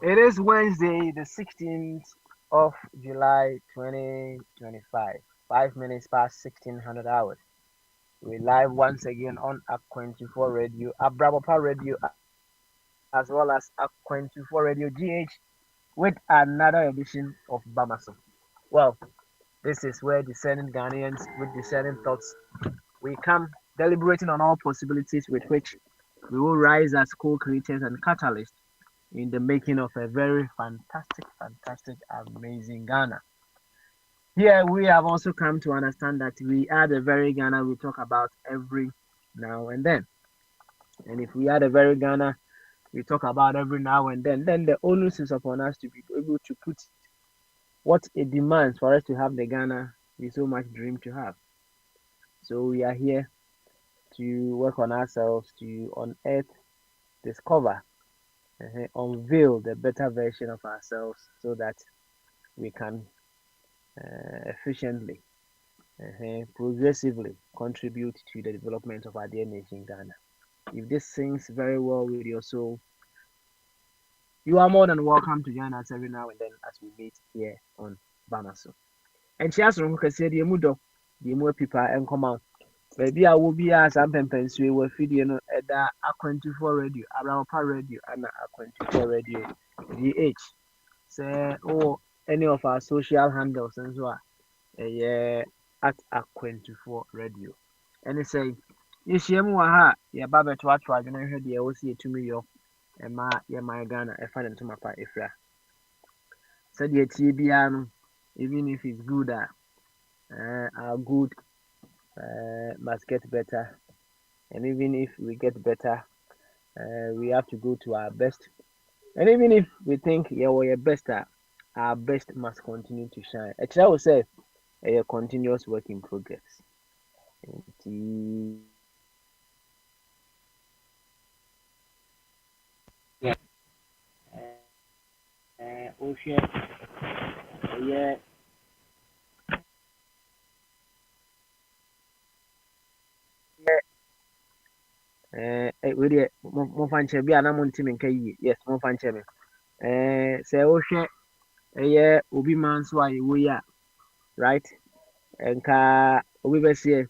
It is Wednesday, the 16th of July 2025, 5 minutes past 1600 hours. We're live once again on Akwantufuo Radio, Abrabapa Radio, as well as Akwantufuo Radio GH with another edition of Bamaso. Well, this is where discerning Ghanaians with discerning thoughts, we come deliberating on all possibilities with which we will rise as co-creators and catalysts in the making of a very fantastic, amazing Ghana. Here we have also come to understand that we are the very Ghana we talk about every now and then. And if we are the very Ghana we talk about every now and then the onus is upon us to be able to put what it demands for us to have the Ghana we so much dream to have. So we are here to work on ourselves, to unearth, discover, unveil the better version of ourselves so that we can efficiently, progressively contribute to the development of our dear nation Ghana. If this sings very well with your soul, you are more than welcome to join us every now and then as we meet here on Bamaso. And she has to say the mudo, the more people and come out. Maybe I will be as I'm we will feed you at the Akwantufuo Radio, Abrabapa Radio, and Akwantufuo Radio GH. Say, any of our social handles and so on, at Akwantufuo Radio. And they say, you see, ya baba to watch, you know, the OC to me, your my Ghana, I find it to my pa ifra. Said the TBN, even if it's good, our good must get better, and even if we get better, we have to go to our best. And even if we think we're best, our best must continue to shine. Actually, I would say a continuous work in progress. Yeah. Yeah. We mo fanche bi ana mo ntimi nka yi. Yes, mo fanche me. Say ohwe obi man so ayewo ya, right? Nka obi besie.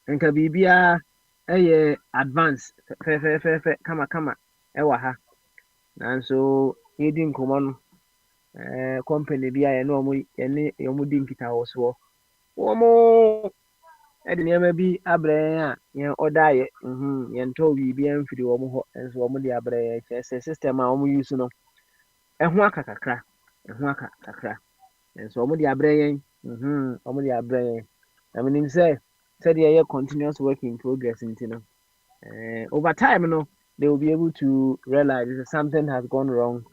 Nka bibia advance fe kama ewa ha. Nanso yedi nkomo no company bi a no mo di nkita wo so. Wo mo nneɛma bi abrɛ a yɛn ɔda yɛ yɛn tɔ biribi amfiri wɔn hɔ nso wɔn de abrɛ yɛn kyerɛ sɛ system a wɔn use no ɛho aka kakra nso wɔn de abrɛ yɛn wɔn de abrɛ yɛn na menim sɛ sɛdeɛ yɛ continuous work in progress nti no over time no they will be able to realize that something has gone wrong,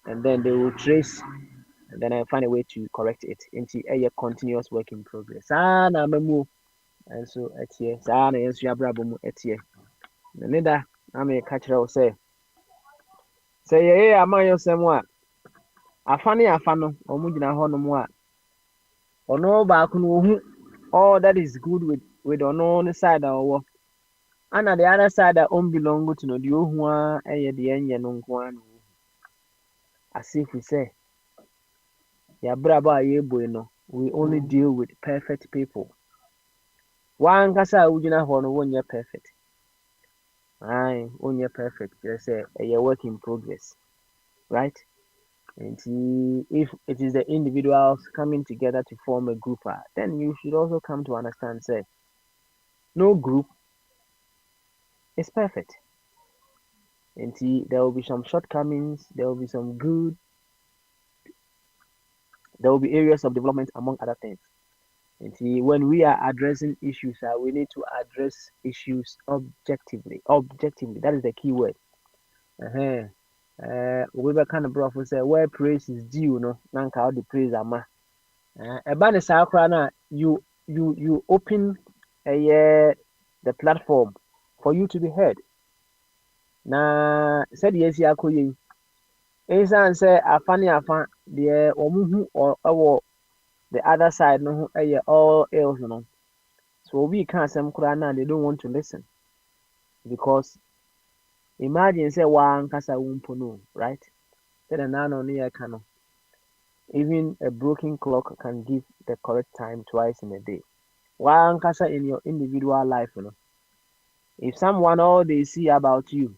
and then they will trace. And then I find a way to correct it into a continuous work in progress. Na memu and so etie. Na yensu abrabo mu etie. Neda na me ka kire wo say ye aman yosem a afa no omu gina ho no mu a ono ba ku no ohu all that is good with ono on side a owo. And the other side that belong to no the ohu a eye de enye no nko an. As if we say we only deal with perfect people. One kasa ujina hono wonye perfect. Wonye perfect. Just say a work in progress. Right? And if it is the individuals coming together to form a group, then you should also come to understand, say, no group is perfect. And see, there will be some shortcomings, there will be some good, there will be areas of development among other things. And see, when we are addressing issues, we need to address issues objectively. Objectively, that is the key word. Uh-huh. We were kind of brought for say where praise is due, no, nanka all the praise ama. Ebane saa koraa na you open the platform for you to be heard. Na said yes ya koye. Insan say afa ne afa the omuhu or the other side no all else no. So we can't say na they don't want to listen because imagine say one kasa wumpo no, right? Then anano near kano. Even a broken clock can give the correct time twice in a day. One kasa in your individual life, you know. If someone all they see about you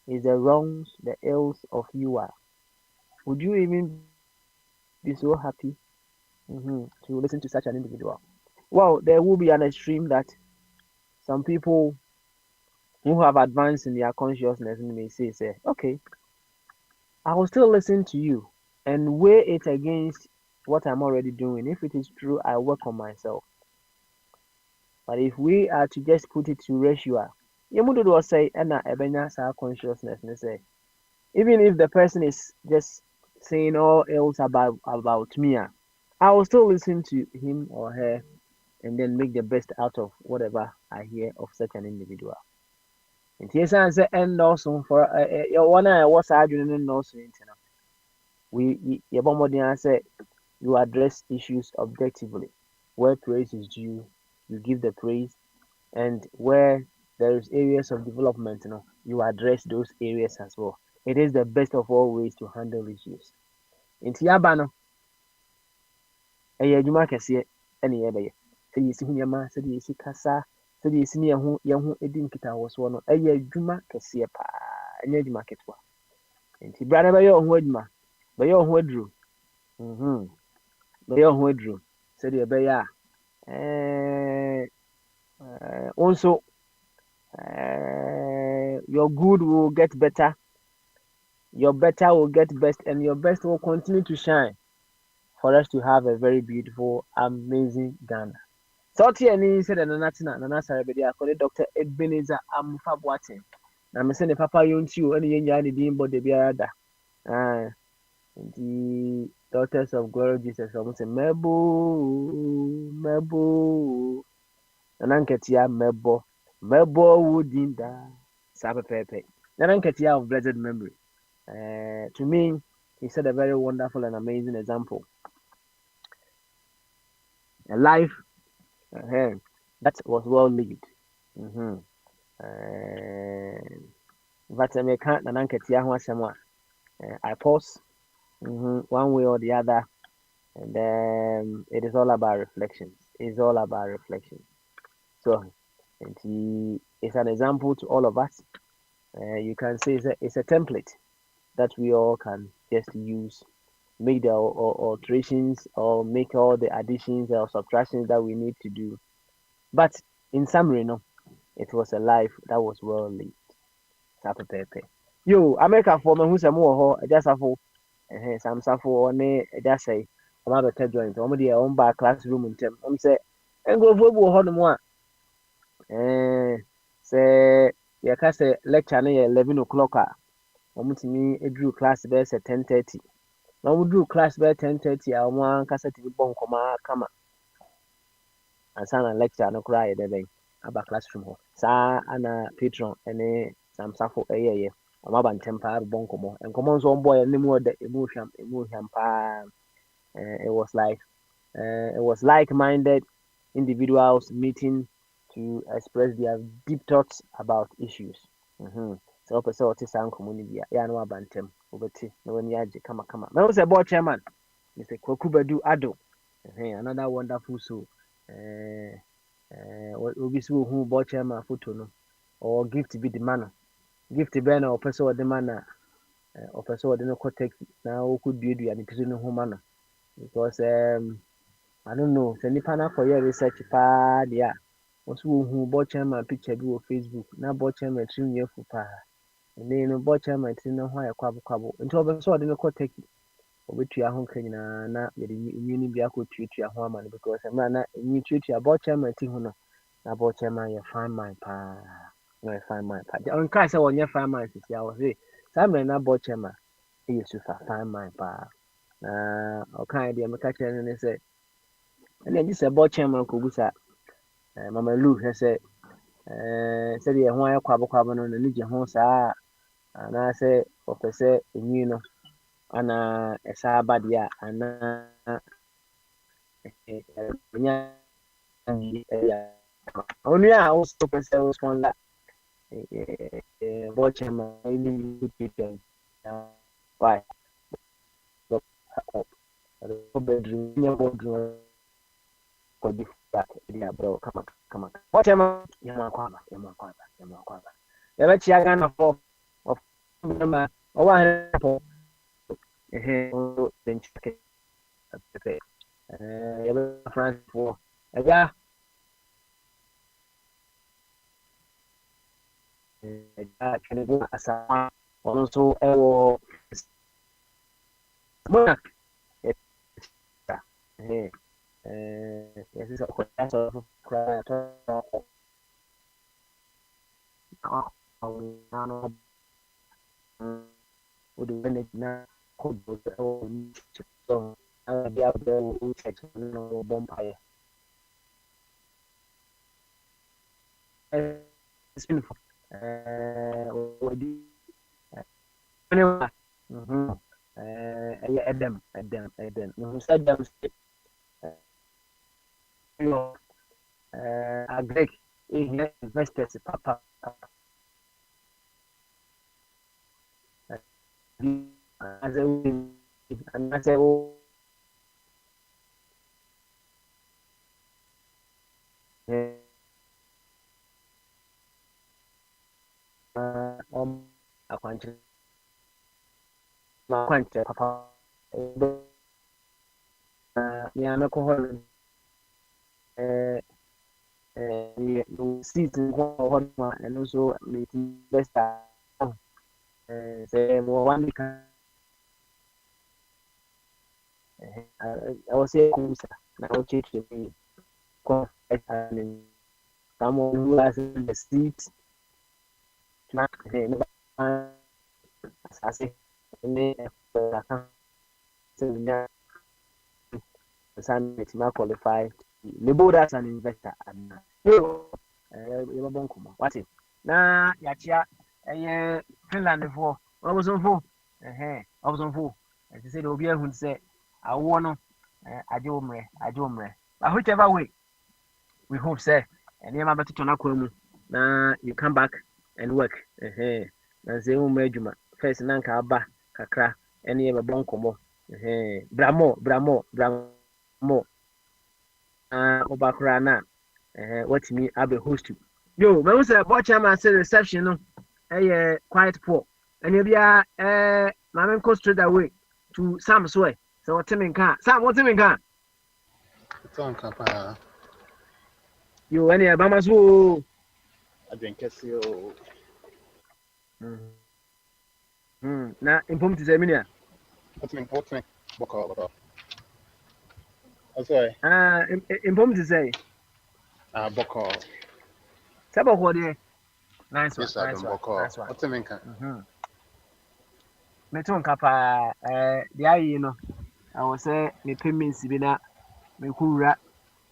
is the wrongs, the ills of you are, would you even be so happy to listen to such an individual? Well, there will be an extreme that some people who have advanced in their consciousness may say, okay, I will still listen to you and weigh it against what I'm already doing. If it is true, I work on myself. But if we are to just put it to ratio, Yemudu will say, Ena ebenya sa consciousness. They say, even if the person is just saying all else about me, I will still listen to him or her and then make the best out of whatever I hear of such an individual. And yes, I say, and also for one was arguing and also, we Yabomodian say, you address issues objectively. Where praise is due, you give the praise, and where there is areas of development, you address those areas as well. It is the best of all ways to handle issues. In Tiabano, a yajuma kasiye, any ebay. Say you see yama, say you see kasa, say you see yahu edin kita was one, a yajuma kasiye pa, and yajuma ketwa. And Tibrana by your wedma, by your wedru. By your wedru, said the bear. Also, your good will get better, your better will get best, and your best will continue to shine for us to have a very beautiful, amazing Ghana. So, Tiani said, and Nana Sarabedi, I call it Dr. Ebenezer Amfabwate. I'm saying, Papa, you and Yanni Dimbo de Biada. The daughters of glory Jesus, almost a Mebo, Nananketia Mebo, Woodinda, Sabe Pepe. Nananketia of blessed memory. To me, he set a very wonderful and amazing example. A life that was well lived. But I can't Nananketia Wasama. I pause one way or the other, and it is all about reflections. It's all about reflection. So, and he is an example to all of us. You can say it's a template that we all can just use, make the alterations or make all the additions or subtractions that we need to do. But in summary, no, it was a life that was well lived. Yo, America for me who's a more just a full some suffer on a just say I'm about to join. I'm the own bar classroom in them. I'm say and go for hold more. Say yeah, can say lecture near 11 o'clock. I'm to me a drew class best at 10:30. Now we drew class by 10:30. I want cassette to bon come and sign a lecture no cry the bank about classroom. Sa and a patron and some suffer a year. I'm about temper bonkomo and come on some boy and more the emotion pa. It was like-minded individuals meeting to express their deep thoughts about issues. So person what is our community ya no abantem obeti na wani aje kama na was a board chairman Mr. Kwakubadu Ado. Another wonderful soul. Obi so who board chairman photo no or gift be the man. Gift be na person or the man or person or the no take na could be do and no home because I don't know sɛ nipa na akɔyɛ research paa deɛ a wɔso wɔhu board chairman picture bi wɔ Facebook na board chairman tirim yɛ fu paa ne no bɔ chairman tin no ho ayɛ kwabo nti ɔbɛ so ɔde no kɔ Turkey obetua ho nka nyinaa na yɛde nyi bi akɔtuatua ho ama no because ɛmra na nyi tuatua bɔ chairman ti ho no na bɔ chairman yɛ fine man paa na yɛ fine man paa ɔnkaa sɛ wɔnyɛ fine man sisi a wɔse saa mmerɛ na bɔ chairman ɛyɛ sufa fine man paa na ɔkaa deɛ meka kyerɛ no ne sɛ ɛna gye sɛ bɔ chairman kɔbusa mama Lu hwɛ sɛ sɛdeɛ ho ayɛ kwabo no n'ani gye ho saa anaasɛ ɔpɛ sɛ enyi no ana ɛsa aba deɛ a ana nya onua a wɔso pɛ sɛ wɔsponsor bɔ chairman ɛne YouTube why bedroom nya bedroom kɔdi back ɛde abrɛ kama bɔ chairman yɛma kwaba yɛbɛkyia Ghana fɔ ɔfɔma ɔwɔ ahɛpɔ benchke yɛbɛ France fɔ ɛga twene asama ɔno nso ɛwɔ mona yɛsɛ sɛ ɔkɔda sɛ koraa wode wɛne gyina kɔdo ɛwɔ de abrɛ wo church no wɔbɔ mpaeɛ wɔdi ɛyɛ ɛdɛm mehu sɛ dɛm sɛ agrek ɛhia investors papa anasɛ wo Akwantufuo papa ya na ko hol seat ko hol ma and so me best say mo one can I was say kusa na o cheche me ko and someone who has the seat na asase ne summit ma qualify the board as an investor and what it na yachia Finland for obozon for as say obi ehun say awo no ajomre but whichever way we hope say and you better turn akwa na you come back and work na say wo adwuma first na nka aba kakra ene ye bebon komo bramo obakura na what me abe host yo me say board chairman say reception no quite poor and you bia na me go straight away to Sam so what me kan Sam what me kan Tonka pa yo ene e ba maso adwenkese o na impom to say minia what's important boko sorry impom to say boko saboko de nice one what's me kan me ton kapa the ayi no I was say me payments bi na me kura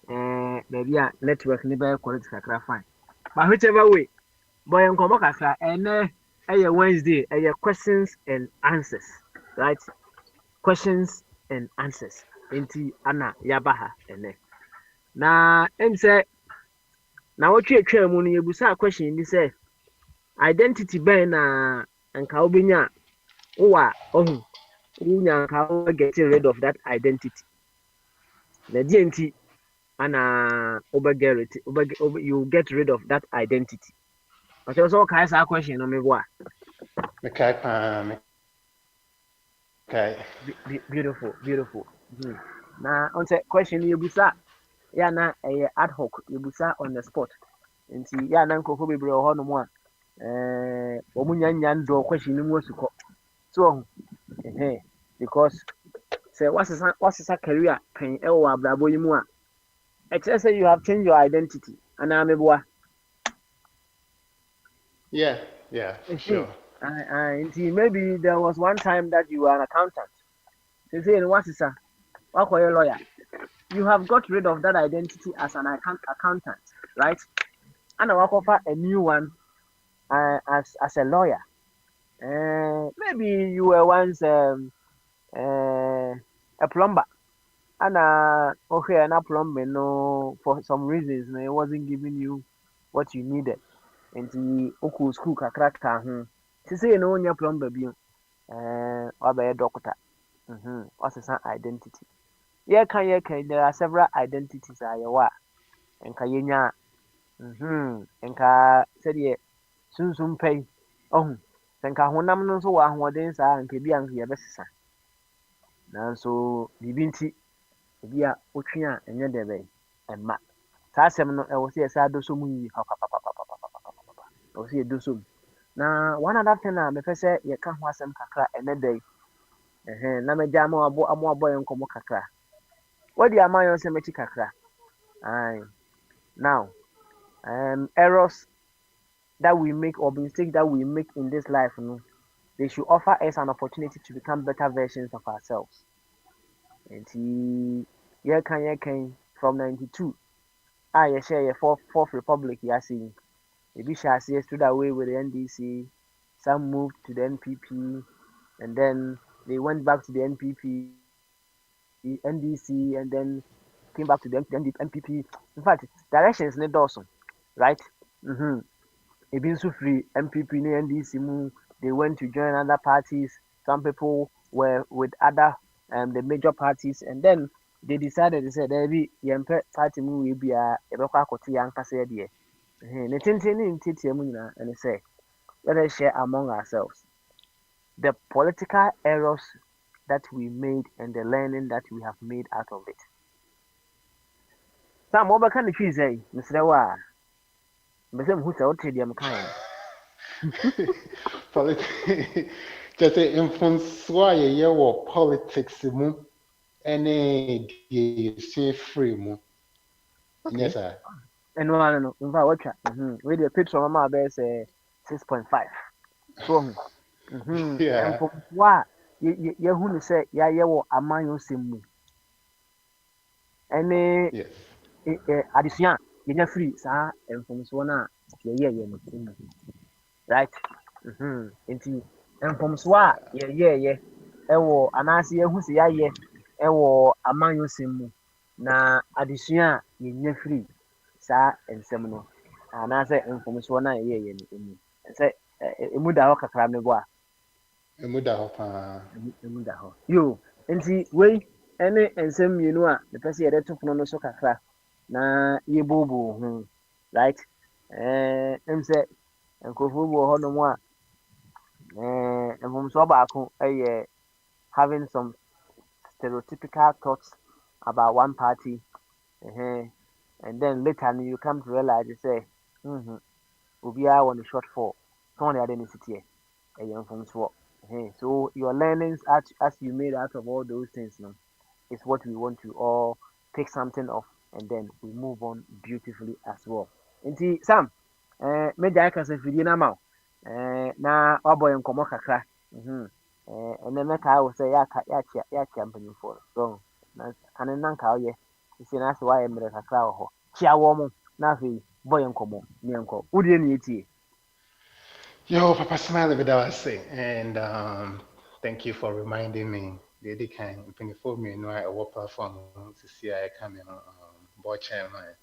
there be a network ni be correct kakra fine but whichever way boy nkomo kakra Wednesday questions and answers right questions and answers enti ana yabaha na em say na wotwe mu no yebusa question ni say identity ben na nka obenya wa ohun unya nka getting rid of that identity na die enti ana you get rid of that identity but also kai sa question no me boa me kai pa me kai beautiful na on say question yebusa ya na ad hoc yebusa on the spot nti ya na nkofo bebre ho no mo a wɔn nyanya ndɔ question no mu asukɔ so because sɛ wasesa career pɛn ɛwɔ abrabɔ yi mu a ɛkyerɛ sɛ you have changed your identity anaa meboa. Yeah, for sure. Maybe there was one time that you were an accountant. They say, wasesa wakɔyɛ lawyer. You have got rid of that identity as an accountant, right? And I offer a new one as a lawyer. Maybe you were once a plumber, and okay, and a plumber, no, for some reasons, no, it wasn't giving you what you needed. And the oku school kakraka, to say no, your plumber, or by a doctor. What's his identity? Yeah, can there are several identities. I and kayenya, and ka said ye soon pay. Oh, then ka honam no so wa hoden sa and kebi an ye besesa. Nanso bibinti ebi a otwe a enye debe emma. Saa asɛm no ɛwɔ sɛ yɛsa do so mu yi papapapapapapapa. Ɛwɔ sɛ yɛdo so mu. Na one other thing a mepɛ sɛ yɛka ho asɛm kakra ɛnɛ da yi. Na megya ama abɔ yɛn nkɔmmɔ kakra. What the amount of sɛmɛkyi kakra? Aye. Now, errors that we make or mistakes that we make in this life, they should offer us an opportunity to become better versions of ourselves. And yeah, can from 92. You share your fourth republic, see. The Bishas stood away with the NDC, some moved to the NPP, and then they went back to the NPP, NDC, and then came back to the NPP. In fact, directions need also, right? Been so free MPP and NDC, they went to join other parties. Some people were with other the major parties, and then they decided they said there be party will be a and they say let us share among ourselves the political errors that we made and the learning that we have made out of it. Some mobile kind of trees, Mr. Wa. But some who say, I'm kind. Just the influence why you wɔ politics mu ɛne deɛ yɛsua free mu. Yes, sir. And no, in fact, watch with the picture of my base 6.5. So, and from what you who say, yeah, you are my own sim. And addition, you're free, sir, and from Swana, yeah, right? And from Swa, yeah. Ewo anase ehu se yaye ewo amanyo semu na adesua a yennya free saa ensem no anase mfomso na ye no emu se emu da ho kakra me bo a Emu da hɔ paa. emu da ho yo enti wei ene ensem mienu a me pese ye de to pono no so kakra na ye bobo ho right em se nkofo bo ho no mo a mfomso baako eye having some stereotypical thoughts about one party, and then later you come to realize you say, Ubia on the short for Tony identity, a young from swap. So your learnings as you made out of all those things is what we want to all take something off and then we move on beautifully as well. And see, Sam, maybe I can say video now. Na oboy and komo kakra. And then I will say, ya company for so. Can nanka ye. It's an answer why I'm a crowd. Chia woman, nothing, boy and como, Nianco. Would you need tea? Yo, Papa Smiley, but I say, and thank you for reminding me. They can for me no I work platform to see I come in board chairman,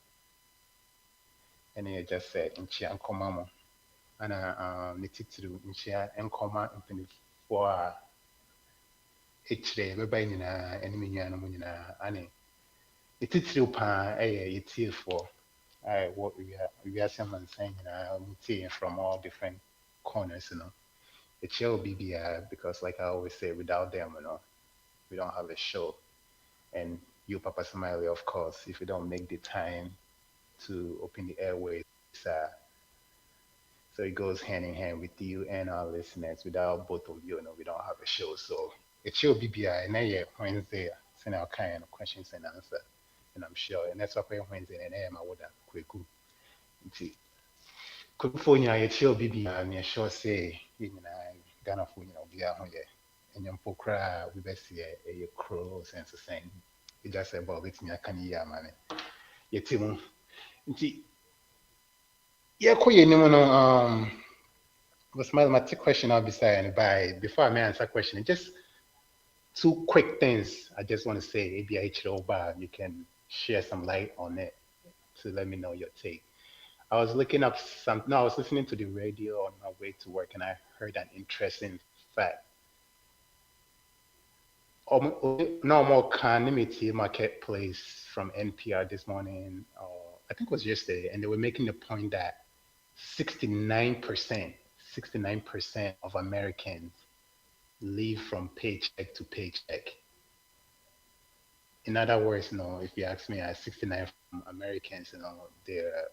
and he just said in Chia and Comamo, and the title in Chia and Coma and for each day, by enemy and Annie. The title pa a tear for I what we are someone saying from all different corners, It will be because, like I always say, without them, we don't have a show. And you, Papa Smiley, of course, if you don't make the time to open the airways, So it goes hand in hand with you and our listeners. Without both of you, we don't have a show. So it should be and then Wednesday, send our kind of questions and answer. And I'm sure. And that's what Wednesday and I would have quick. Phone ya yɛkyerɛ obi biara na yɛhyɛ sɛ yɛn nyinaa ghanafoɔ nyina obiara ho yɛ ɛnyɛmpo koraa a wobɛsi ɛyɛ kuro sɛnsesɛn ɛgya sɛ ba wobɛtumi aka no yie ama me yɛte mu nti yɛkɔ yɛ anim no was my question I'll be saying by before I may answer question just two quick things I just want to say maybe I you can share some light on it to let me know your take. I was looking up some. No, I was listening to the radio on my way to work, and I heard an interesting fact. Normal Economity Marketplace from NPR this morning, I think it was yesterday, and they were making the point that 69%, 69% of Americans live from paycheck to paycheck. In other words, if you ask me, 69 from Americans, they're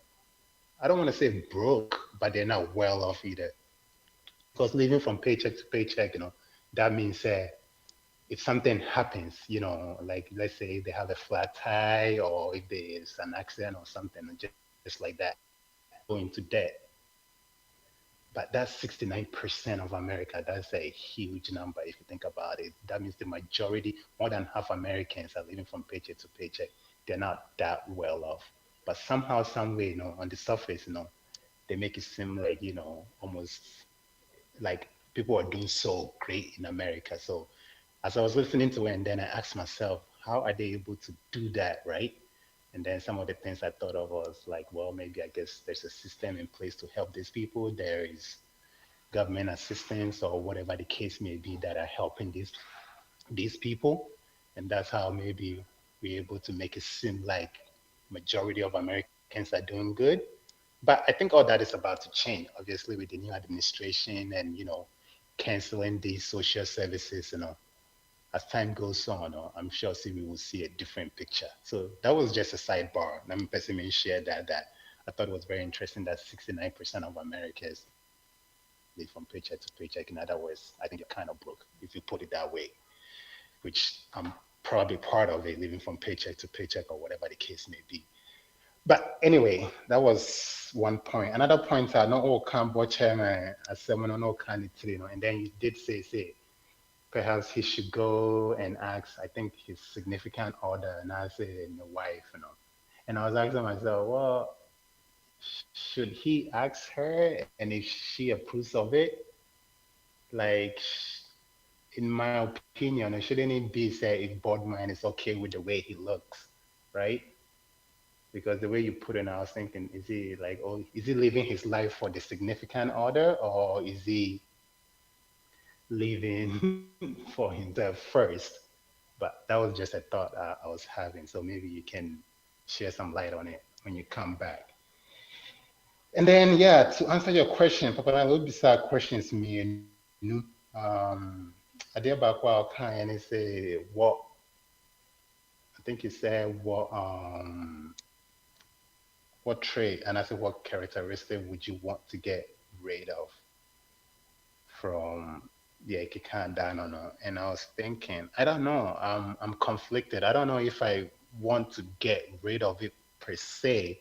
I don't want to say broke, but they're not well off either. Because living from paycheck to paycheck, that means if something happens, like let's say they have a flat tire or if there's an accident or something, just like that, go into debt. But that's 69% of America. That's a huge number if you think about it. That means the majority, more than half Americans are living from paycheck to paycheck. They're not that well off. But somehow, some way, on the surface, they make it seem like, almost like people are doing so great in America. So as I was listening to it, and then I asked myself, how are they able to do that, right? And then some of the things I thought of was like, well, maybe I guess there's a system in place to help these people. There is government assistance or whatever the case may be that are helping these people. And that's how maybe we're able to make it seem like majority of Americans are doing good. But I think all that is about to change, obviously, with the new administration and, canceling these social services, as time goes on, I'm sure we will see a different picture. So that was just a sidebar. Let me personally share that I thought it was very interesting that 69% of Americans live from paycheck to paycheck. In other words, I think they're kind of broke, if you put it that way, which I'm probably part of it, living from paycheck to paycheck or whatever the case may be. But anyway, that was one point. Another point, I know all Cambo chairman, as someone no can and then you did say, perhaps he should go and ask, I think his significant other, and I say, and your wife, And I was asking myself, well, should he ask her? And if she approves of it, like, in my opinion, shouldn't it be, say, if Bodman is okay with the way he looks, right? Because the way you put it, I was thinking, is he like, oh, is he living his life for the significant other, or is he living for himself first? But that was just a thought I was having. So maybe you can share some light on it when you come back. And then, yeah, to answer your question, Papa, I will be sad questions me. I did about what kind and say I think you said what trait and I said what characteristic would you want to get rid of from the Kikan Danono? And I was thinking, I don't know. I'm conflicted. I don't know if I want to get rid of it per se,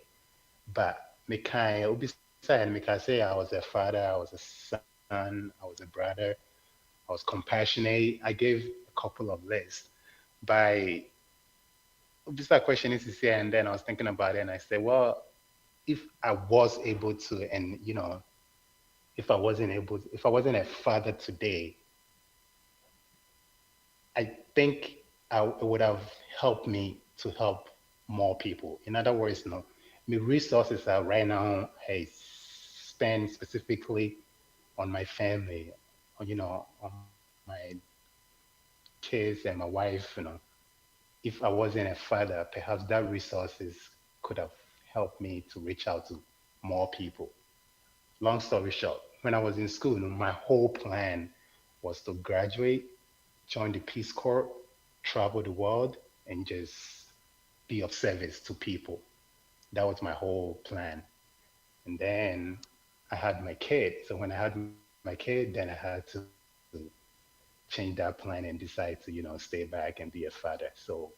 but Mikai Ubisa and Mika say I was a father, I was a son, I was a brother, I was compassionate. I gave a couple of lists. By Ubisa question is to say, and then I was thinking about it and I said, well, if I was able to, and if I wasn't a father today, I think it would have helped me to help more people. In other words, my resources are right now I spend specifically on my family, on my kids and my wife. If I wasn't a father, perhaps that resources could have helped me to reach out to more people. Long story short, when I was in school, my whole plan was to graduate, join the Peace Corps, travel the world, and just be of service to people. That was my whole plan. And then I had my kid. So when I had my kid, then I had to change that plan and decide to, stay back and be a father. So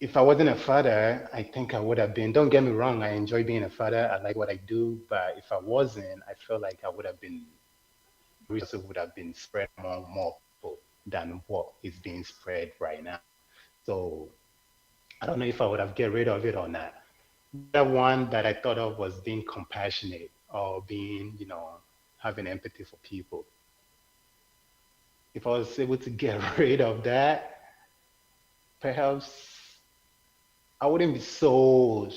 if I wasn't a father, I think I would have been, don't get me wrong, I enjoy being a father. I like what I do. But if I wasn't, I feel like I would have been, my resources would have been spread among more people than what is being spread right now. So I don't know if I would have get rid of it or not. The other one that I thought of was being compassionate or being, having empathy for people. If I was able to get rid of that, perhaps I wouldn't be so,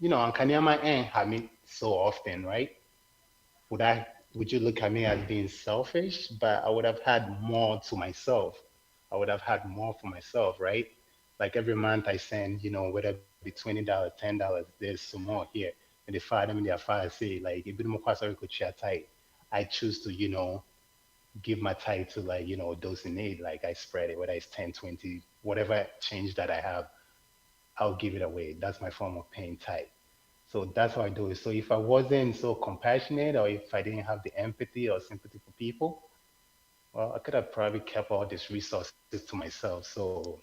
on Kanyama and having so often, right? Would you look at me as being selfish? But I would have had more to myself. I would have had more for myself, right? Like every month I send, whether it be $20, $10, there's some more here. And the father, and their father say, like, if you could share tight, I choose to, give my tithe to, like, those in need. Like I spread it, whether it's 10, 20, whatever change that I have, I'll give it away. That's my form of paying tithe. So that's how I do it. So if I wasn't so compassionate or if I didn't have the empathy or sympathy for people, well, I could have probably kept all these resources to myself. So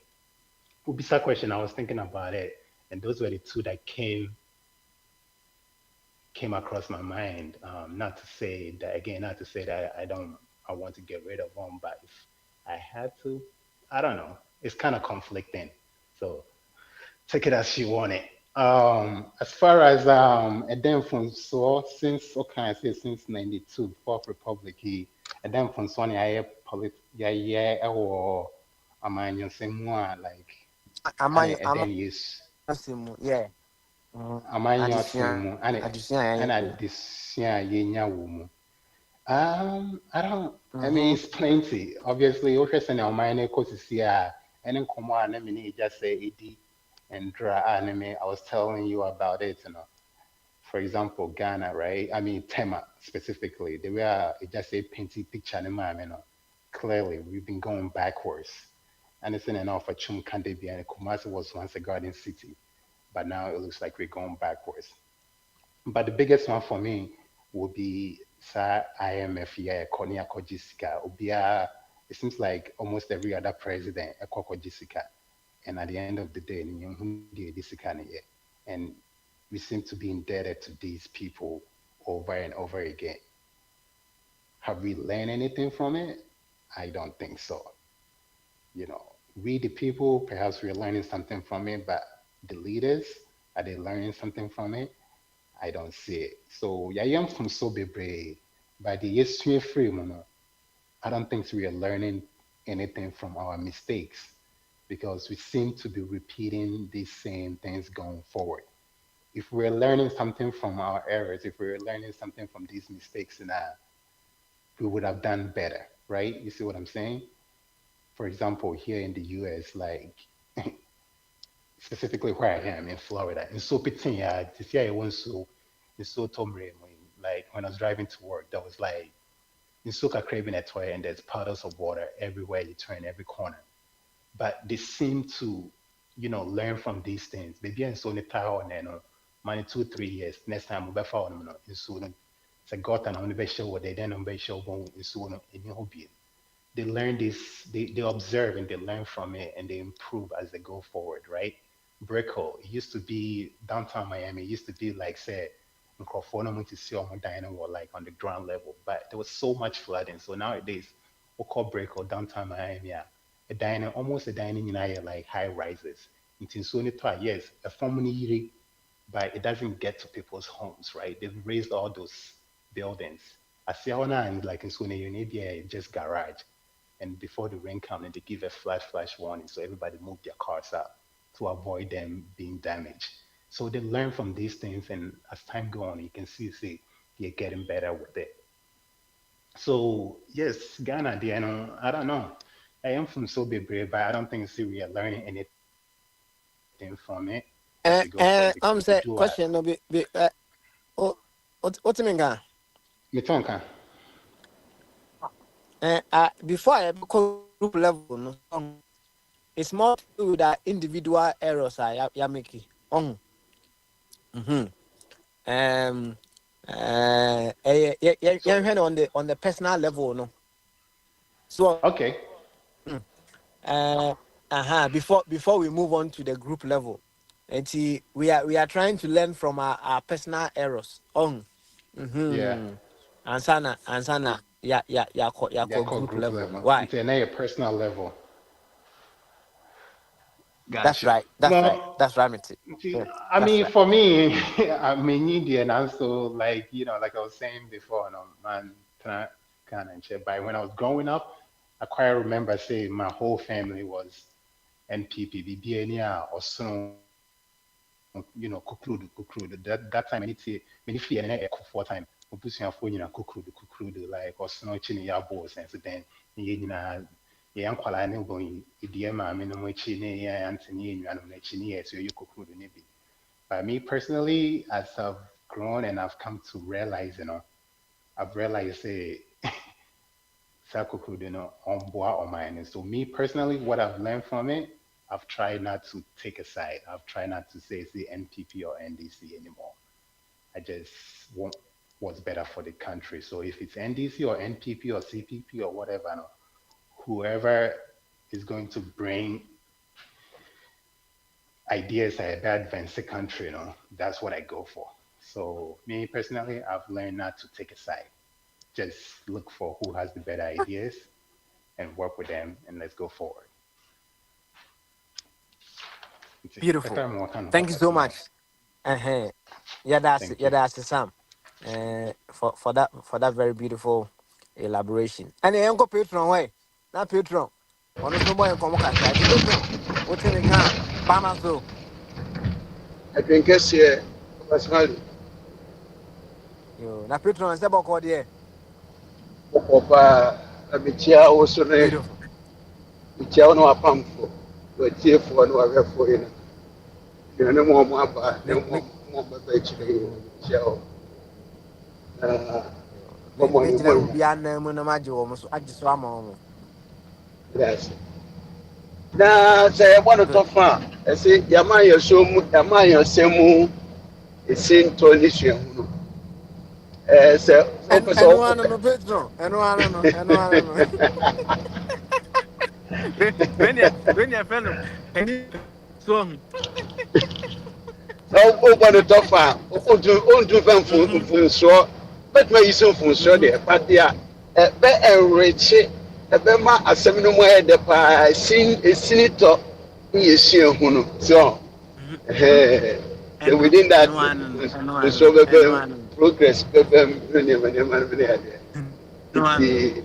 Ubisa question, I was thinking about it. And those were the two that came across my mind. Not to say that again, not to say that I want to get rid of them, but if I had to, I don't know. It's kind of conflicting. So take it as you want it. As far as and then from so since okay, I say since '92 before Republic, and then from Sony I or am like and then use Yeah. amanyo Addition, asemu and addition yenya wumu. I don't. I mean, it's plenty. Obviously, okay, say now my name goes to see and then come on, let me just say it and draw anime. I was telling you about it, For example, Ghana, right? I mean, Tema specifically. The way it just say painting picture, clearly we've been going backwards. And it's in and off for Chum Kandibia and Kumasi was once a garden city, but now it looks like we're going backwards. But the biggest one for me will be IMF, yeah, Konya Kojisika. It seems like almost every other president, Kojisika. And at the end of the day, and we seem to be indebted to these people over and over again. Have we learned anything from it? I don't think so. You know, we the people, perhaps we're learning something from it, but the leaders, are they learning something from it? I don't see it. So yeah, I'm from so brave, but the history free, I don't think we are learning anything from our mistakes because we seem to be repeating these same things going forward. If we're learning something from our errors, if we're learning something from these mistakes, we would have done better, right? You see what I'm saying? For example, here in the US, like specifically where I am in Florida, in so Pitin, this year I went so Tom like when I was driving to work, there was like in Suka craving a toy and there's puddles of water everywhere you turn, every corner. But they seem to, learn from these things. Maybe in so Nita and money 2, 3 years. Next time we'll be found in soon. It's a got an on the show what they then on the show in soon in your hobby. They learn this, they observe and they learn from it and they improve as they go forward, right? Brickell, it used to be downtown Miami, it used to be like, say, in California, went to see on dining were like on the ground level, but there was so much flooding. So nowadays, we call Brickell downtown Miami, yeah, almost a dining in area like high rises. It's so yes, a form but it doesn't get to people's homes, right? They've raised all those buildings. I see how now, like in Sune, you need just garage. And before the rain comes, and they give a flash warning, so everybody move their cars out to avoid them being damaged. So they learn from these things, and as time goes on, you can see they're getting better with it. So yes, Ghana, I don't know. I am from Sobe, but I don't think we are learning anything from it as we go forward because we do have I'm say question no be what mean ga Mitonka. before I call group level no it's more to do with that individual errors I ya make it. Mhm. Um So On the personal level, no. So okay, uh before we move on to the group level, and see, we are trying to learn from our personal errors. yeah, Mm-hmm. Ansana, yeah, they're called called group group level. level. Why? It's a personal level. That's Gotcha. right. That's right. Well, That's right, Mitty. see, Yeah, I that's mean, right. for me, I'm in India, and also like I was saying before, man, kind of shit. But when I was growing up, I quite remember saying my whole family was NPP, BBNA, or so, kukrudu. That time, many fear and echo 4 time. Obusia for kukrudu, like or snow chin ya boss, and so then, yeah, nkwala ne going, idioma, minimum chine, Anthony, and Chini, so you kukrudu, maybe. But me personally, as I've grown and I've come to realize, I've realized, Sakukuru, on board on mine. And so me personally, what I've learned from it, I've tried not to take a side. I've tried not to say NPP or NDC anymore. I just want what's better for the country. So if it's NDC or NPP or CPP or whatever, whoever is going to bring ideas that advance the country, that's what I go for. So me personally, I've learned not to take a side. Just look for who has the better ideas and work with them, and let's go forward. Beautiful. Thank you so much. Uh-huh. Thank you. That's Sam. For that very beautiful elaboration. And the uncle Patron way. Not Patron. On the boy and Comocastra. Patron. What's in the car? Bama. Adwenkɛseɛ Pascal Yo, na Petron and Sabako there. bɔkɔ paa na mekyia wo so ne Beautiful. mekyia wo ne wapamfo watiefoɔ ne wahwɛfoɔ yi no deɛ ne ma ɔmo aba ne Me, ma me, ɔmo bɛba akyire yi mekyia wo na me, bɔmmɔne Jina will mmɔnya be an Munamajo almost. I just swam on. meda ase na sɛ yɛbɔ no Good. tɔfa a ɛsɛ yɛma yɛ so mu yɛma yɛ nsɛm mu ɛsi ntɔ ne suahu no sɛ wopɛ And sɛ one on the Petron. And one on. And one on. When you're fellow. And so. na wobɔ no tɔfa a wontu fa mfonsoɔ bɛtuma yi so mfonsoɔ deɛ ɛbade a ɛbɛ ɛnrekye ɛbɛma asɛm no mu ayɛ dɛ paa esini tɔ ne yɛsua hu no so so within that And one. And nso one. And bɛbɛ one. progress bɛbɛ ne nneɛma no bi ne adeɛ And one. nti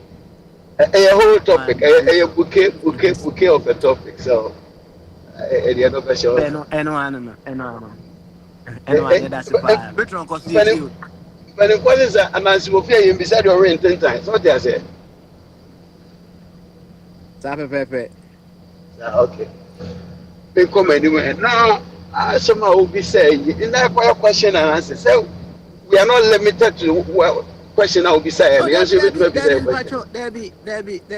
ɛyɛ whole topic Man, ɛyɛ bouquet of a topic so ɛdeɛ no bɛhyɛ hɔ and one, yeah, that's a bar. Petron constitute so. you. Mpanimfoɔ ne sɛ anansefofo a yɛmbisa deɛ ɔwɛ ntentan sɛ ɔte asɛ Pepe. okay menkɔ m'anim ɛ na asɛm a wobisa yi na ɛkɔyɛ question and answer sɛ we are not limited to question a wobisa yɛ Oh, no yɛnso yɛbɛtumi abisa yɛ question Pacho, Debbie,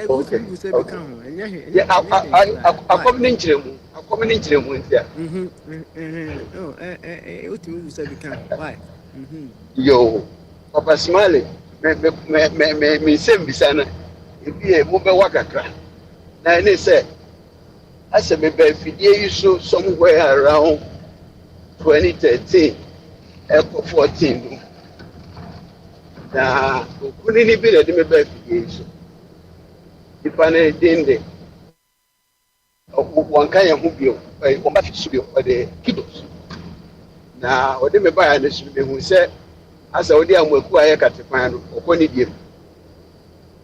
what okay you say okay become? And yɛ yeah, why? akɔm ne nkyerɛmu nti a Oh, what you say become? Why? yo papa smiley mensɛm bisa no ebi yɛ mobɛwa kakra na ɛne sɛ asɛ meba afidie yi so somewhere around 2013 ɛkɔ 14 no na okuni ni bi na ɛde meba afidie yi so nipa no din de wɔnka yɛn ho bio wɔma fi so bio ɔde kidos na ɔde me baeɛ no so mehu sɛ asɛ wode amoaku a yɛ katekwan no ɔkɔ ne diem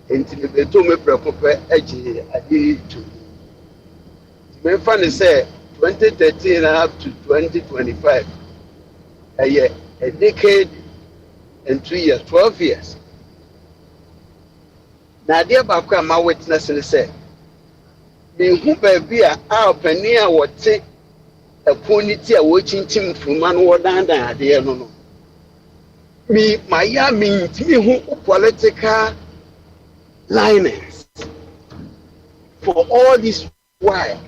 enti mebɛtoo me prɛko pɛ agye adeɛ yi to memfa ne sɛ 2013 up to 2025 ɛyɛ a decade and 2 years 12 years na adeɛ baako a ma witness ne sɛ mehu baabi a ɔpanin a wɔte ɛpon ne ti a wɔkyinkyim mfuruma no wɔdandan adeɛ no mayɛ a mentumi hu political linings for all this while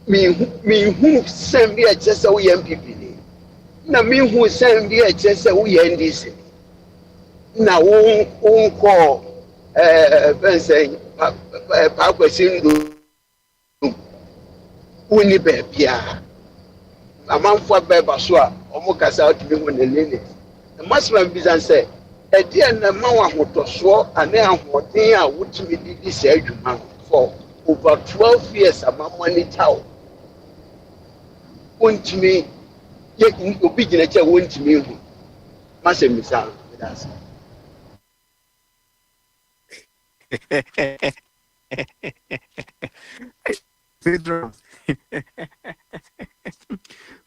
mehu sɛm bi a kyerɛ sɛ woyɛ MPP ni na mehu sɛn bi a ɛkyerɛ sɛ woyɛ ndc na wonkɔ bɛnsɛn paakwasi ndo wonni baabiaa amanfoɔ bɛɛba so a ɔmo kasa wotumi hu ne lene na masoma mbisa sɛ ɛdeɛ na ma wo ahotɔsoɔ ane ahoɔden a wotumi didi saa adwuma no for over 12 years amamma ne taw wontumi obi gyina kyɛ wontumi hu masɛ misa medase Pedro.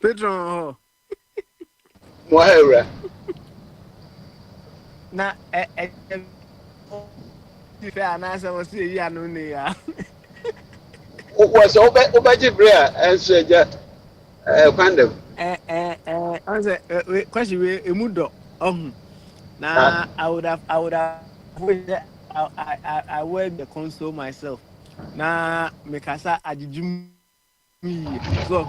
Pedro. Moira. Na fair na say was see ya no ne ya. Was obaji brea and so kwandem. I say question we emudo. Na I would have I wear the console myself. Na mekasa ajijum so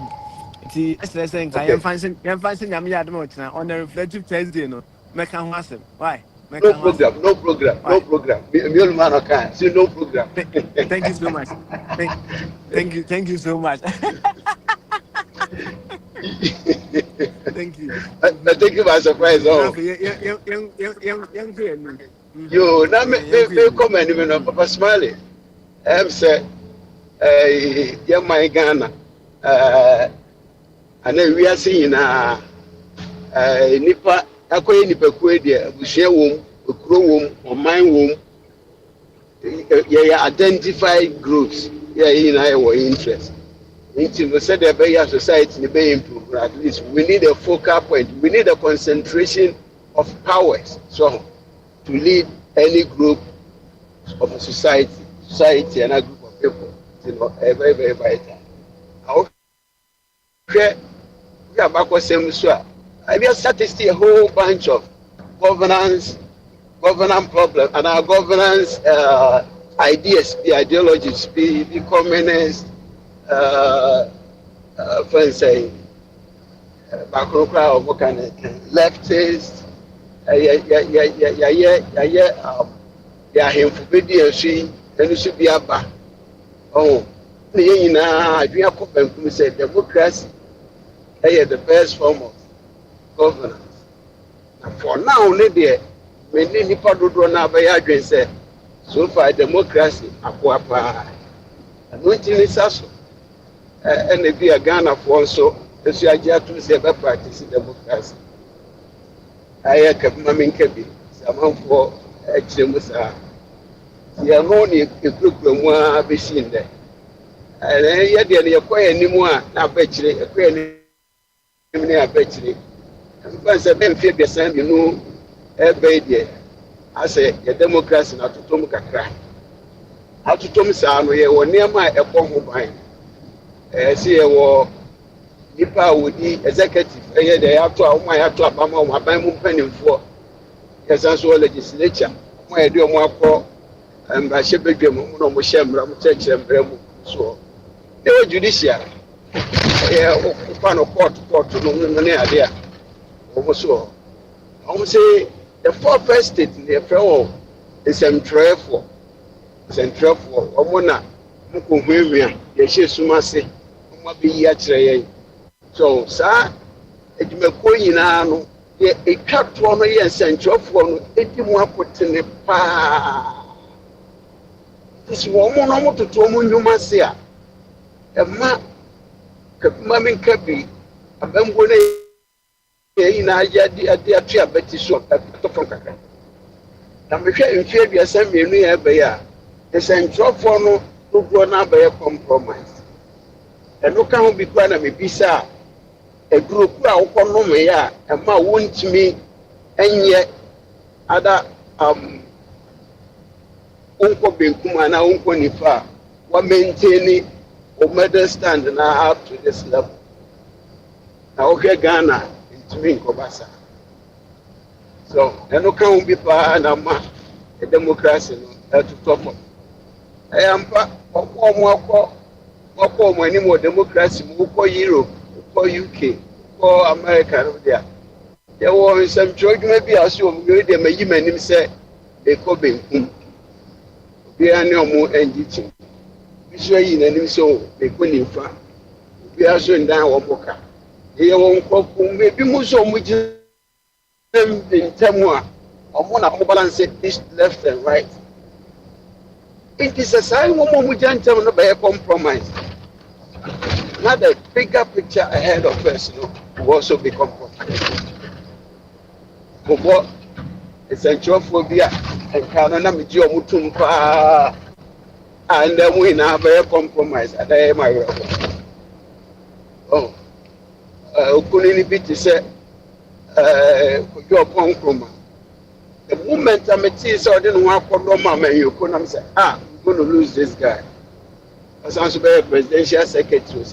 ti essence nka yem fancy nyame ya dem otina on the reflective Thursday no meka ho asem why No program. Me only man can say no program. Thank you so much. Thank you so much. Thank you. I take you by surprise. Oh. Yo, now me comment even on Papa Smiley. Say, yeah, my Ghana. And then we are seeing nipa akoye nipa kwe dia bushia wom okuro wom oman wom yeah identified groups yeah in our interest. We said the Bay society the Bay improve. At least we need a focal point. We need a concentration of powers. So to lead any group of a society and a group of people, very, very vital. Okay, we are back with same so. I will start a whole bunch of governance problems and our governance ideas, the ideologies, the communist. Friends say, background of kind of leftist, yeah, him for video, she, and you should be up. Oh, I do have say democracy, the best form of governance. And for now, lady, many people do not have say, so far democracy, and which is also. And if you are Ghana for so, as you are to say about practicing democracy. I kept Mammy Kebi, some for Exemusa. You are only a group of more be seen there. And yet, you acquire any more, now bet you, acquire any bet. And once I've been 50%, you know, every day. I say, a democracy not to Tomka cry. How to Tomsa, we were near my appointment. See a nipa wodi executive they have to abama aban mu panimfo yesanso legislature mo ede o mo akọ mbahye bedwam mo no mo hye mra mo cheche mra mu so the judiciary no court no ne ade a o so o say the four first state the federal is central for o mo na mo ko hwehwea ye hye sumase be here. So, sir, it may go in a cut one year central for 81 put in the pa. This woman almost to Tomu, you must say, a man, Mammy Cabby, a bamboo in a dear tree, Betty short at the front. I'm in favor of some near Bayer. The central for no to go now by a compromise. And look how be going to be bizarre. A group of Konomea, and my won't me, and yet other Uncle Binkumana, Uncle Nifa, were maintaining or mother stand and I have to this level. Now, okay, Ghana, it's me, Kobasa. So, and look how be a democracy to top of. I am more. More democracy, more Europe, more UK, for America no there. There was some church maybe as you dey me yi manim say they ko benkum. Bi ani omo enjichi. Bi so yi nanim so they ko nimfa. Bi aso ndan omo ka. Ye won kofu maybe mu so mu ji in term omo na balance this left and right. It is a sign of Mujan no by a compromise. Now the bigger picture ahead of us will also be compromised. But what essential phobia and Canada Mijio Mutumpa and then we now by a compromise at the MI. Oh, couldn't be to say, your compromise. The moment I'm a teaser, I didn't want to come on, you couldn't say, I'm going to lose this guy. As I'm a presidential secretary,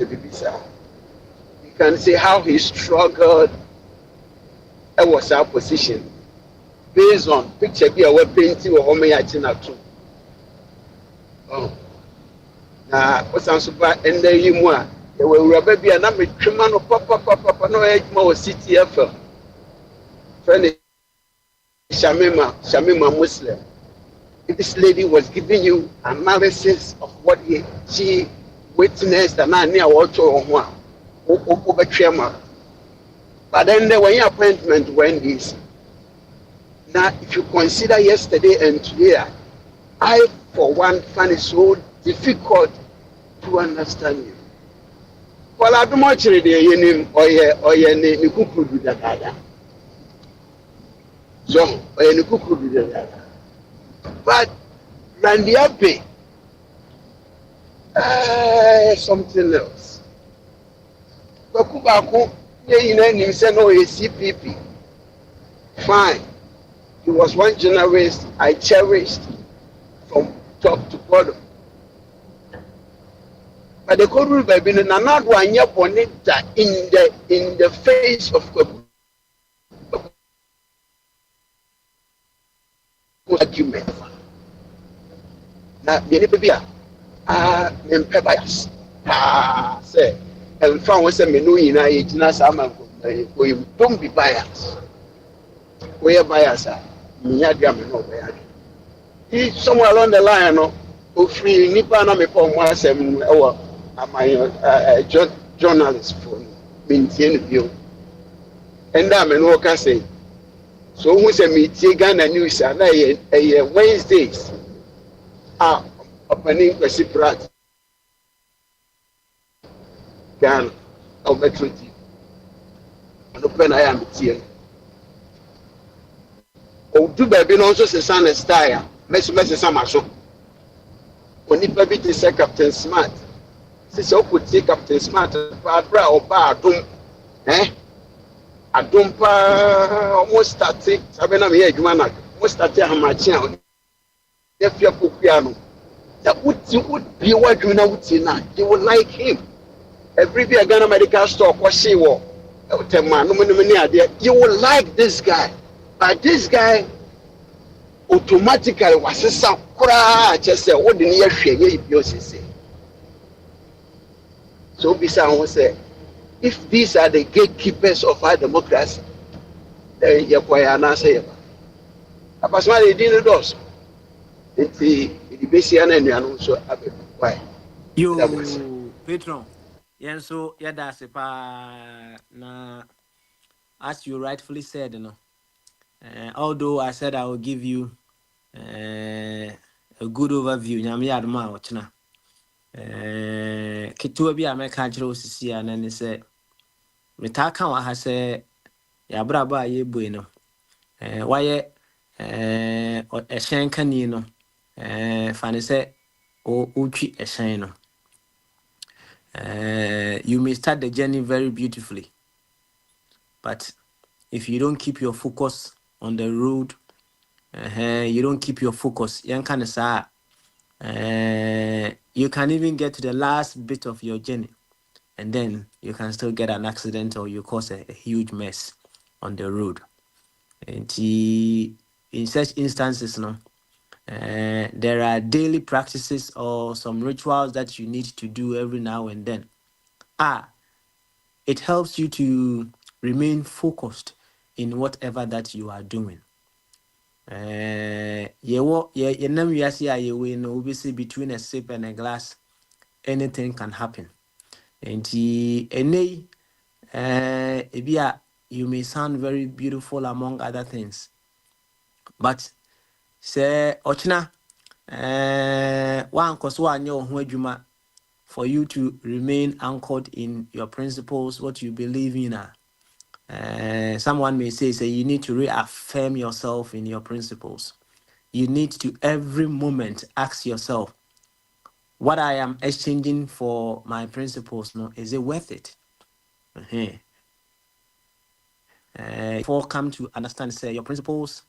you can see how he struggled. That was our position based on picture be our painting or home yachina too. Oh, now what's I'm super and then you more. There were baby and I'm a criminal papa no edge more city effort. Friend Shamima Muslim. If this lady was giving you analysis of what she witnessed and I near what over. But then there were appointment when this. Now, if you consider yesterday and today, I, for one, find it so difficult to understand you. Well, I don't much read your name or your name, you could do that. So, or you could do that. But, Randy Abbey, something else. Baku, you said no, a CPP. Fine. He was one journalist I cherished from top to bottom. But the code rule by being another one year bonita in the face of argument. Now the people bias. Say and found was a menu in a sama. Don't be biased. We are biased. Somewhere along the line, no, free Nipa na me for one sem my journalist for maintain view. And I'm an worker say. So who say me Ghana news and Wednesdays opening reciprocity Ghana of Metro TV. And open I am here. O do baby no so say na style. Messi sama so. Oni baby te say Captain Smart. Say o put Captain Smart pa bra o ba adum. Adum pa almost starting. Sabe na me adwuma na. Almost starting hamachi a. Dey fear kokua no. That would be what you know na. You will like him. Every day Ghana medical store ko say wo. You will like this guy. But this guy automatically was some just say what the near share. So Bisa will say, if these are the gatekeepers of our democracy, then you can say, "Apa semua di sini dos." Itu di basian ini anu so apa? Why? Yo, Patron. Yeah, so yeah, that's a pa na. As you rightfully said, although I said I will give you a good overview, nyame adoma ochna. Ketua bi ameka kire osisi ana ne se metaka wa ha se ya braba ye bue no. Waye ehyen kani no. Fane se o utwi ehyen no. You may start the journey very beautifully, but if you don't keep your focus on the road, you don't keep your focus, you can even get to the last bit of your journey, and then you can still get an accident or you cause a huge mess on the road. And in such instances, there are daily practices or some rituals that you need to do every now and then. it helps you to remain focused in whatever that you are doing. Between a sip and a glass, anything can happen. And you may sound very beautiful among other things, but say ochina one cause one your adwuma for you to remain anchored in your principles, what you believe in. Someone may say you need to reaffirm yourself in your principles. You need to every moment ask yourself, what I am exchanging for my principles, no, is it worth it? Before come to understand, say your principles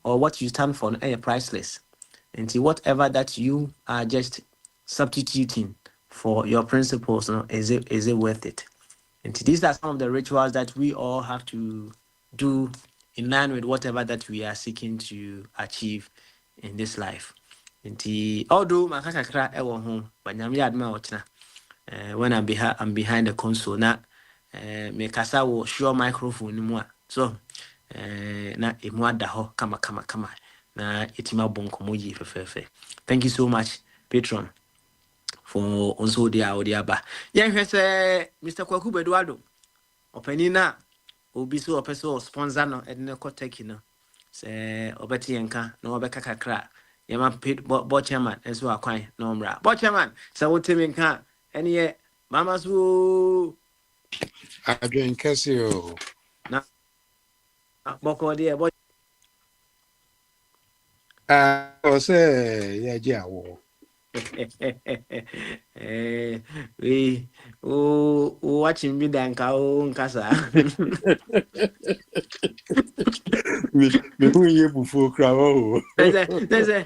or what you stand for are priceless. And whatever that you are just substituting for your principles, no, is it worth it? And these are some of the rituals that we all have to do in line with whatever that we are seeking to achieve in this life. And although my kakra ewo home, but nyame adma ochna. When I'm behind the console, na me kasa wo sure microphone mu a. So na emu ada ho kama na etima bonkomo yi fefefe. Thank you so much, patron, for also the audio ba. Yeah, Mr. Kwaku Bedwado. Openina obi so opeso sponsor no edne ko take no. Se obeti yenka no obeka kakra. Yama paid bo chairman enso akwan no mra. Bo chairman, se wotemi nka ene mama so Adrian Casio. na boko de bo I say, yeah, yeah. we watching me danka o nkasa. Me who you before crowd. There's a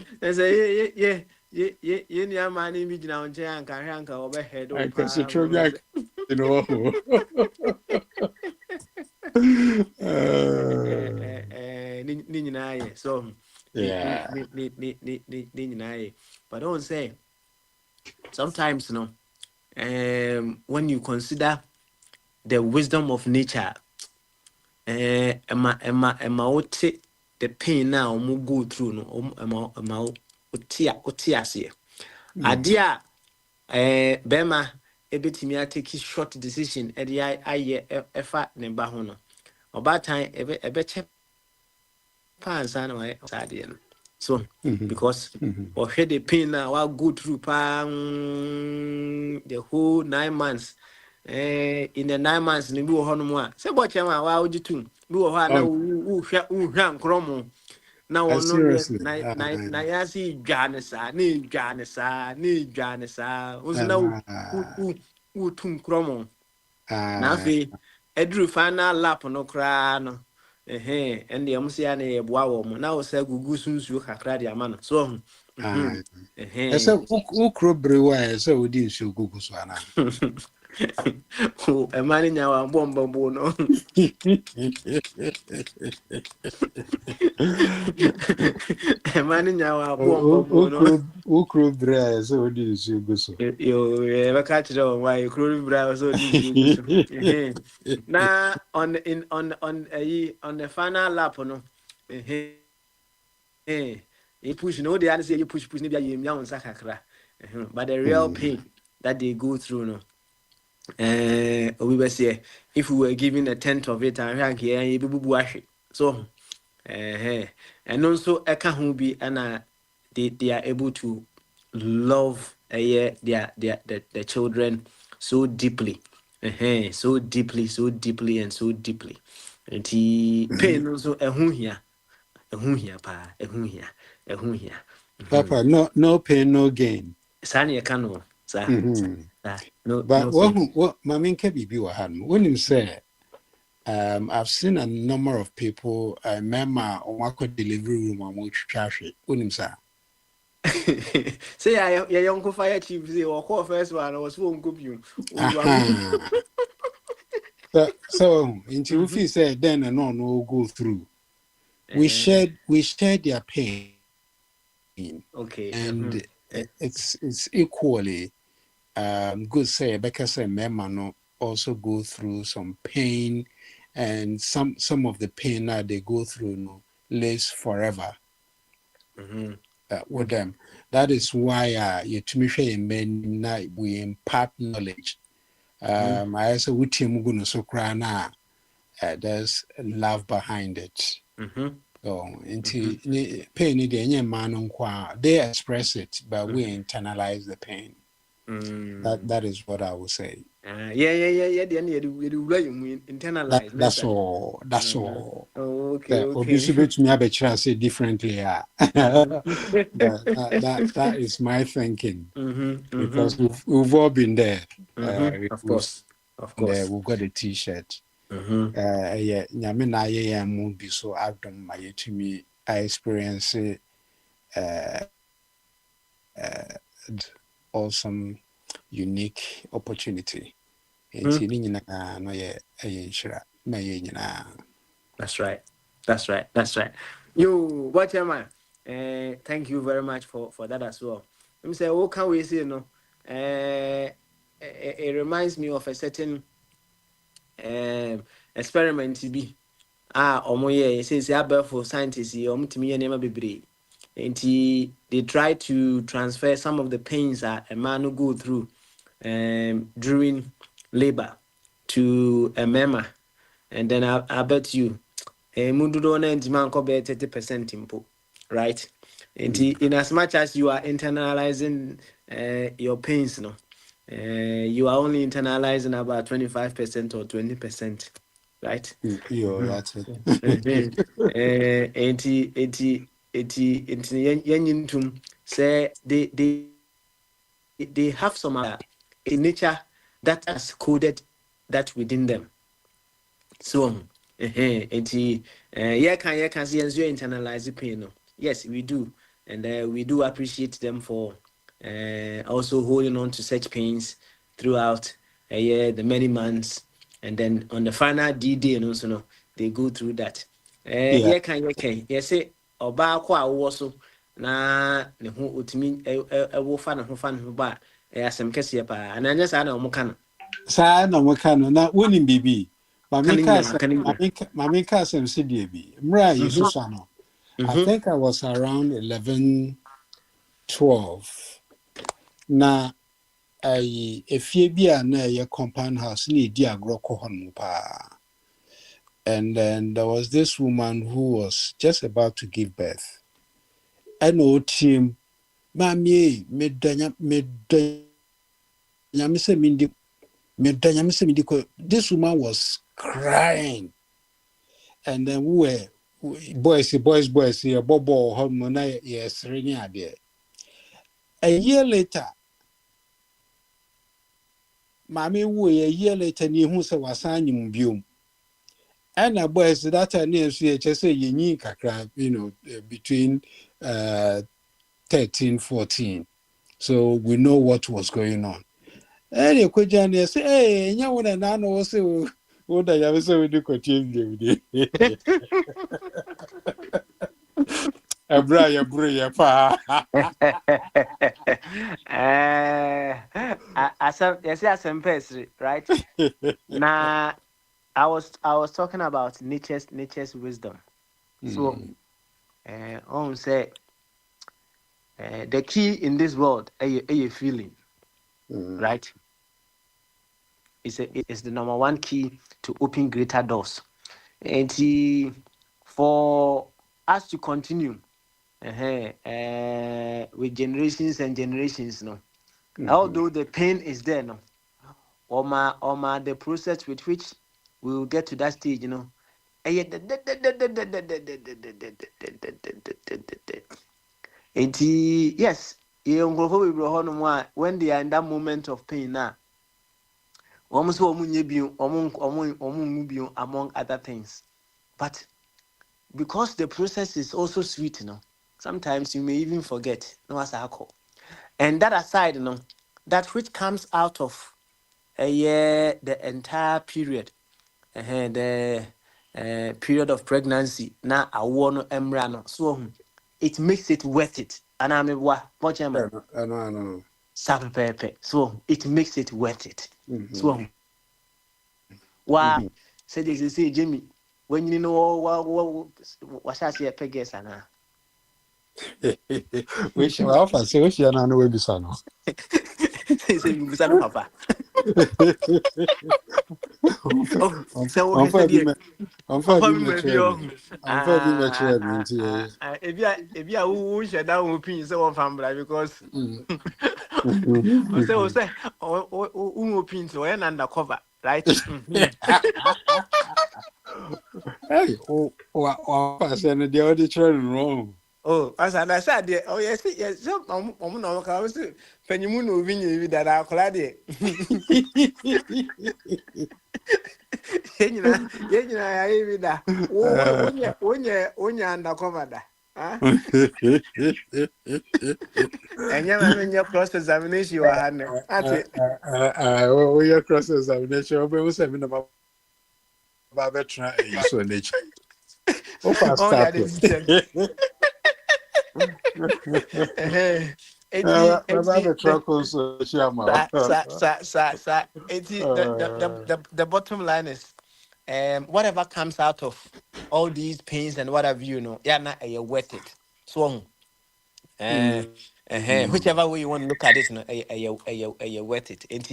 ni amani mi jina onche anka obe head I o can see pa. Trojan, you know. Ni nyina ye. So Yeah. ni nyina ye. But don't say sometimes when you consider the wisdom of nature, Emma wote the pain now go through no Emma otia adia bema ebetimi take short decision aye efa ne ba ho no oba time ebe che pansa na why sadie no so because or the pain now I go through the whole 9 months in the 9 months ni bi wo ho no mo a se bo che ma wa ojitum bi wo ho a na wo hwa nkromo na wono Seriously. na ya si dwane sa unso na wo tum kromo na afi edru final lap no kra no ende am sia na ye boa wo mo na wo sa gugu sunsu kakra de ama no so Esa ukro brewa esa odi nsu gugu so ana. e mani nya wa bomba no e mani nya wa bomba no ukro brewa esa odi nsu gugu so. Yo ba ka tire o why kro bra so odi nsu so na on the final lap no you push no they say you push ni bia yem nya unsa kakra but the real pain that they go through no we were say if we were given a tenth of it and rank here you bubu ahwe so and also eka ho bi and they are able to love the children so deeply so deeply and so deeply and he pain also ehun hia pa ehun hia Papa, no pain, no gain. Sani e kano sa no But no what Mamin Kebi Biwahan, when him say, I've seen a number of people, Mema on Wako delivery room and which trash it, when him say. say ya young fire chief say or call first one was won't go you. So until we say then and on will go through. We shared their pain. Okay. And it's equally good say Becca say Mema no also go through some pain, and some of the pain that they go through, lives forever with them. That is why you to me we impart knowledge. I also with him gonna so cry now. There's love behind it. So into pain man they express it, but we internalize the pain. That is what I would say. Yeah. The end, you internalize. That's all. That's all. Oh, The okay. obviously me I say differently. Yeah. that is my thinking, because we've all been there. Of We've course. been there. We've got a T-shirt. Yeah. Nyame na ye movie so I've done my to me. I experience it. Awesome, unique opportunity. That's right. You, watch your man. Thank you very much for that as well. Let me say, what can we say? It reminds me of a certain experiment to be. It says, for scientists, and they try to transfer some of the pains that a man will go through during labor to a mema, and then I bet you mundudo na ndima nko be 30% impo, right? And in as much as you are internalizing your pains, you are only internalizing about 25% or 20%, right? That's it. Say they have some a nature that has coded that within them. So yeah, can see as you internalize the pain. Yes, we do, and we do appreciate them for also holding on to such pains throughout the many months, and then on the final D-Day, they go through that. Yeah, can yes, say oba kwa also na ne ho otimi wo fa ne ho ba asem kese pa ananya sa na omo kan Sa na mokano na woni bibi. kan Mami ka sem sidie bi. Mra Yesusa no. I think I was around 11, 12. Na efie bi na ye compound house ni di agro ko hon pa. And then there was this woman who was just about to give birth. And o team mami medanya this woman was crying. And then we boys, here, Bobo, Hormona, yes, there. A year later, Mammy, a year later, knew who was signing Bium. And a boys that I near just say unique, between 13, 14. So we know what was going on. And you could just say, hey, you want to know so what I have so we do continue. Abra pa. Yes, right? Now I was talking about nature's wisdom. So say the key in this world a feeling, right? It's the number one key to open greater doors. And for us to continue with generations and generations, although the pain is there, or the process with which we will get to that stage, yes, when they are in that moment of pain now, among other things. But because the process is also sweet, sometimes you may even forget. And that aside, that which comes out of the entire period, the period of pregnancy, now I want embryo. So it makes it worth it. And I mean, what? No. So it makes it worth it. So Wa said this say Jimmy when you know what I say a pegas and Which offer say which you know we be son. say you son papa. Oh, so On he said yeah. for Papa be me be mature. oh. On for be mature nti. If you who shut down pin so one family because Mm. I say pin so undercover, right? Hey, I said the other children wrong. Oh, as I said, oh yes, yes, some no can also Penny no win that I collide it. I even that. Oh, when you're undercover, huh? And your cross examination, you are handling. That's it. We are cross examination. We will say me no Baba try so nature. Opa Oh, yeah, start. the teacher. Baba try so shama. The bottom line is, whatever comes out of all these pains and whatever yeah, not worth it. So, whichever way you want to look at it, worth it. And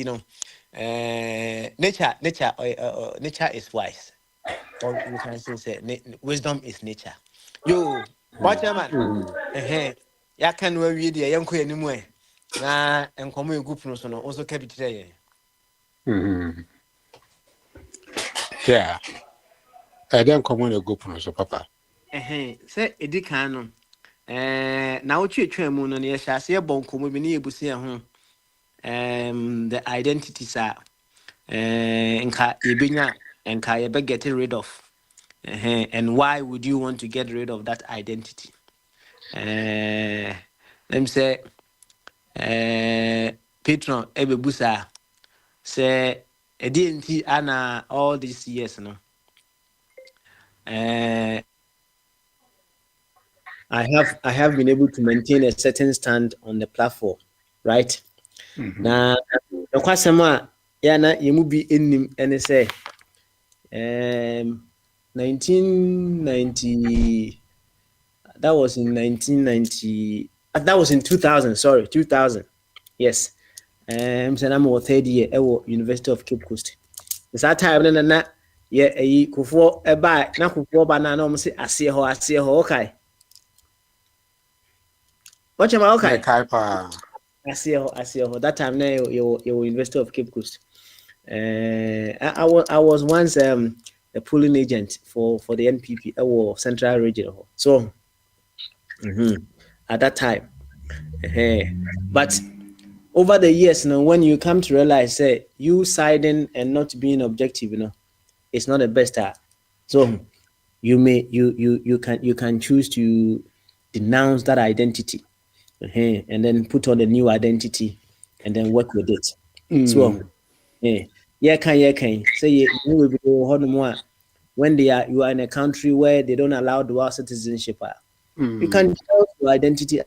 nature is wise. Or you can say wisdom is nature. You, watch a man. Ya can we read the young queen anymore. Na and come in group no so no also kept it today. Yeah. I don't come on a go so papa. Say Eddie Canon. Now you moon on your chassis bonko will be near Busia home. The identities are and Ibinya and Kayaba getting rid of. And why would you want to get rid of that identity? Let me say, Patron Ebebusa say, a DNT Anna all these years, no. I have been able to maintain a certain stand on the platform, right? Now, the question yana you be in him and say 1990 that was in 1990 that was in 2000, sorry, 2000. Yes. So I'm third year at University of Cape Coast. It's that time na yeah kufo eba na kufo ba na no say ase ho okay. Watch my okay. Ase ho. That time na you University of Cape Coast. I was once a polling agent for the NPP or Central Region. So at that time, but over the years, when you come to realize, say you siding and not being objective, it's not the best. So you can choose to denounce that identity, and then put on a new identity, and then work with it. So can say you will be more when you are in a country where they don't allow dual citizenship. You can tell your identity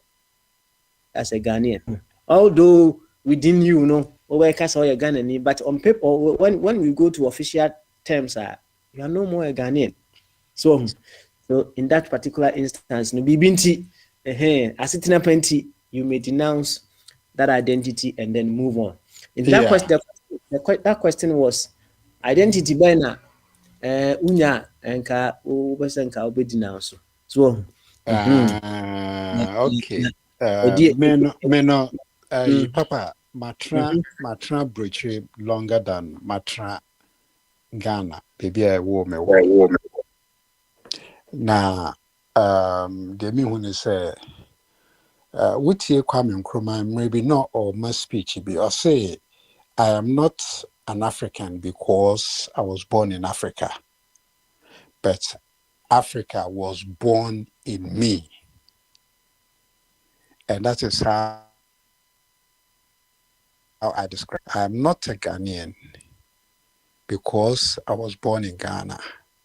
as a Ghanaian. Although within over Ghanaian, but on paper, when we go to official terms, you are no more a Ghanaian. So in that particular instance, no bibinti, as it plenty, you may denounce that identity and then move on. In that question, that question was identity bena unya enka ubesenka obe denounce. So okay. Papa, Matra bridge longer than Matra Ghana. Baby, I wore me. Now, the me when you say, what you come in Chroma, maybe not or my speech be or say, I am not an African because I was born in Africa, but Africa was born in me. And that is how I describe. I am not a Ghanaian because I was born in Ghana,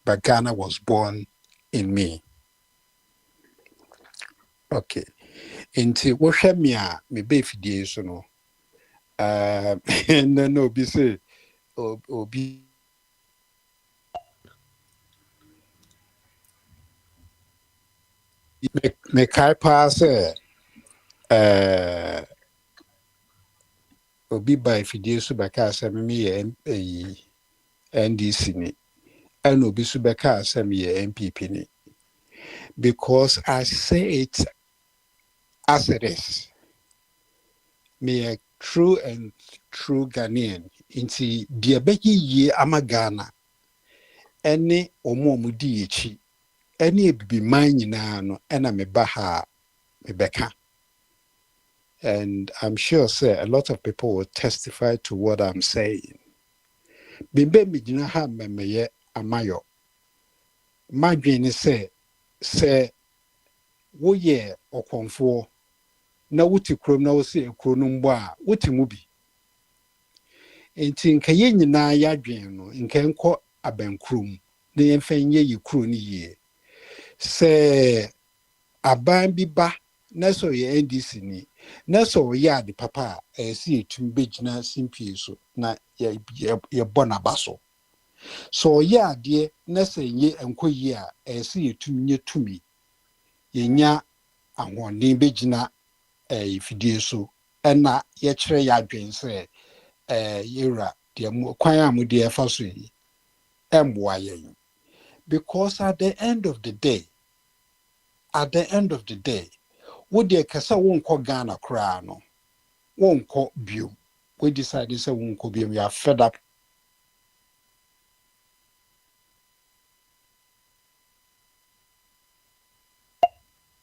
but Ghana was born in me. Okay. Into what me be fidie so no. And then no be say obi me kai pass obi by fidie so beka asem me ye NDC ni and obi so beka asem ye MPP ni, because I say it as it is. Me a true and true Ghanaian inti dia beki ye ama Ghana ene omo mudi echi ene ebibi man nyina no ena me ba ha me beka. And I'm sure, sir, a lot of people will testify to what I'm saying. Bimbe mijina ha memeye amayo. Madwene say woye Akwantufuo na wuti krom na wosi ekro no mbo a wuti mu bi. Enti nkaye nyina ya dwen no nka enko abankrom na yemfanye yi kro ni ye. Se aban bi ba na so ye NDC ni na so ya de papa si etumbejina simpie so na ye bona baso. So ya de na se nye enkoyi a si etumnye tumi ye nya ahwonde bejina fidie so na ye kire ya dwen se yera de kwan amude efa so yi emboa yen. Because at the end of the day what they kasa wonko Ghana kra no wonko bio we decided say wonko bio, we are fed up.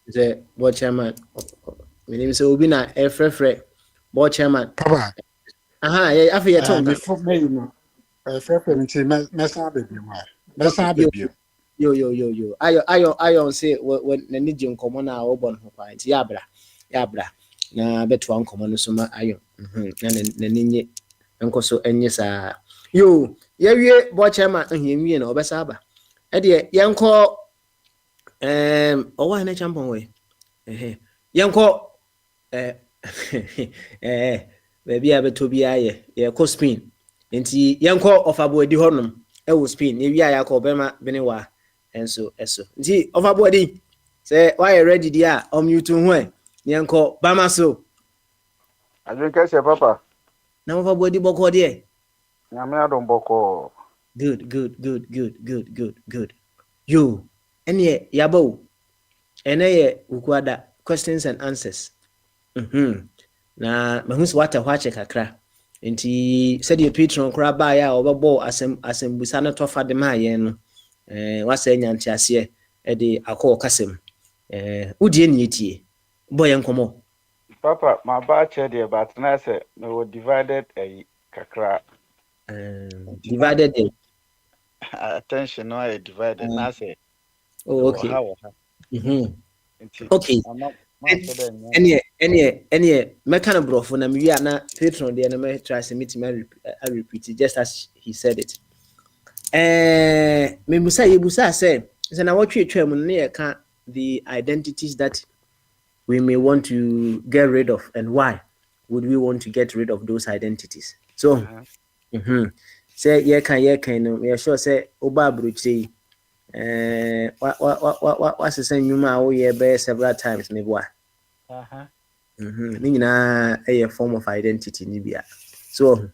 The board chairman, my name is Obina Efrefre, board chairman. Papa Yeah, after your tongue. before me no mesa baby Yo. Ayo say when the need you come on our open point. Yabra. Na betu an komo no suma ayo. Na ninye enko so enye sa. Yo, ye board chairman ehwie na obesa aba. E de yenko owa na champion we. Yenko baby abeto bia ye ko spin. Enti yenko ofabo edi honum e wo spin. Ye wi aya ko bema benewa enso eso. Nti ofabo edi say why ready dia you to ho yenko bama so. Adwenka se papa. Na ofabo edi boko de. Nyame adom boko. Good. Yo, ene yabo. Ene ye ukwada questions and answers. Na mahunsu wata hwache kakra. Enti said your patron kra ba ya obabo asem busa na tofa de ma ye no. Wasa nyanti ase e de akọ kasem. Udie nietie. Boy enkomo. Papa, my ba che de but na say me wo divided kakra. Divided it. Attention no I divided na say. Oh, okay. How. Okay. Any mekana brofo na me na patron de na me try say meet I repeat it just as he said it. Me busa say na what we twa mu na ye ka the identities that we may want to get rid of and why would we want to get rid of those identities. So say ye can no we sure say oba abrochi what say nyuma wo ye be several times me boa. Ni nyina a form of identity ni bia. So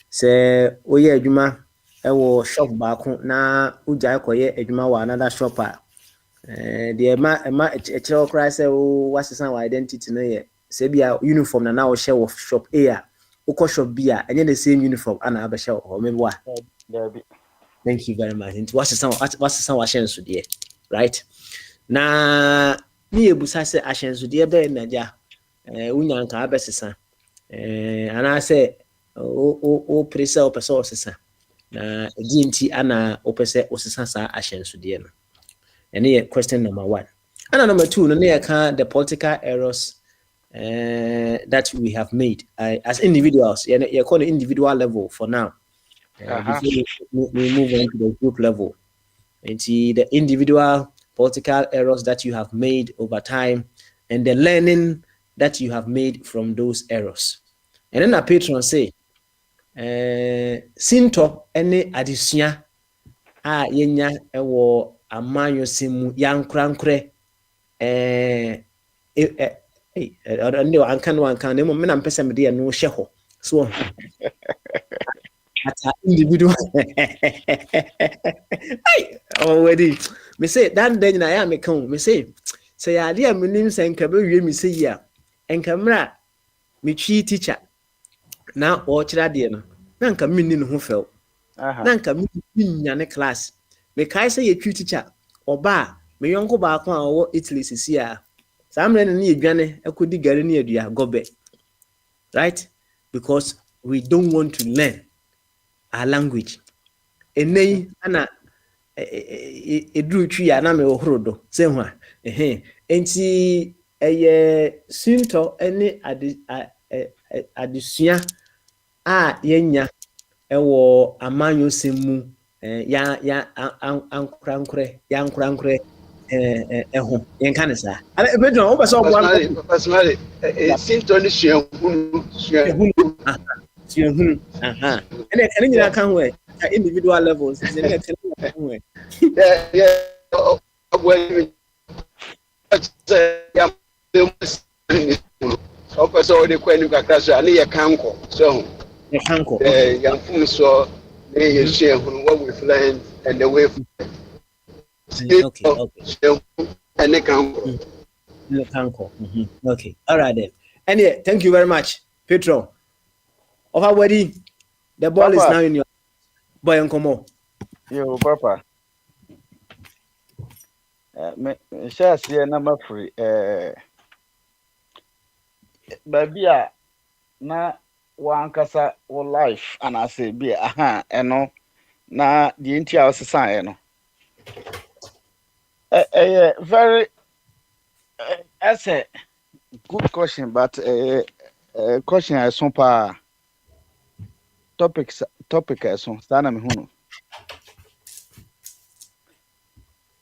say oye adwuma e wo shop baako na ugya koye adwuma wa another shop a the ma e kire okra say wo wasesa wa identity no ye say bia uniform na wo share wo shop A a wo shop B a enye the same uniform ana aba share o me boa. Thank you very much. Into wasesa wa share so de right na ni ebusa se ahyenso de be na ja unya nka abesesa ana se o presa o pesa osesa na ginti ana o pesa osesa sa ahyenso de no ene question number 1. Ana number 2 no na ka the political errors that we have made as individuals. You call the individual level for now. Before we move on to the group level. And see the individual political errors that you have made over time and the learning that you have made from those errors. And then a patron say, Sinto any addition yenya ewo amanyo simu yankurankure ndio anka na mo me na mpesa me de no hye ho so ata individual ai already me say that day na ya me kan me say ya de am nim say nka be wie me say ya enka mra me twi teacher na o kira de no na nka me ni no ho fel na nka me nya ne class me kai say ye twi teacher oba me yonko ba ko a wo Italy sisi a samre ne ne edwane akodi gare ne adua gobe right because we don't want to learn our language enei ana edru twi ya na me ohorodo se hu a enti eye sinto ene adesua a yenya ewo amanyo semu ya ankrankre eho yen kan sa ale bedro wo beso bo an personally symptom ni hunu aha ene nyina kan ho individual levels is ene kan ho yeah well ya o person de kwani kakra so ani ye kanko so ya fun so ye share hunu what we learn and the way okay and the kanko okay all right then anyway thank you very much Petro over wedding the ball Papa. Is now in your boy nkomo yo Papa me share see na ma free babia na wankasa wo life and I say be eno na the enti a osesa no very that's a good question but question I so pa topic so sana me hunu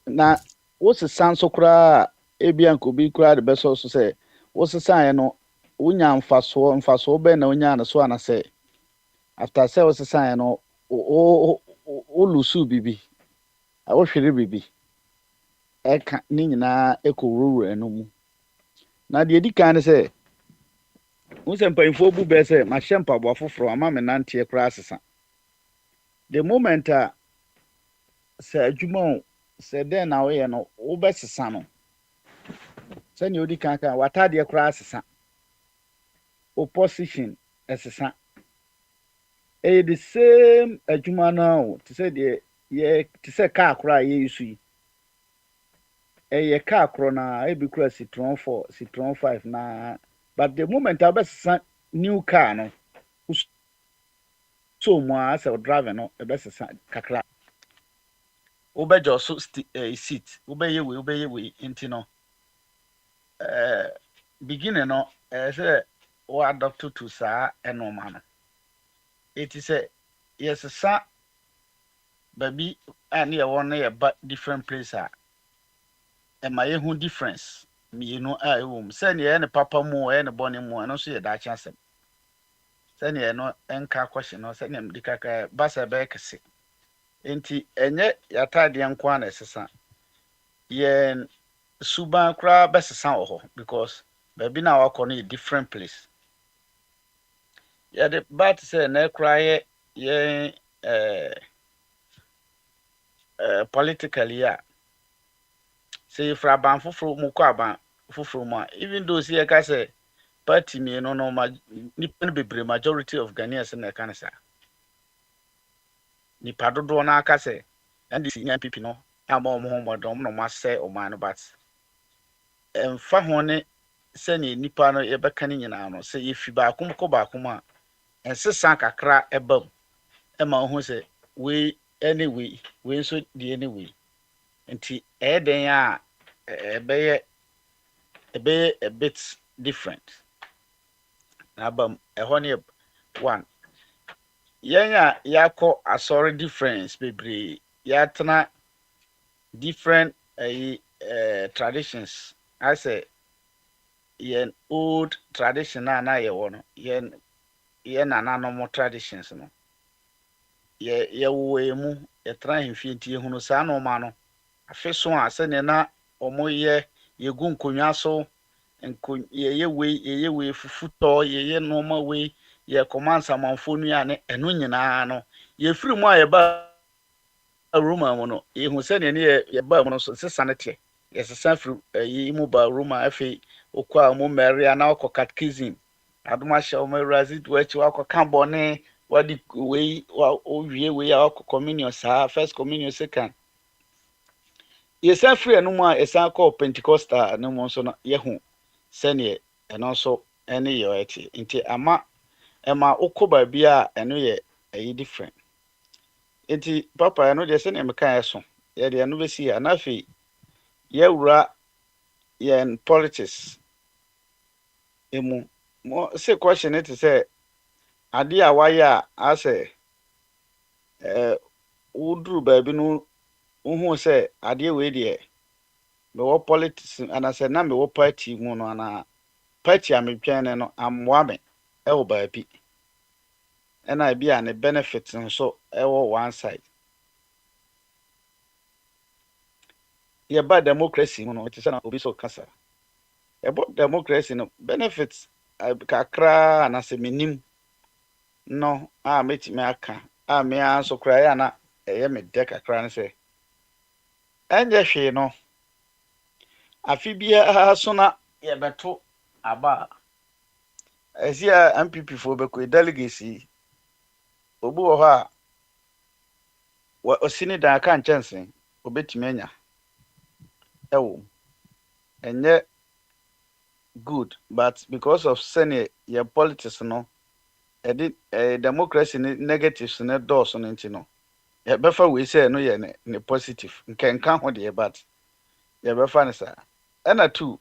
na what's the sense okra ebian ko bi kra the best so say what's the sign no unya mfaso be na unya na so ana say after say what's the sign no o lusu bibi a wo hwere bibi eka ni nyina ekowuru enu mu na de edi kan say unsempa info bu be say ma hyempa bo afoforo ama me nante ekra asesa the moment say adwuma say den na we no wo be sesa no say ni odi kan watade ekra asesa opposition esesa the same adwuma now to say the to say car kra ye isu car kro na e bi kra Citron 4 Citron 5 na but the moment I best new car no so mo as a driver no e best kakra obejo so seat obeye we inti no beginning no say o adopt to sa enoma no it is a yes sa baby and ye one ye but different place and my who difference me you know I wom send ye ne papa mu e ne boni mu no so ye da chance send ye no enka question no send ye dikaka basa be kese enti enye yatade enko ana sesa ye suban kra besesa ho because baby na wakọ no different place yeah the but say na kra ye politically yeah say fra ban foforo mu kwa ban foforo mu even though say ka say party me no nipa bebre majority of Ghanaians na kan say nipa dodo na aka say and the NPP no ama omo ho modom no ma say o man but emfa ho ne say ni nipa no ye beka ni nyina no say yefi ba akom ko ba akom a ensesa kakra ebam ema ho say we anyway we so the anyway nti den a be a bit different abam ho ne one yenya yakọ asori difference bebre yatna different traditions I say yen old tradition na ye wono yen nananom traditions no ye wo emu ye tra hemfie ntie hunu sa no ma no afe so a sɛnea na ɔmo yɛgu nkonnwa so yɛyɛ wei fufutɔ yɛyɛ nneɛma wei yɛkɔma nsamanfoɔ no a ne ɛno nyinaa no yɛfiri mu a yɛba roma mu no yɛhu sɛnea ne yɛba mu no so sesa no teɛ yɛsesa firi yi mu ba roma afei okɔ a mo mɛria na ɔkɔ catechism adom ahyɛ ɔmo awurade do akyi wakɔka bɔne wadi wei owie wei a wakɔ communion saa first communion second yɛsan firi ɛno mu a yɛsan kɔɔ pentecostal no mu nso no yɛhu sɛneɛ ɛno nso ɛne yɛ ɛte nti ɛma wokɔ baabi a ɛno yɛ ɛyɛ different nti papa ɛno deɛ sɛneɛ meka ɛso yɛde ɛno bɛsi yɛ na afei yɛwura yɛn politics emu mo sɛ question ne te sɛ adeɛ a wayɛ a asɛ woduru baabi no wohu sɛ adeɛ wei deɛ mewɔ politics anasɛ na mewɔ party mu no anaa party a metwɛn ne no ammoa me ɛwɔ baabi ɛna ebi a ne benefit nso ɛwɔ one side yɛba democracy mu no ɛte sɛ na obi so kasa ɛbɔ democracy no benefits kakra anasɛ menim no a metimi aka a me anso kora yɛ na ɛyɛ me dɛ kakra ne sɛ ɛnyɛ hwee no afi biara so na yɛbɛto aba ɛsi a MPP fo bɛkɔ delegacy obi wɔ hɔ a ɔsini dan aka nkyɛnse obetumi anya ɛwɔ ɛnyɛ good but because of sɛnea yɛ politics no ɛde democracy ne negatives ne dɔɔso no nti no yɛbɛfa wei sɛ no yɛ ne positive nkenka ho deɛ but yɛbɛfa ne saa ɛna two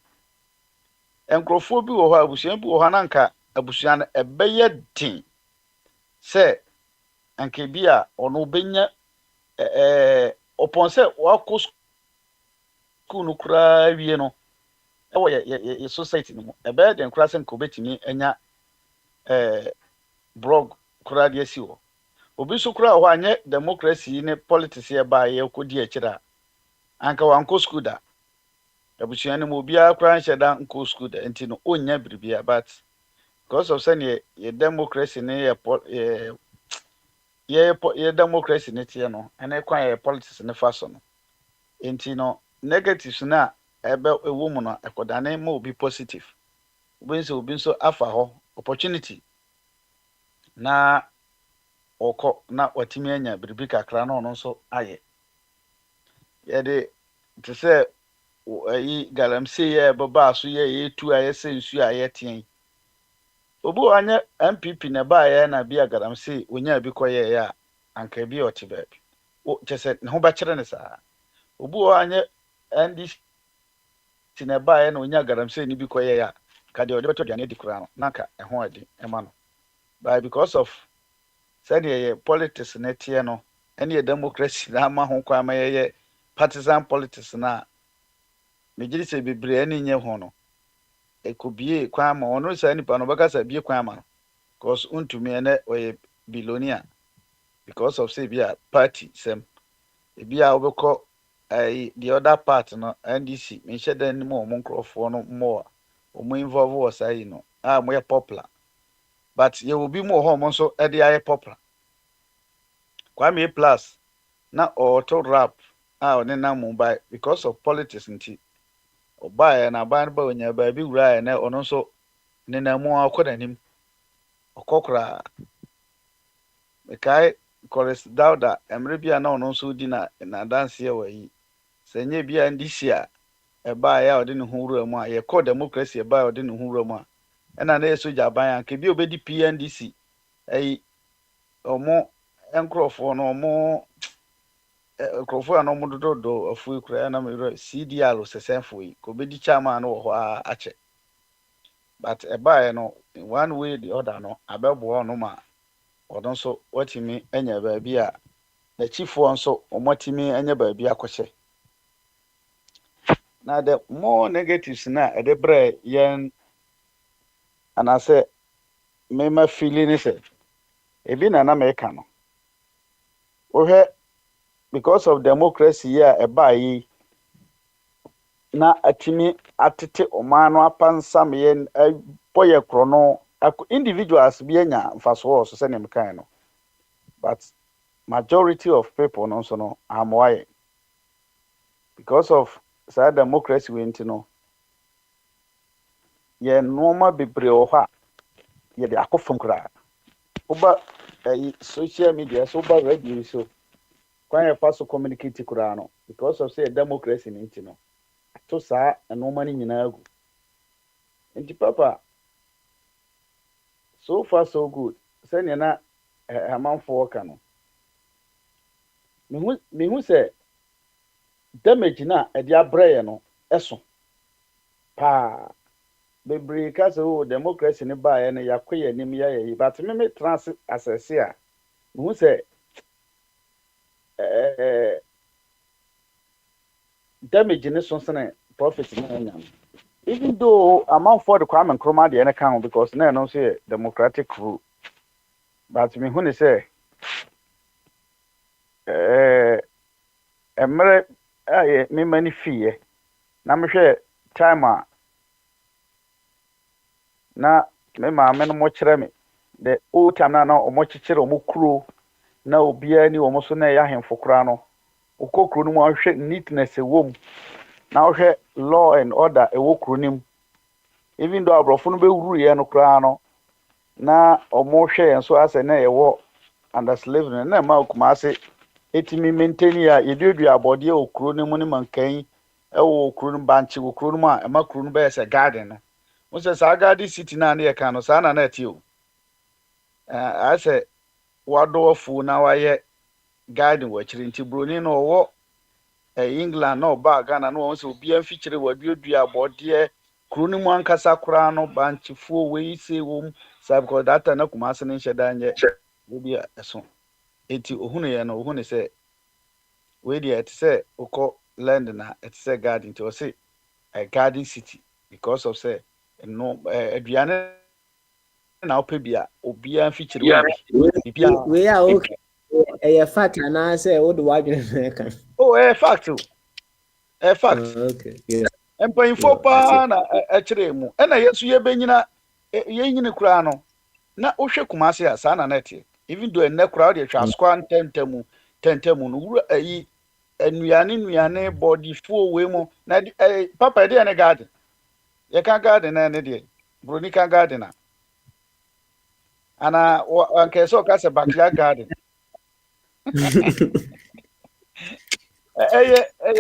nkurɔfoɔ bi wɔ hɔ abusua bi wɔ hɔ nanka abusua no ɛbɛyɛ den sɛ anka bi a ɔno bɛnya ɔpɔn sɛ wakɔ school no koraa wie no ɛwɔ yɛ society no mu ɛbɛyɛ den koraa sɛ nka obɛtumi anya blog koraa deɛ si hɔ obi so koraa hɔ anyɛ democracy ne politics yɛ baa yɛ kɔdi akyire a anka wankɔ school da abusua no mu obiara koraa nhyɛ da nkɔ school da nti no ɔnnya biribia but because of sɛnea yɛ democracy ne yɛ democracy ne teɛ no ɛne kwan yɛ politics ne fa so no nti no negatives na ɛwɔ mu no ɛkɔdane ma obi positive obi nso afa hɔ opportunity na ɔkɔ na watimi anya biribi kakra na ɔno nso ayɛ yɛde te sɛ ayi galamsey yɛ bɛbaa so yɛtu a yɛsɛ nsu a yɛteɛ obi anya MPP na baa yɛ na bi a galamsey onya bi kɔyɛ yɛ a anka bi ɔte baabi kyɛ sɛ ne ho bɛkyerɛ ne saa obi anya NDC na baa yɛ na onya galamsey ni bi kɔyɛ yɛ a ka deɛ ɔde bɛtɔ aduane di koraa no nanka ɛho ade ɛma no but because of sɛdeɛ yɛ politics ne teɛ no ɛne yɛ democracy na ama ho kwan ma yɛyɛ partisan politics na megyere sɛ bebree ɛne nyɛ ho no ɛkɔbie kwan ma ɔno saa nipa no bɛkasa bie kwan ma no because untumi ɛnɛ ɔyɛ billionaire because of say bi a party sɛm ebi a wobɛkɔ the other part no NDC menhyɛ dan ne mu ɔmo nkurɔfoɔ no mmɔ a ɔmo involve wɔ saa yi no a mo yɛ popular but yɛwɔ bi mu wɔ hɔ ɔmo nso ɛde ayɛ popular Kwame Plus na ɔɔto rap a ɔne nam Mumbai because of politics nti ɔbaeɛ na aban no ba onya baabi wura na ɔno nso ne nam mu akɔ n'anim ɔkɔ koraa mekae Chorus Dauda mmerɛ bi a na ɔno nso di na danseɛ wɔ yi sɛ nyɛ bi a ndi si a ɛbaeɛ a ɔde ne ho wura mu a yɛkɔ democracy ɛbaeɛ a ɔde ne ho wura mu a ɛna na yɛ sogya aban anka bi obɛdi PNDC ɛyi ɔmo nkurɔfoɔ no ɔmo nkurɔfoɔ a na ɔmo dododo afuo koraa na mewura CDR sɛsɛnfo yi ko bɛdi chairman no wɔ hɔ a akyɛ but ɛbaeɛ no one way the other no abɛboa ɔno ma ɔno nso watumi anya baabi a n'akyifoɔ nso ɔmɔtumi anya baabi akɔhyɛ na the more negatives na ɛde brɛ yɛn anasɛ mema feeling ne sɛ ebi na meka no wohwɛ because of democracy a ɛbaa yi na atimi atete omano apansam yen boye krono individuals bi anya mfaso so se nem kan no but majority of people no so no amwaye because of sad democracy we ntino ye noma bebre o ha ye de akofam kra oba social media so oba radio so kwan ye paso communicate kra no because of say democracy ntino to sa noma ni nyina agu nti papa so far so good sɛnea na amanfoɔ ka no mehu sɛ damage na ɛde abrɛ yɛ no ɛso paa bebree ka sɛ o democracy ne baeɛ no yɛakɔ yɛ anim yɛyɛ yi but me trans asɛse a mehu sɛ damage ne so sene profit ne anya no even though amanfoɔ de Kwame Nkrumah deɛ ne ka ho because na ɛno nso yɛ democratic rule but mehu ne sɛ emre aye me mani fie na mehwe time a na me maame no mo kyerɛ me the old time na omo kyekyere omo kuro na obia ni omo so na ya hemfo kura no okokuro no mo ahwɛ neatness ewom na ahwɛ law and order ewo kuro nim even though abrofo no be wuru ye no kura no na omo hwɛ yen so ase na yewo under slavery na ma okuma ase etimi maintain ya yeduadu abode okuro ne mu ne mankan ewo okuro no banche okuro no ma ema okuro no be se garden no mo se sa garden city na na ye kan no sa na na eti o I say wado fu na waye garden wa chiri nti broni no wo England no ba Ghana no won se obi an fikyire waduadu abode kuro no mu ankasa kura no banchefuo we se wom sa because that na kuma ase ne hyeda nye obi eso eti ohunu ye no ohunu se we dey et say ukọ land na et say garden to say a garden city because of say no aduane na opebia obi an fikyire bibia we are okay fact na say wo do wadwene kan fact okay yeah empanyfo pa na kyerɛ mu na yesu ye benyina ye nyine kura no na ohwe kumase a sa na net even though en kura de twa skwa tentamu no wura ayi nuane body fuo we mu na papa de na garden ye kan garden na ne de broni kan garden na ana anke so ka se backyard garden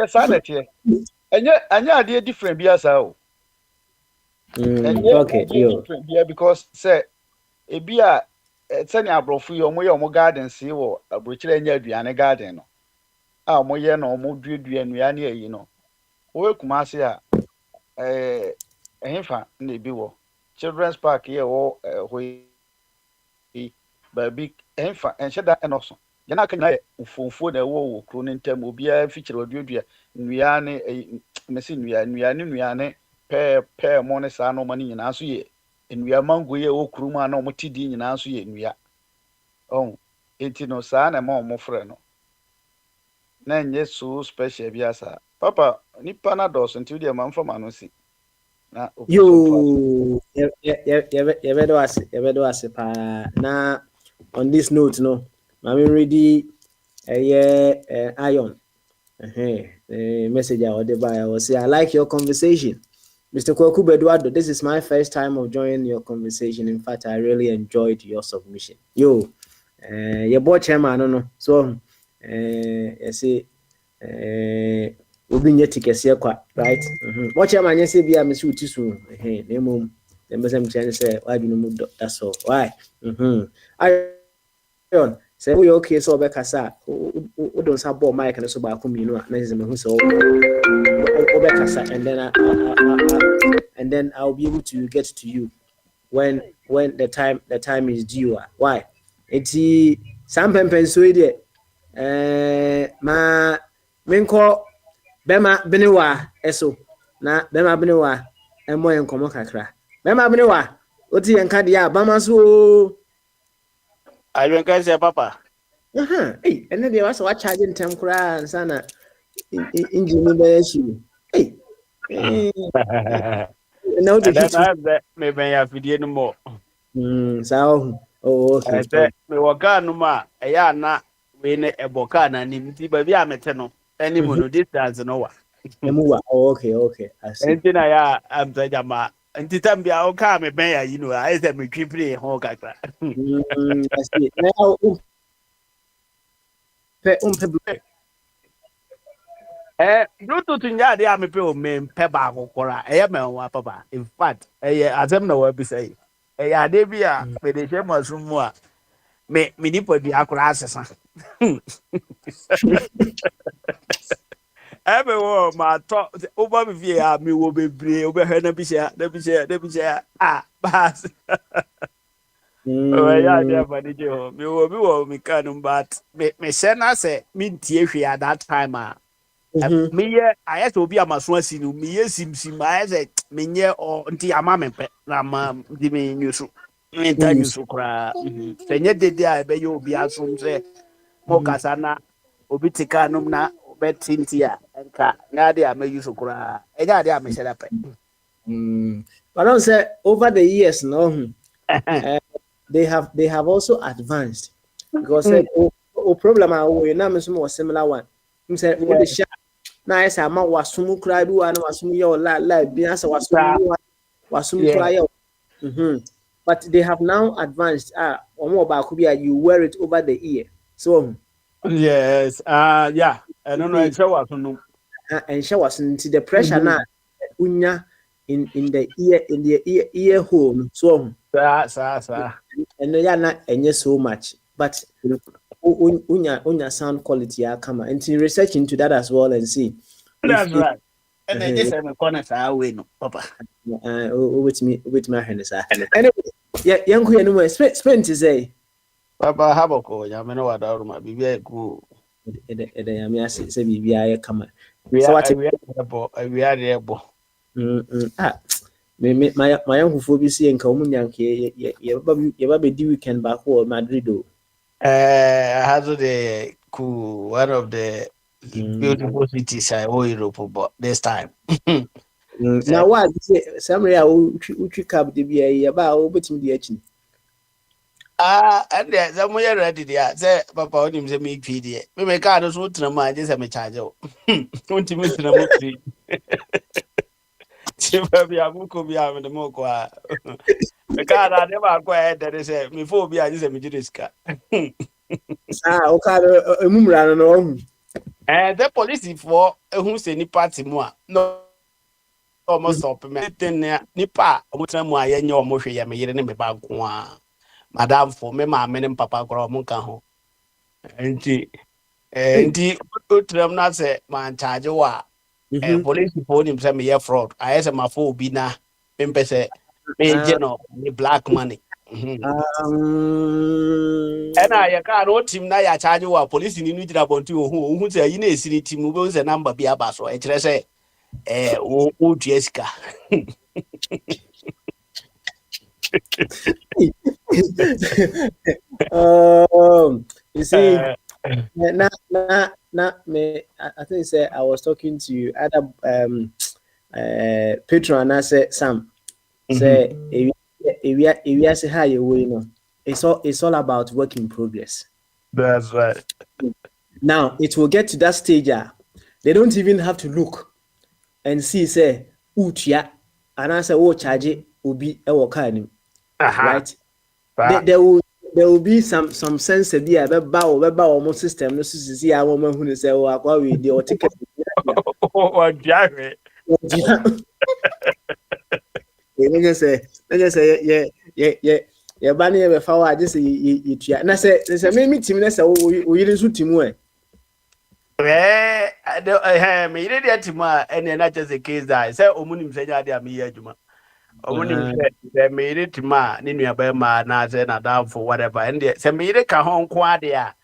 sanity anya ade different bi asa o okay different bi because say e bi a sani abrofo yi omo garden si wo abrochire anya aduane garden no a omo ye no omo duadua nuane ayi no wo kuma ase a ehfa na bi wo children's park ye wo hoyi baby ehfa enhyeda enoso ya na kanya ufonfo na wo kro ne ntam obi a fikyere waduadua nuane mesi nuane pe mo ne sa no mani nyina so ye nua mango ye wo kro mu a na omo tidi nyina so ye nua enti no sa na ma omo frɛ no na nye so special bi asa papa nipa na dos nti de ma mfa ma no si na yo ye bedo ase pa na on this note no I mean ready iron message I ordered by I was say I like your conversation Mr. Kwaku Eduardo. This is my first time of joining your conversation. In fact, I really enjoyed your submission. Yo, your board chairman, no. So, I say, we'll be near tickets here, right? What chairman, you say, be a Miss Utisu, name, the Muslim channel say, why do you move? That's all. Why? Iron, say, we okay, so Becassa, who don't support Mike and so back home, you know, who so. And then I'll be able to get to you when the time is due. Why? It's some pensuide ma minko bema benewa eso na bema benewa emo enkomo kakra bema benewa oti enka dia bama so ayo nka se papa ene dia was wa charge ntem kura sana engine be shi Now the And then hit. I have that maybe I have video no more. So, oh, okay. I said, me waka no ma, na we ne eboka na ni nti ba bi amete no. Any mono distance no wa. Oh, okay. I see. Enti na ya am say jama. Enti tam bia o ka me ben ya you know, I said me twipre ho kakra. I see. Now, Bluetooth nya de am pe o me pe ba kokora. Me wa papa. In fact, azem na wa bi say. Ade bi a me de hwe masum mu a me nipa bi akora asesa. Ebe wo ma to over me vie a me wo bebre obehwe na bi hye bas. Oh yeah, there for the job. Me wo me can but me say na say me tie hwe at that time me ye aye so obi amaso asi no me ye sim aye say me nye o nti ama me pe na ma di me nyusu me ta nyusu kra se nye dede a be ye obi asom say mo kasa na obi tika num na obeti nti a enka na de a me yusu kra e ja de a me sheda pe but I don't say over the years, no, they have also advanced because problem we na me some similar one. Him say what the sha na I say ama wasum kra bi wa na wasum ye la bi na say wasum kra ye. But they have now advanced. Omo ba ku bi you wear it over the ear. So yes yeah I don't know I show was no and showers into the pressure now unya in the ear hole so and yeah not so much but unya sound quality come and research into that as well and see that's right and then just am corner away no papa with my hands anyway yeah yanku ya no spend to say papa haboko ya me no wada ruma bibia ku ya me say bibia ya kama so what we are there bo my Akwantufuo bi see nka omu nyanke ye ba be di weekend back or Madrid o has the cool one of the beautiful cities I owe Europe but this time now what somewhere uchi cab de bia ye ba o betim di achi and there's some way ready there say papa onim say me pd me car no so tena ma je say me charge o unti me tena mo free chifa bia buko bia me mo kwa me car na de ba kwa there say me fo bia je say me jiska o car emumra no the police for who say ni party mu a no almost stop me nipa omo tena mu aye nye omo hwe ya me yire ne me ba nko a madam for me ma me ne papa kro omo ka ho enti utram na say man charge wa police for him say me ye fraud I say my for obi na me pese me je no the black money and I can no team na ya charge wa police ni nu jira bonti ohun say yi na esiri team we say number bi aba so e kire say o dieska you see me I think say I was talking to other patron and I said Sam say if we say how you way no it's all about work in progress. That's right. Now it will get to that stage they don't even have to look and see say utia and I say charge obi e wo car ni right there will be some sense of be almost system no see I want who say akwa we the ticket they say yeah bani e be fa wa just you tua na say me team na say o yiri so team me yiri dia team and na just a case that say omunim say nya dia me ya adwuma omunim say me yiri team ni nua ba ma na say na down for whatever and say me yiri ka ho nko ade a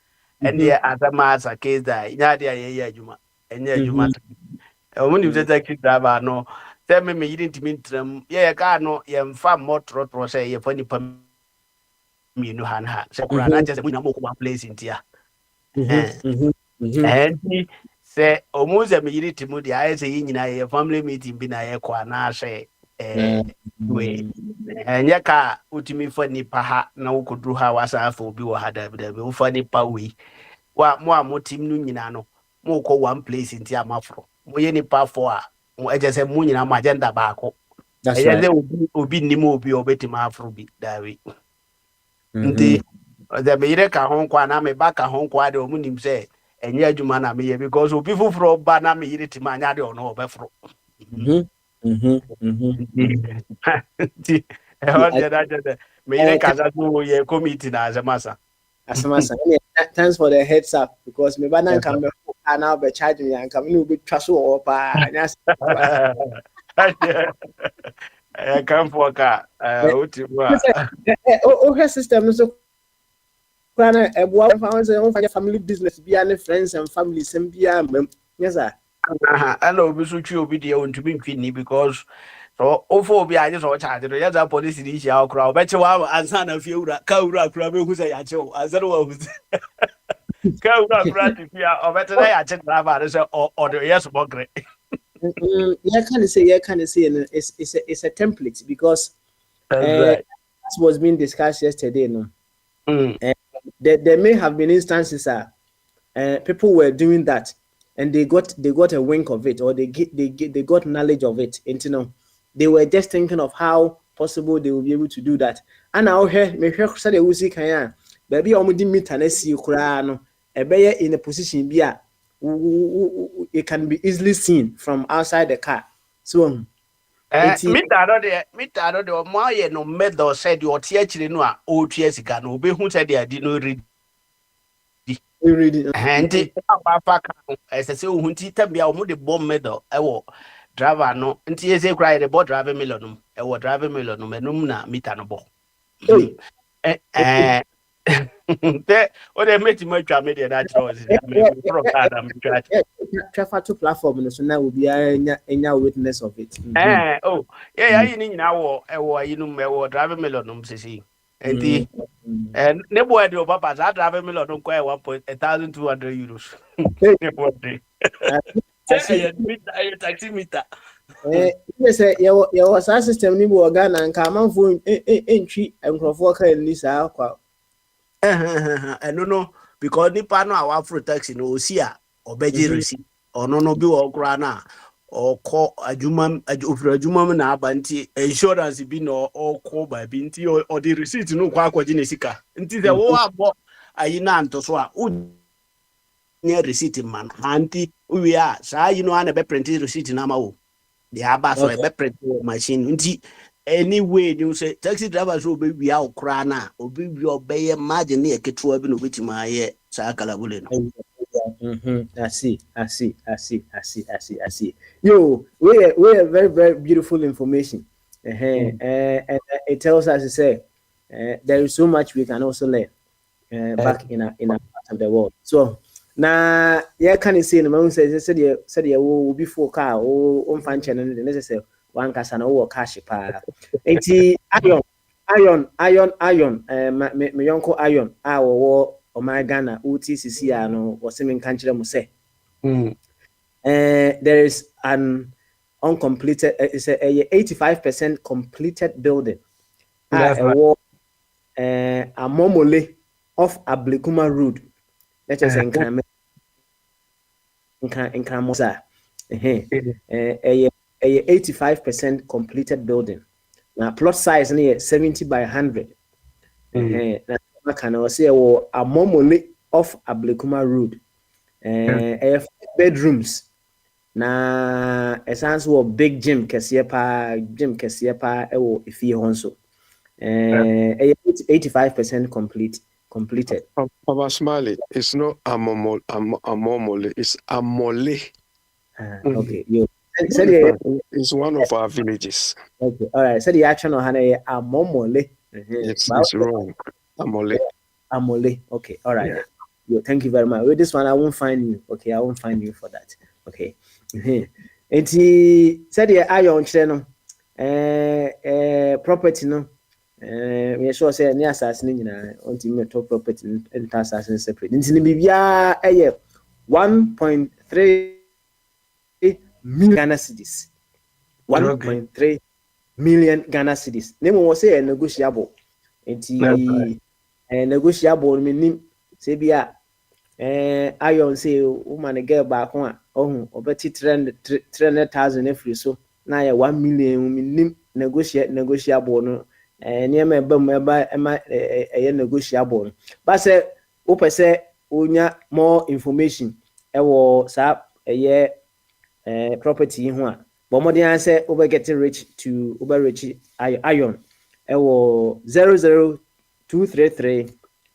and there azama as a case that nya dia ye ya adwuma enya adwuma omunim say taxi driver no say me yiri team ntram ye ka no ye mfa motor say ye fani pam me no han ha say kura na just we na mo ko place ntia and Say almost me yiri timu di I say nyina ye family meeting bi na ye kwa na hwe we enye ka utimi fa nipa ha na wokoduru ha wasa afa obi wo ha da bi wo fa nipa we wa mo a mo team no nyina no mo ko one place nti amafro mo ye nipa fo a mo eje se mo nyina mo agenda baako That's eje right. se obi ni mo obi obetima afro bi da we nti the me yire ka ho kwa na me ba ka ho kwa de o munim se enye adwuma na me ye because obi foforo ba na me yire tima anya de ono obefro nti e ho de da de me yire ka za so ye committee na azamasa Asamasa. Thanks for the heads up because me banan can be now be charging me and come no be traso or pa. I come for car. Oh, system no so kana eboa fa say on family business bia ne friends and family sem bia mam. Yes sir. I know we should you be the own to be queen because so ofo bi aje so charge no ya police ni sha okra obeche wa ansa na fie ura ka ura kra be hu say ya che o azero wa hu ka ura kra ti fia obete na ya che driver say o de yes bogre Yeah, can say it's a template because that's right that was being discussed yesterday no. Mm. There may have been instances people were doing that and they got a wink of it or they got knowledge of it and you know they were just thinking of how possible they will be able to do that and now here me hwe say the wusi kan ya baby omudi meter na si kura no ebe in a position bi it can be easily seen from outside the car so mita no de mo ye no medo said you tie chire no a o tue sika no obe hu said dia di no ready nti afa ka ese se ohun ti tambia o mu de bomb medal ewo driver no nti ese kra de bo driver million no ewo driver million no menum na meter no bo te o de meti ma twa me de na tro se me pro ka da me twa traffic to platform no so na obi anya witness of it oh yeah yi ni nyina wo ewo yinum ewo driver million no sisi nti ne boy de papa za driver million no kwa 1,200 euros ne boy de I taxi meter say your system ni bo Ghana nka amanfo entwi enkrofo ka ni saa kwa no because nipa no our free taxi no osi a obeji receipt ono no bi wo kra na okọ adwuma na abanti insurance bi no okọ ba bi nti o di receipt no kwa akwaji na sika nti se wo abo ayi na nto so a nye receipt man anti we a saa yi no ana be print receipt na ma wo the aba so be print machine nti anyway you say taxi driver so be wi a okra na obi wi obeye margin na eketwa bi no betima ye saa kala bule no I see. Yo, we are very, very beautiful information. And it tells us to say there is so much we can also learn back in our part of the world. So now, yeah, can you see the man says said will before car or on fan channel the necessary one casano or cash pa. Iron. My uncle Iron, our war. My Ghana UTCC no was in country mu say there is an uncompleted it's a 85% completed building a wall a momole off Ablekuma Road let us in Kramosa a 85% completed building now plot size near 70 by 100 can also a momole off Ablekuma Road. 5 bedrooms. Na essence wo big gym kesiye pa ewo ifie honso. 85% completed. Papa Smiley, it's not amomole, it's amole. Okay, It's one of our villages. Okay, all right. So the action on Hana amomole. It's wrong. Amole. Okay, all right. Yeah. Yo, thank you very much. With this one, I won't find you. Okay, I won't find you for that. Okay. And he said, "Yeah, iron channel, property no. We sure say near assassin on top property and assassin separate. In Bibia, 1.3 million Ghana cedis. 1.3 million Ghana cedis. Name was say negotiable. Negotiable meaning say be iron say woman girl back one obeti 300,000 every so now 1 million meaning negotiable no near me negotiable but say open say unya more information was sa property ho a but more than say over getting rich to over rich iron 00233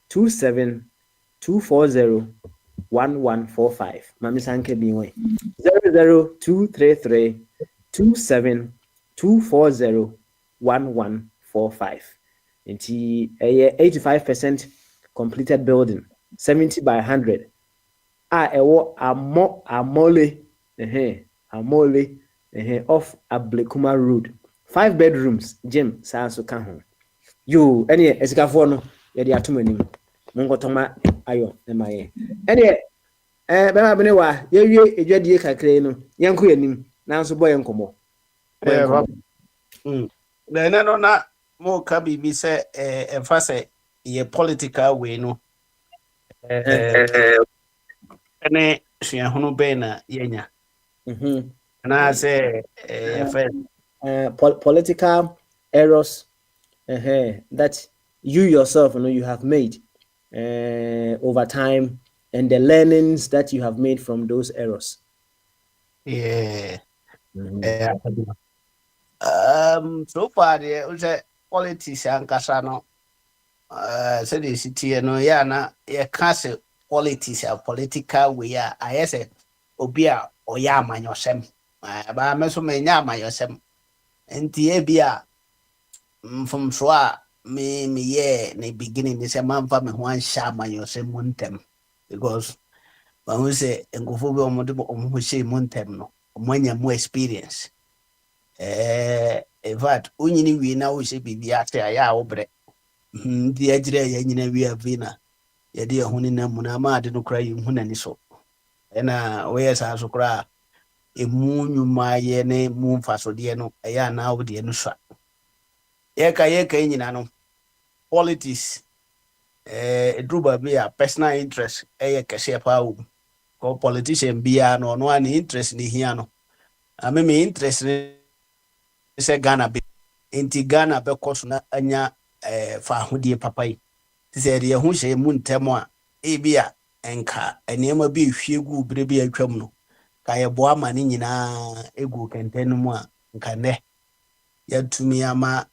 27 240 1145. Mami Sanke Biwe 00233 27 240 1145. Inti 85% completed building, 70 by 100. Amole off Ablekuma Road. 5 bedrooms, gym Sanso Kaho. You any escafo no yedi atomanim. Mongo toma ayo na maye. Ene bema bene wa yewie edwadie kakra no yenko yanim na nso boye nkomo. Na no na mo ka bibi se emfa se ye political way no. Ene hunu be na yenya. Na say political errors that you yourself you have made over time and the learnings that you have made from those errors. So far the politics and kasano so the city no ya na ye cast politics and political way I say obia oya amanyosem ba me so menya amanyosem enti e bia from so me yeah in the beginning they say man fa me ho ansha amanyosem muntem because when we say engofo be omo she muntem no omanya more experience in fact unyini wi na wo she bibia te aya obre ndi agire ya nyina wi avina ye de ehuni na mu na ma de no kra yi hu na ni so na we yesa so kra emu nyuma ye ne mu mfaso de no ya na wo de no swa ye ka nyina no politics druba be a personal interest kese pa wo ko politician bia no no an interest ni hia no me interest ni se Ghana be enti Ghana be koso na anya fa hodie papai ti se de ho hye mu ntemo a bia enka enema bi hwiegu bre bi atwam no ka ye boa ma ni nyina egu kenten mu a nka ne ya tumi ama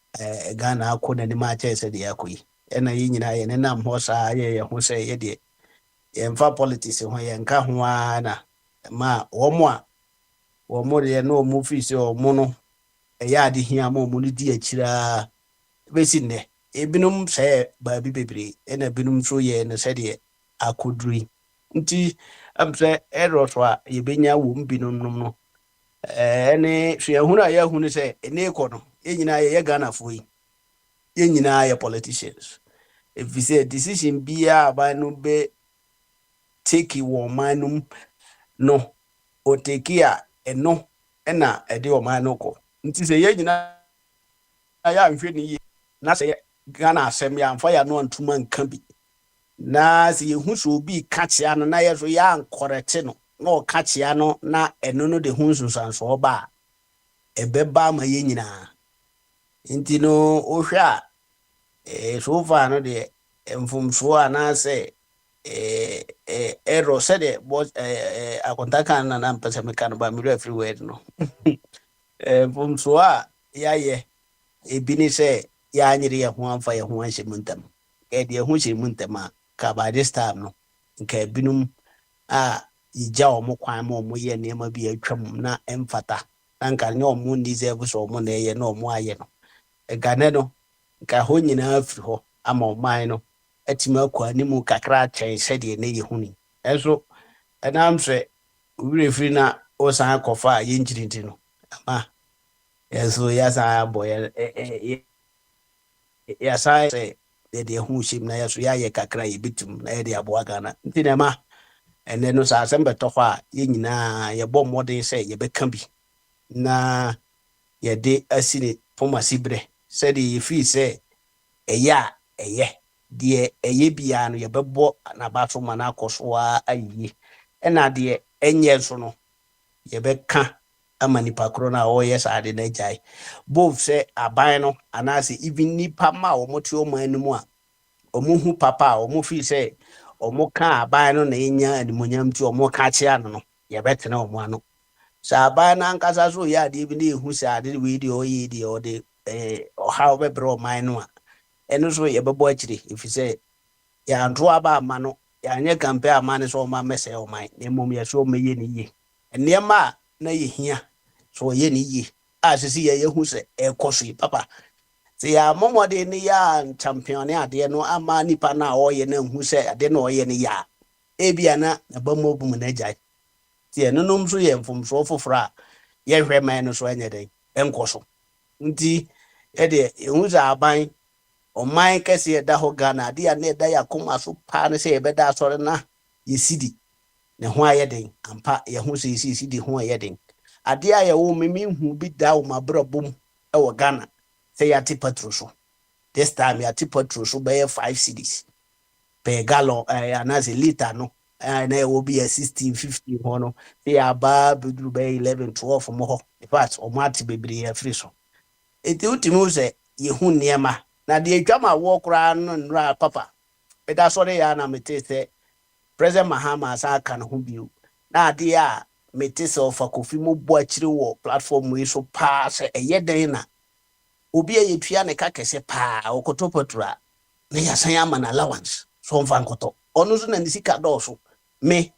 Ghana akona ni ma che se de akoyi ena yi nyina ye ne nam ho sa ye ho se ye de ye mfa politics ho ye nka ho ana ma wo mo de no mu fi se o mo no ya de hia ma mo ni di akira besi ne ebinum se ba bi bebre ena binum so ye ne se de akoduri nti amse error a ye benya wo mbinum no ene hwe hunu ya hunu se ene ko no ye nyina ye Ghana fo yi ye nyina ye politicians if we say decision bia ba no be take wo manum no o take a eno na e de o man no ko nti se ye nyina ya nhwe ni ye na se Ghana asem ya mfa ya no antuma nka bi na se ye hu so bi ka chia no na ye so ya ankorete no na o ka chia no na eno no de hu sunsanso ba ebeba ma ye nyina nti no o hwa so far no de mfumso ana se error said it was akontaka na mpese mekano ba mi everywhere no mfumso ya ye ebini se ya anyiri ya ho amfa ya ho anhye muntam de ho hye muntam a ka by this time no nka binum yija omo kwan ma omo ye nema bi atwam na emfata na nka ne omo deserve so omo na ye na omo aye no gane no nka ho nyina afiri ho ama oman no atima kwa ni mu kakra chen sede ne ye huni enso enam se uri free na o san kofa ye njirinti no ama enso ya sa boy ya sa se de hu shim na ya so ya ye kakra ye bitum na ye de aboa Ghana nti na ma and then no sa asɛm bɛtɔ hɔ a yɛn nyinaa yɛbɔ mmɔden sɛ yɛbɛka bi na yɛde asi ne pɔmasi berɛ sɛdeɛ yɛfii sɛ ɛyɛ a ɛyɛ deɛ ɛyɛ biara no yɛbɛbɔ n'abato ma no akɔ so a ayie ɛna deɛ ɛnyɛ nso no yɛbɛka ama nipa koro no a ɔyɛ saa de no agyae both sɛ aban no anaasɛ even nipa ma a wɔte ɔman no mu a ɔmo hu papa a ɔmo fii sɛ ɔmo ka aban no na ɛnya animonyam nti ɔmo ka kyea no no yɛbɛtena ɔmo ano sɛ aban no ankasa so yɛ adeɛ bi na ɛhu sɛ ade wei deɛ ɔyɛ deɛ ɔde ɔhaw bɛbrɛ ɔman no a ɛno so yɛbɛbɔ akyire ɛfiri sɛ yɛanto aba ama no yɛanyɛ kampe ama no sɛ ɔma mmɛsɛe ɔman na mmom yɛsɛ ɔmɛyɛ ne yie nneɛma a na yɛhia so ɔyɛ ne yie a sɛ sɛ yɛyɛhu sɛ ɛkɔ so yi papa sɛ yɛamɔ mmɔden ne yɛ a nkyampione adeɛ no ama nipa no a ɔyɛ no ahu sɛ ade na ɔyɛ no yɛ a ebia na nabamɔ bu mu no agyae nti ɛno nom so yɛ mfomsoɔ foforɔ a yɛhwɛ man no so ɛnyɛ dɛn ɛnkɔ so nti yɛdeɛ yɛhu sɛ aban ɔman kɛse ɛda hɔ Ghana adeɛ a na ɛda yɛ akoma so paa no sɛ yɛbɛda asɔre na yɛsidi ne ho ayɛ den ampa yɛho sɛ yɛsidi ho ayɛ den adeɛ a yɛwɔ memehu bi da wo mabrabɔ mu ɛwɔ Ghana sɛ yɛate petro so this time yɛate petro so bɛyɛ 5 cedis per gallon anaasɛ liter no na ɛwɔ bi yɛ 16 15 hɔ no sɛ yɛabaa bɛduru bɛyɛ 11 12 mo hɔ in fact ɔmo ate bebree afiri so ɛti wotumi wo sɛ yɛhu nneɛma na deɛ atwa ma wɔ koraa no nnura papa ɛda sɔre yɛ na mete sɛ President Mahama asa aka ne ho bio na adeɛ a mete sɛ ɔfa Kofi mu bɔ akyire wɔ platform yi so paa sɛ ɛyɛ den na obi a yɛtua ne ka kɛse paa ɔkɔtɔ petro a na yɛasan ama no allowance so ɔmfa nkɔtɔ ɔno nso na ne sika dɔɔso me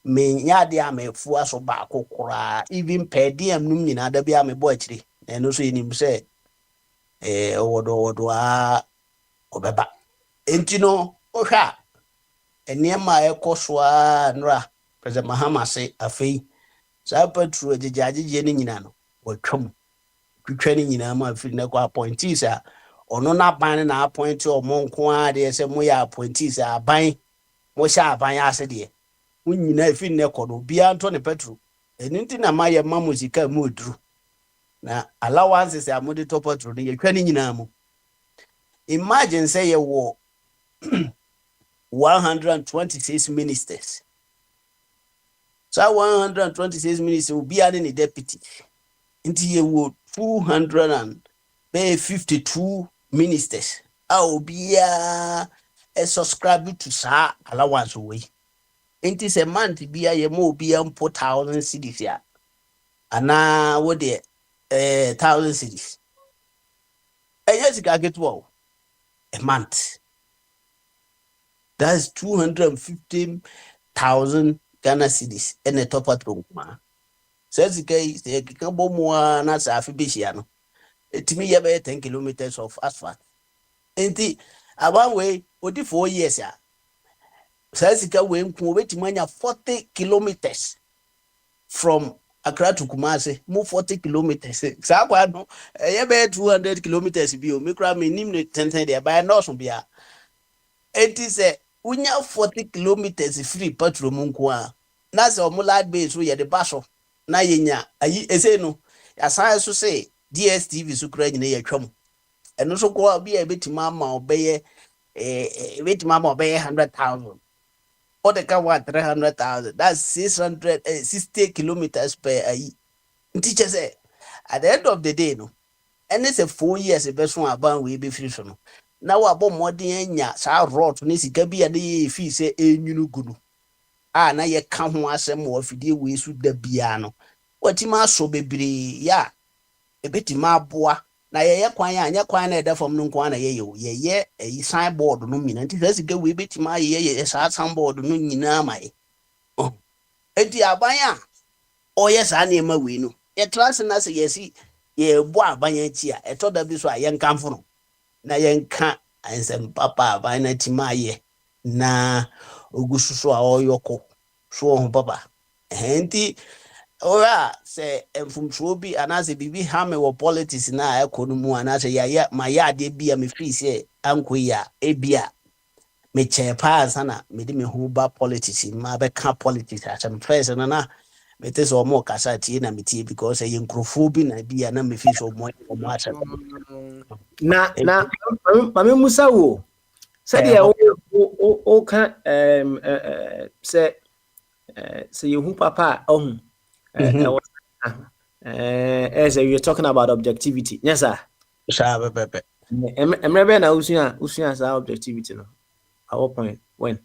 nyɛ adeɛ a mefua so baako koraa even pɛ DM nom nyinaa da bi a mebɔ akyire na ɛno nso yɛnim sɛ ɔwɔdɔ a ɔbɛba enti no wohwɛ a nneɛma a ɛkɔ so a nnora President Mahama se afei saa petro agyegyagyegye no nyinaa no wɔtwam twitwa no nyinaa ma afiri no kɔ appointees a ɔno n'aban no na appointe ɔmo nko a deɛ sɛ moyɛ appointees a aban mohyɛ aban ase deɛ mo nyinaa afiri no kɔ no obiara ntɔ ne petro ɛno nti na ma yɛ ma mo sika mu oduru na allowances a mode tɔ petro no yɛtwa no nyinaa mu imagine sɛ yɛwɔ 126 ministers so 126 ministers obiara ne deputy nti yɛwɔ 252 ministers a obiara subscribe to saa allowance wei nti sɛ month bia yɛ ma obiara mpo 1,000 cedis a anaa wo de 1,000 cedis ɛyɛ sika ketewa a month. That's 250,000 Ghana cedis and a top at Roma. Says the case, the Kikabomoa, Nasafi Bishiano. It me about 10 kilometers of asphalt. And the about way, 44 years. Says the way, wait to 40 kilometers from Accra to Kumasi, move 40 kilometers. Sabano, about 200 kilometers. Bio, Mikra minim 10 there by no Sombia. It is a unya 40 kilometers free petrol munko a na se omo light base so ye de baso na yenya ayi ese no asan so say DSTV so kura nyina ye twam eno so ko bi e betima ama obeye betima ama obeye 100,000 or the car 300,000 that's 660 kilometers per ayi teacher say at the end of the day no and it's a 4 years e be so aban we be free so no na wabɔ mmɔden anya saa rot ne sika bi a ne yɛ fi sɛ ɛnwunu gu no a na yɛka ho asɛm wɔ afidie wei so da biara no watimi asɔ bebree yɛ a ɛbɛtumi aboa na yɛyɛ kwan a nyɛ kwan na ɛda fam no nko a na yɛyɛ o yɛyɛ ɛyi signboard no nyinaa nti saa sika wei bɛtumi ayɛ saa signboard no nyinaa ma yɛ enti aban a ɔyɛ saa nneɛma wei no yɛtra se na sɛ yɛsi yɛbɔ aban akyi a ɛtɔ da bi so a yɛnkamfo no na yenka ansem papa ba na timaye na ogususu a oyoko so ho papa enti ora se emfumtro bi anase bibi ha me wo politics na ekonomu anase ya ma ya de bia me free se anko ya ebia me chair pass ana me di me hu ba politics ma be ka politics asem first na me te so mo kasa tie na me tie because e nkrofo bi na bia na me fi so mo asem na mame musa wo said o ka say you papa as you're talking about objectivity. Yes, sir. Sha pepe. Emrebe na usua sa objectivity no. At what point? When?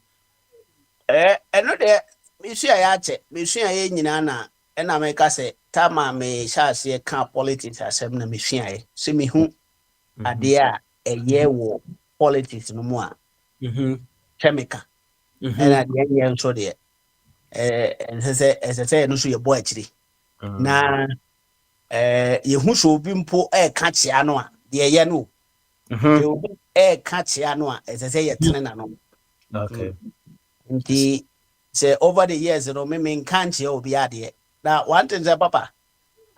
Eno de me sua ya che, me sua ye nyina na na me ka say tama me sha se ka politics asem na me sua ye. Se me hu ade a eye wo politics no mu a. Chemical. Na de ye nso de say no so ye boy akiri. Na ye hu so bi mpo ka chia no a de ye no. Ye obi ka chia no a say ye tene na no. Okay. Nti say over the years no me nka nche obi ade. Na one thing say papa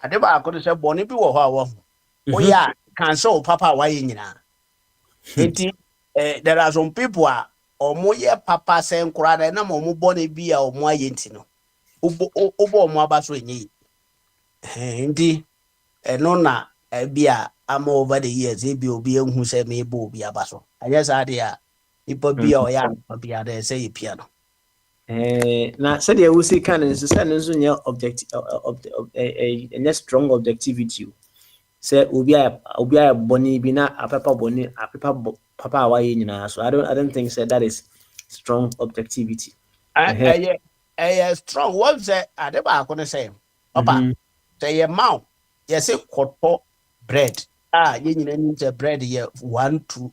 ade ba akọ say boni bi wo ho a wo. O ya kan so papa wa ye nyina. Nti there are some people a omo ye papa say nkura da na mo boni bi a omo aye nti no. Obo omo aba so enyi. Nti eno na bia am over the years e bi obi ehun say me bo obi aba so. Anya sa ade a ipo bi o ya obi ade say e piano. Na said you will see can nye objective a strong objectivity. Say obi a boni bi na apepa boni apepa papa awaye nyina. So I don't think say that is strong objectivity. Strong what say ade ba akọ say papa say your mouth you say koto bread ye nyina ni say bread ye 1 to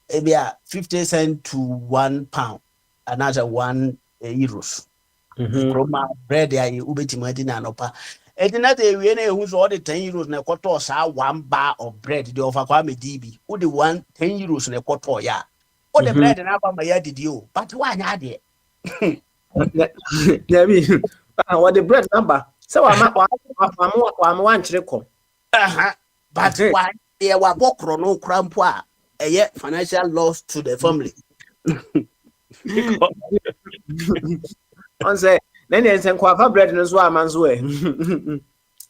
maybe 50 cents to 1 pound another 1 euros. Kroma bread ya ubetima di na nopa. Etina te we na ehu so all the 10 euros na koto sa 1 bar of bread the offer kwa me dibi. Wo the 10 euros na koto ya. O the bread na kwa ma ya didi o. But wa nya de. Yeah, what the bread number. So I'm one chireko. But why they were bokro no krampo a financial loss to the family. On say then you say kwa bread no so amanzo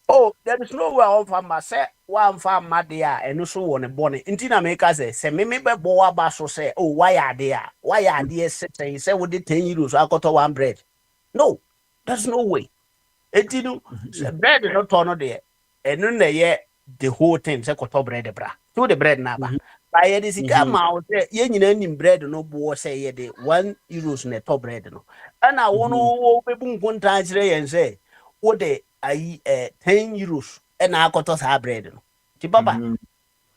Oh, there is no way on farm say one farm madia and so on a bonnet. Intina make us say me be boa basso say, oh, why are there? Why are there say with the 10 euros I got 1 bread? No, there's no way. It you know bread not turn there. And none the whole thing say got bread bra. To the bread naba. By this come out yen bread no bo say the 1 euros ne top bread no. And I want to be one time and say, what the 10 euros and I got us our bread no. Ti papa.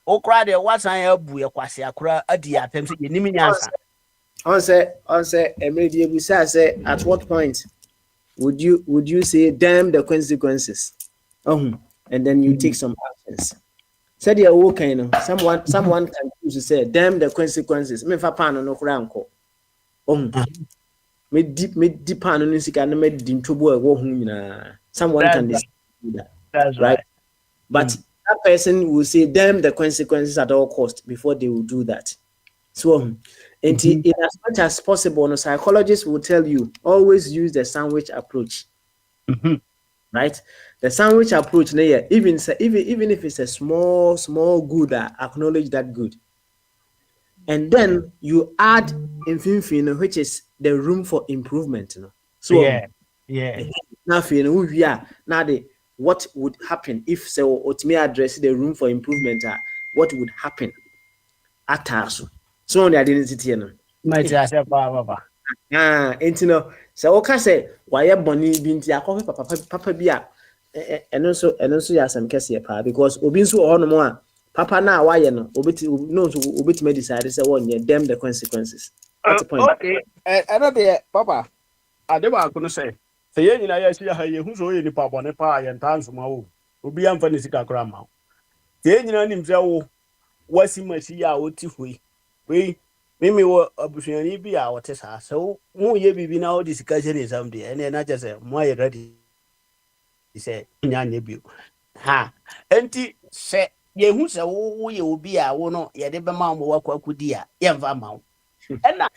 O cry there what I abu ya kwase akura adi atem say ni minyansa. On say Emily Busa say at what point would you say damn the consequences? And then you take some actions. Said you're okay, no. Someone can choose to say, damn the consequences. Me fa pan no kranko. Me deep pan no sika no me dim tobo e wo hu nyina. Someone can decide that. That's right. But that person will say, damn the consequences at all cost before they will do that. So, in as much as possible, no psychologists will tell you always use the sandwich approach. Right? The sandwich approach, even if it's a small good, acknowledge that good. And then you add infinitum, which is the room for improvement. So now what would happen if so address the room for improvement? What would happen at us? So on the identity, Might I say baba. So okay say why bonny binti papa bia and also ya some kese pa because obi nso ono mo a papa na why no obeti me decide say one ye them the consequences. That's the point. Okay. Another papa. I never could say. Say ye nyina ya sia ha ye hu so ye ni pa bone pa ye ntanso ma wo. Obi amfa ni sika kra ma. Say nyina nim say wo wasi machi ya oti hui. We mimi wo abusuani bi a wote sa so mu ye bibi na wo disika jere someday and na just say mo ye ready say nyanya bi ha enti se ye hu se wo ye obi a wo no ye de be ma mo wakwa kudi a ye mfa ma wo ena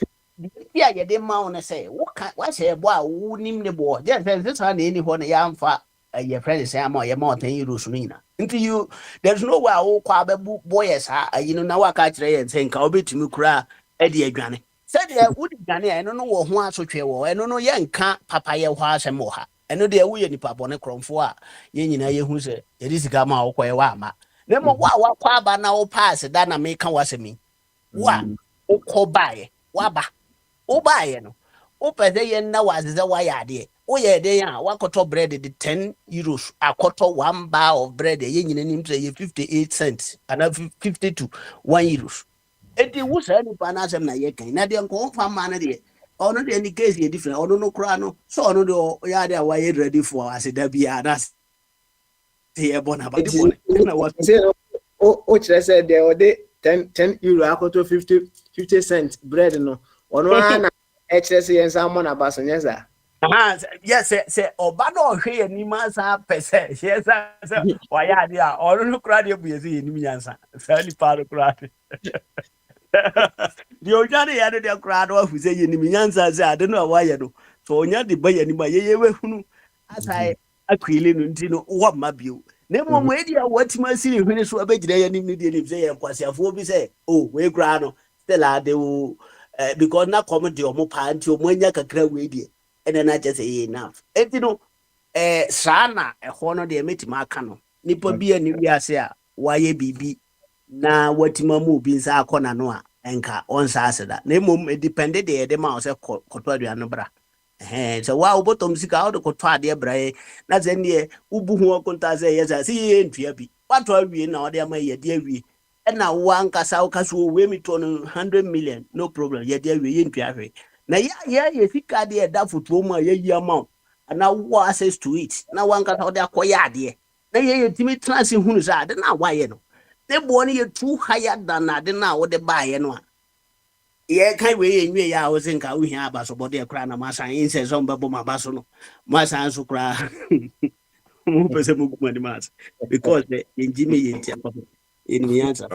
Yeah, you didn't mount say, what say, boy, who name the boy? Just this one, anyone, young for your friend say, I'm your mountain, you lose me. Into you, there's no way, oh, quabe boys, you know, now I catch and saying, I'll be to me cry, Eddie Granny. Said, yeah, would Granny, I don't know what one so chill, I don't know, young can't papaya was and moha. I know there we any papa on a crom for, you know, who say, it is gamma or quay wama. Then what quaba now pass, that I make was me. Wa, o ko bae, waba. Wobaeɛ no wopɛ sɛ yɛnna wo ase sɛ woayɛ adeɛ woyɛ den a woakɔtɔ bread de 10 euros akɔtɔ 1 bar of bread ɛyɛ nyina nim sɛ yɛ 58 cents anaa 50 to 1 euros enti wo saa nipa no asɛm na yɛkan na deɛ nkɔmfa ma no deɛ ɔno deɛ ne case yɛ different ɔno no koraa no sɛ ɔno deɛ ɔyɛ ade a wayɛ ready for aseda biaa na sɛ yɛbɔ no abade bɔne wokyerɛ sɛ deɛ ɔde 10 euro akɔtɔ 50 cent bread no ono ana ekyere se yensa mo na baso nyesa yes se oba na ohwe yanim asa pese yesa se waya ade a ono no kura de buye se yanim nyansa sa ni pa kura de ojane ya de kura do afu se yanim nyansa se ade no waya no so onya de ba yanim ye wehunu asa akwile no ntino wo ma bio na mo mo edi a watima siri hwene so abegyina yanim ni de ni se ye kwasiafo bi se oh we kura no still ade wo because na comedy omo pa nti omo anya kakra we die ene na je say enough enti no saa na ho no de metima aka no nipa bi ani wiase a waye bibi na watima mu bi nsa akona no a enka onsa aseda na mom depended de ma o se koto aduano bra so wa obotom sika o de koto ade bra na ze ne ubu hu okonta ze yesa si ye ntua bi wato awie na o de ma ye de awie na one kasa we me to 100 million no problem ye dey we ntwa hwe na ye sika de da foto mu ye yi amount na wo access to it na one kasa o de akoya ade na ye timi trans hunu sa de na wa ye no de bo ne ye too higher than na de na wo de ba ye no ye kai we ye nwe ya wo sinka wo hia aba so bo de kra na masan inse so mbabo mabaso no masan so kra mo pese mo guma di mas because the engineer ye ntia papa in the answer.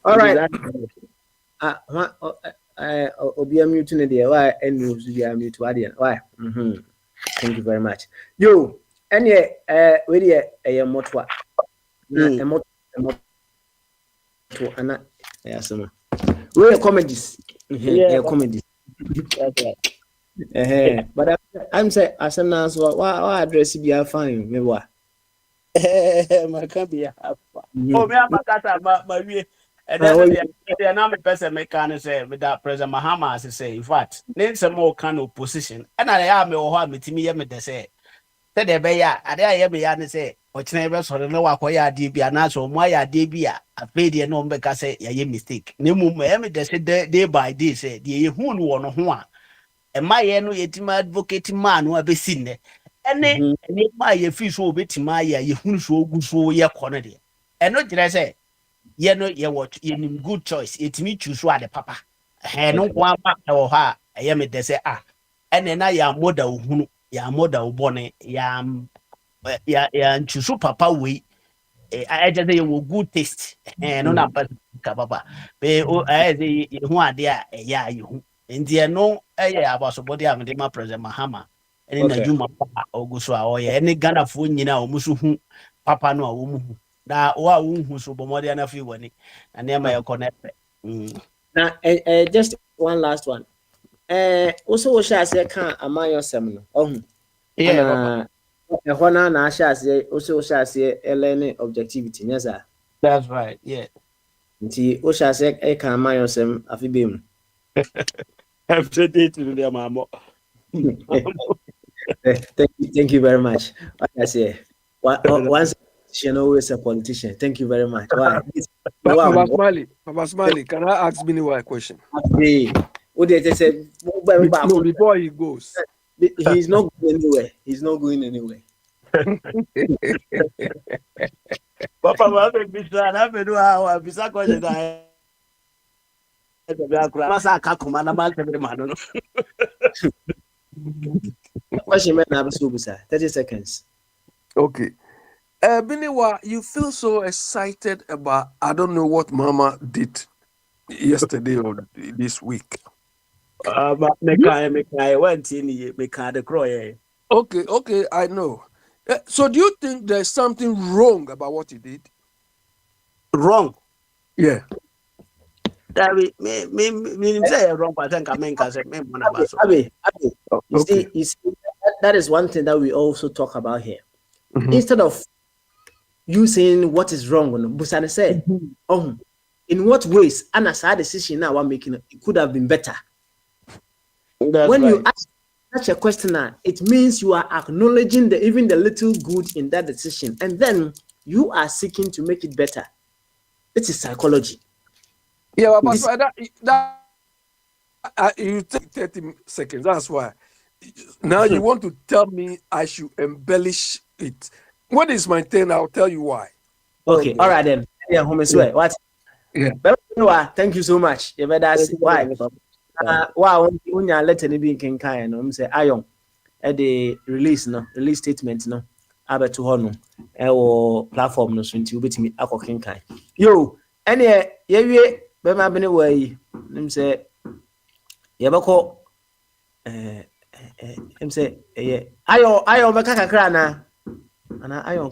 All right. Obi mute ne there. Why? And you mute. Why? Thank you very much. Yo, any where the motwa. Motwa. Ana. Yes, no. Where comedies? Yeah, comedies. That's right. But I'm say as an answer. Why address be fine? Me what? My can't oh me amakata ma wie and then na me person me can say with that president Mahama say in fact name some more kind of position and I am me ho metimi ye me de say de be ya ade aye me ya ne say o kire be so ne wa koya ade bia na so mo ya ade bia afi de no be ka say ye mistake ne mu me de say day by day say de ye hu no no ho a e ma ye no yetima advocate man no abesi ne ene ma ye fi so obetima ya ye hunu so ogu so ye kono de eno gire se ye no ye what ye nim good choice etimi choose wa de papa no kwa ma e wo ha ye me de se ene na ya moda ohunu ya moda obone ya choose papa we I just say you good taste no na papa be o say ye hu ade a ya ye hu ndi no about so body am de ma president Mahama ene na juma papa oguso a oye ene Ghana fo nyina o musu hu papa no a wo mu hu na wo a wo hu so bomode na fi woni na ne ma ye connect na just one last one also wo sha se kan amayo sem no ohun yeah na sha se also wo sha se learning objectivity nyasa that's right yeah nti wo sha se kan amayo sem afibem every day to the mama. Thank you very much. Like I say, once you know always a politician. Thank you very much. Why? Papa Smiley, can I ask Bini a question? No, before he goes. He's not going anywhere. He's not going anywhere. Papa, I have been doing how bisa question that. Masa kakuma na mal tebe mano. Question man na bisu busa 30 seconds. Okay. Biniwa, you feel so excited about I don't know what Mama did yesterday or this week. Me went in here, me the croy. Okay, I know. So do you think there's something wrong about what he did? Wrong. Yeah. That me say wrong, but I think I mean, cause me one about so. Abi, Okay. you see, that is one thing that we also talk about here. Mhm. Instead of you saying what is wrong, Busane say, in what ways, and as our decision now we're making, it could have been better. That's When right. you ask such a question, it means you are acknowledging even the little good in that decision, and then you are seeking to make it better. It is psychology. Yeah, but you take 30 seconds. That's why. Now you want to tell me I should embellish it. When it's my turn, I'll tell you why. Okay, all right then. Yeah, home is where what? Yeah. Thank you so much. You better see why. Wow, when you let any can kind, I'm say iron at the release statement no. About to honor our platform no soon to me a cooking kind. Yo, any yeah, Bema been away. I'm say Yabako I'm say ayo makaka krana. And ayo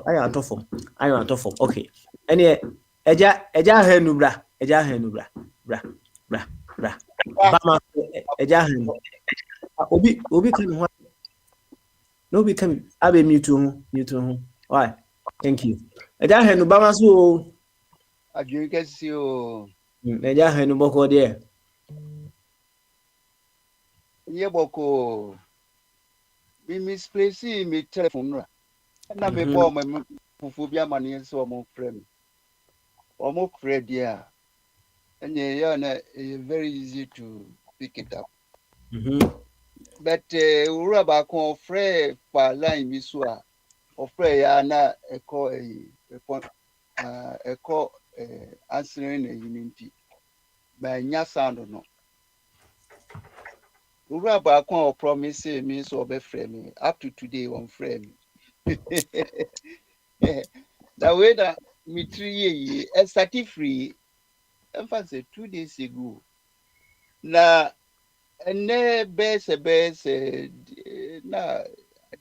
atofom. Ayo atofom. Okay. Any eja henu bra. Eja henu bra. Bra. Bama eja henu. Obi kan ho. No be kan abe mute ho. Why? Thank you. Eja henu bama so. Adwunkasi o. Eja henu boko there. Ye boko. Me misplace me telephone ra. Na me bo me fufu bia mane so mo frame. Omo frame dia. And very easy to pick it up. But ura ba kon frame pa line mi so a. Ofre ya na eko answering a unity. By nya sound no. Ura ba kon promise me so be frame up to today on frame. The way that me 3 years started free, emphasis 2 days ago. Na ene bese na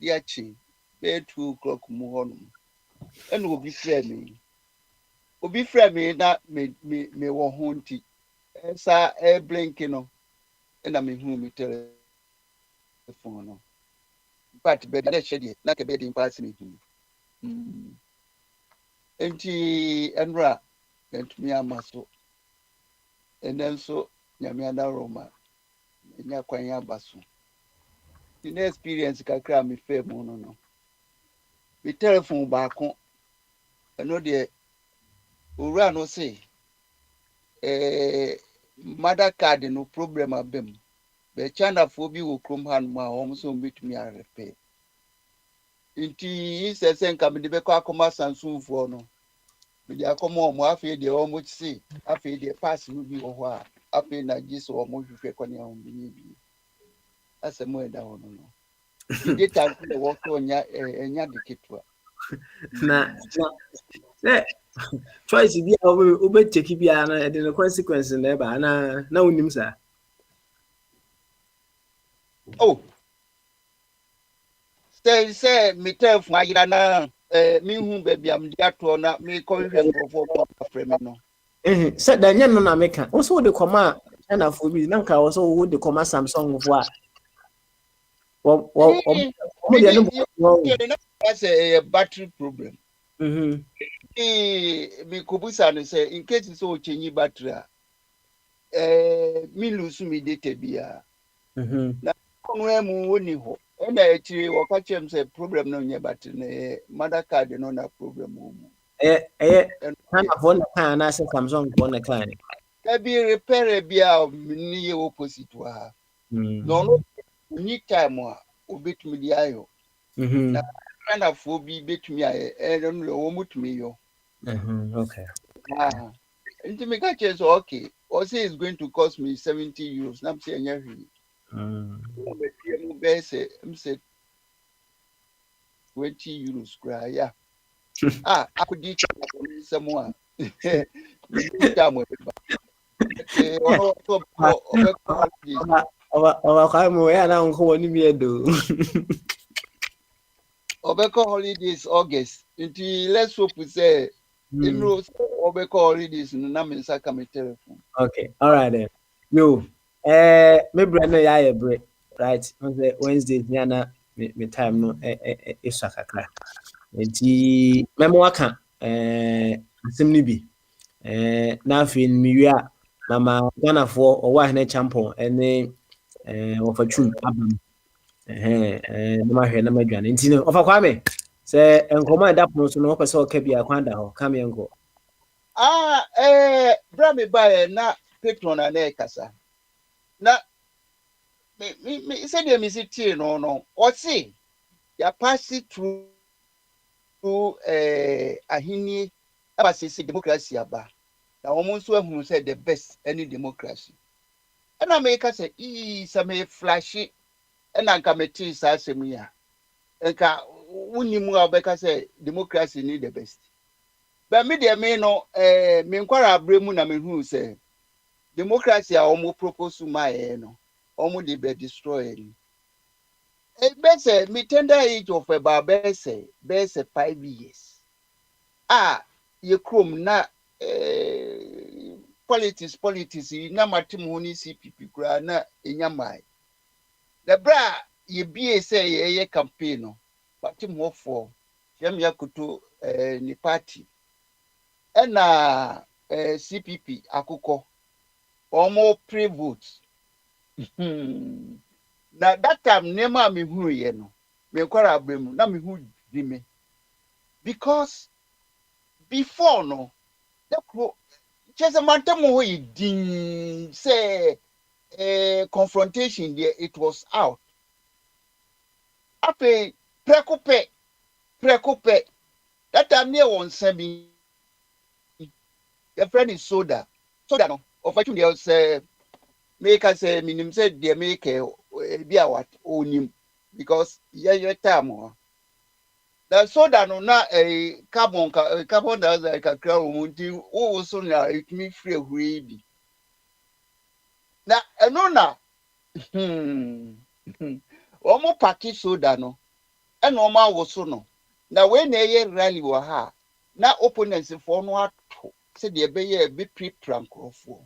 diachi be 2 o'clock mu honum. And obi frame me na me wo ho nti. Sa blink no. And I mean who me telephone no. But be na shede na ke be din pass me. Enti enra entumi amaso. And then so nyame ada Roma. Nya kwan abaso. The experience kakra me fair mo no. Me telephone baako. Eno de owura no say mother card no problem abem. Be China fo bi wo krom han ma hom so betumi arepe. Inti se nka me de be kwa akoma Samsung fo no. Me de akoma omo afi de omo chi afi de pass no bi wo ho a afi na giso omo hwehwe kwani a omo bi. Asemo eda ho no. Data the work on enya diketwa. Na choice bi a we take bi a na the consequence na ba na unim sa. Oh. Say me tell for ayira na me hu baby am dia to na me ko hwe ngofo frame no. Say da nya no na meka. Wo so de koma na fo bi na nka wo so wo de koma Samsung fo a. That's a battery problem. Me kubusa no say in case so change battery me lose me data bia. Na konwe mu woni ho. And I actually what catch him say problem no nya battery na mother card no na problem mo. Kind of one kind na say Samsung one kind. Be repair bia ni opposite wa. No ni time wa obetumi di ayo. Na kind of bi betumi aye no wo mutumi yo. Okay. Into me catch so okay. Or say it's going to cost me 70 euros. Na say nya hwi. I'm say 20 euros cry, yeah. I could eat someone. ono obeko holidays. Kwa mo ya na nko woni mi edo. Obeko holidays August. Let's hope we say obeko holidays na me saka me telephone. Okay, all right then. Yo, maybe I know ya break, right? Wednesday, nyana me time no isa kakra. Nti memo aka asem ni bi. Na afi mi wi a mama Ghana for owa hene champion ene ofachum abam. Na ma hwe na madwane. Nti no ofa kwame. Se enkomo da pono so no pese o ka bia kwanda ho. Kam yenko. Bra me ba na patron na kasa. Na me say dem is tie no. O say ya pass through ahini aba say democracy aba. Na omo nso ehunu say the best any democracy. And I make say some flashy and I come to say semia. Enka unimu abeka say democracy need the best. But me dey me no me nkwara abremu na me hu say democracy a omo propose my no omo dey be destroy ni. E be say me tender age of about be say 5 years. Ye krom na politics na matimu ni CPP kura na enyamai. The bra ye be say ye campaign no matimu for yam yakuto ni party. Na CPP akụkọ omo pre-vote na that time nema me hu ye no me kwara abremu na me hu di me because before no just mantem ho din say confrontation there it was out ape prekope that time near one semi. Your friend is soda no of what you say make us say minim say they make be what onim because your time the soda no na a carbon dioxide ka kra omunti wo so na it me free hwe bi na eno na omo package soda no eno omo awoso no na we na ye rally wo ha na opponents for no ato said the be a bit pre-prankrofo.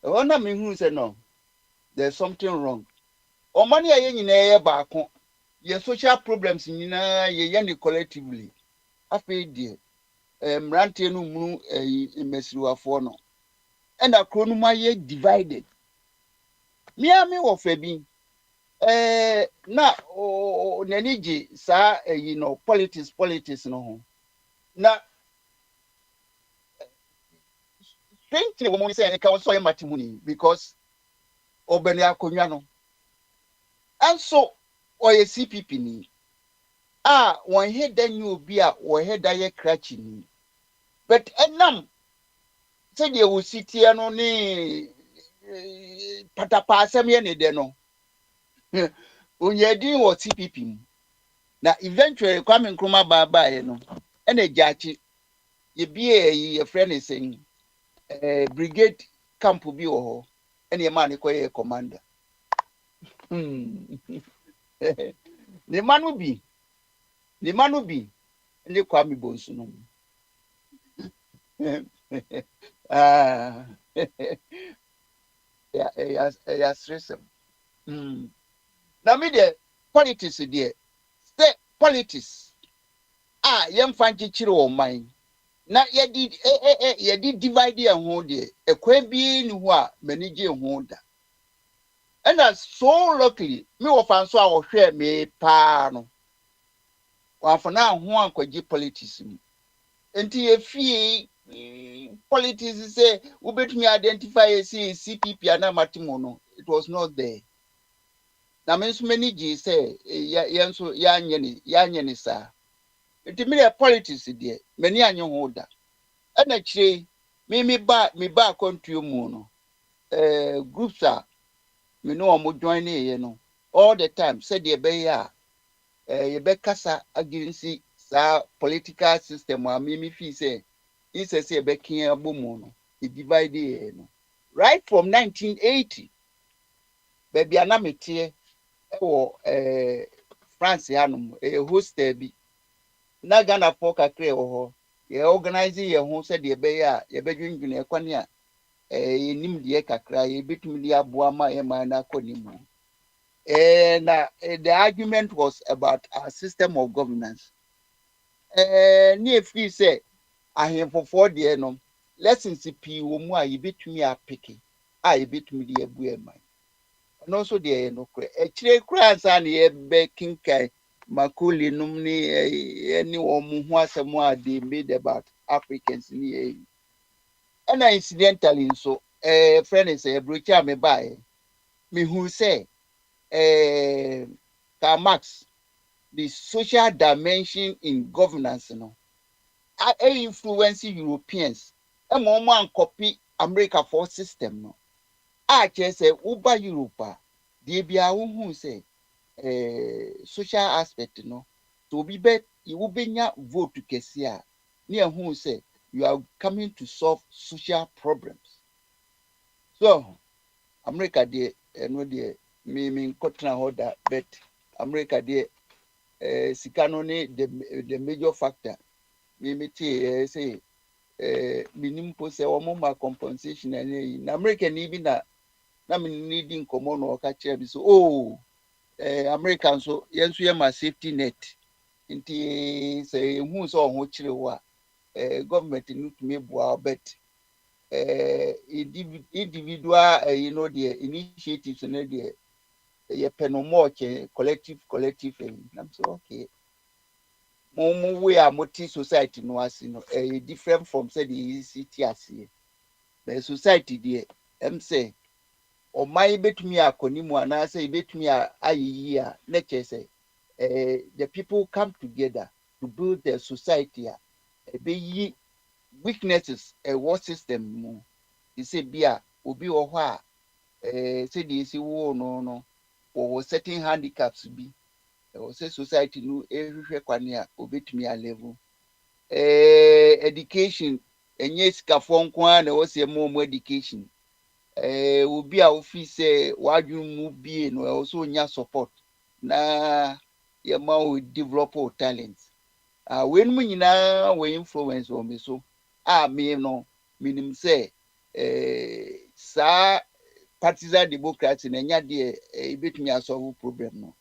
One of me who said no, there's something wrong. O money a yen in back your social problems in ye collectively. I paid dear Rantenu Mu a Messua Fono. And a chronoma ye divided. Me or Fabi. Na o Neniji, sir, politics no. Na painting woman say I can so matimuni because Obenia Conyano. And so or a CPP ni. One head then you be or head I cratching. But enam said you will sit here no ni patapa semian deno. When you're doing what CPP. Now eventually coming Kruma Baba, no, and a judge, ye be a friend is saying. Brigade camp bi wo ene ma ne koye commander ne manu bi ne kwa mi bonsu no ya stress na me de politics de say politics yem fan chichire wo man na ye did divide and hold it. A quabi ni wa manage honda. And that's so luckily, me of answer our share me pano. One for now, one could politics. Until ye fee politics say, who bet me identify a CPP and Matimono. It was not there. Now, means many G say, Yanso Yanyani, sir. It mean a politics, dear, many an young holder. And actually, me back on to you, mono. Groups are, me know, I'm joining, you know, all the time. Said ye be ya, ye be kasa against the political system, or mimi fee say, it's a say, be king a boom, divided right from 1980 baby anamete France hanom hostel bi na Ghana for kakra ho ye organize ye ho se de be ya ye bedwindwene ekwane a nim de kakra ye betumi de aboa ma ye man na konimu and the argument was about our system of governance near free say ahemfofo de no lessons pii wo mu a ye betumi apeke a ye betumi de abu e man and also the no kra chire kra ansa na ye be kinkai Makuli numni any woman who has a they made about Africans ni and incidentally so friend is a brocha me buy me who say Karl Marx the social dimension in governance no influence Europeans e mo man copy America for system no just say uba Europa they be a who say social aspect no to be bet you will be vote to kesia near who say you are coming to solve social problems so America de no de me cotton order but America de sikanoni the major factor me say minim po say omo ma compensation and America ni bi na me needing common no ka chere so oh Americans so yenso ye ma safety net nti say hu so ho kire wo government need to me boa bet individual the initiatives and the penomorche collective I'm so okay mo we are multi society no as different from say the CTC the society there say or my betumi akonimu and say betumi ayi a nature say the people come together to build their society be weaknesses what system mu you say bia obi wo ho a say the isi wo no or certain handicaps bi or say society no ehwehwe kwane a obetumi a level education enye sikafo nko a na wo say mo education obi a ofi say wadwun mu bie no also nya support na ye ma o develop o talent when mu nyina we influence o me so me no minim say sa partisan democracy na nya de betumi solve problem no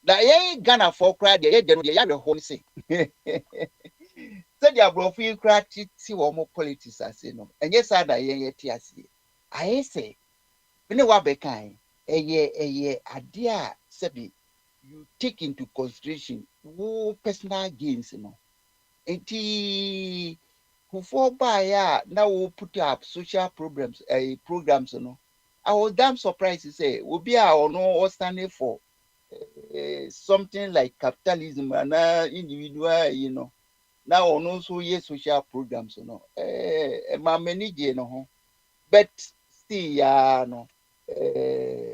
da ye Ghana for cry de ye de no de ya ho say say dia brofi cry ti wo mo politics ase no enye sa da ye ti ase I say me wa be kan eye ade a sebi you take into consideration wo personal gains no enti before buy now we put up social programs no I was damn surprised to say we be or no standing for something like capitalism and individual now on also yes social programs my many no but still no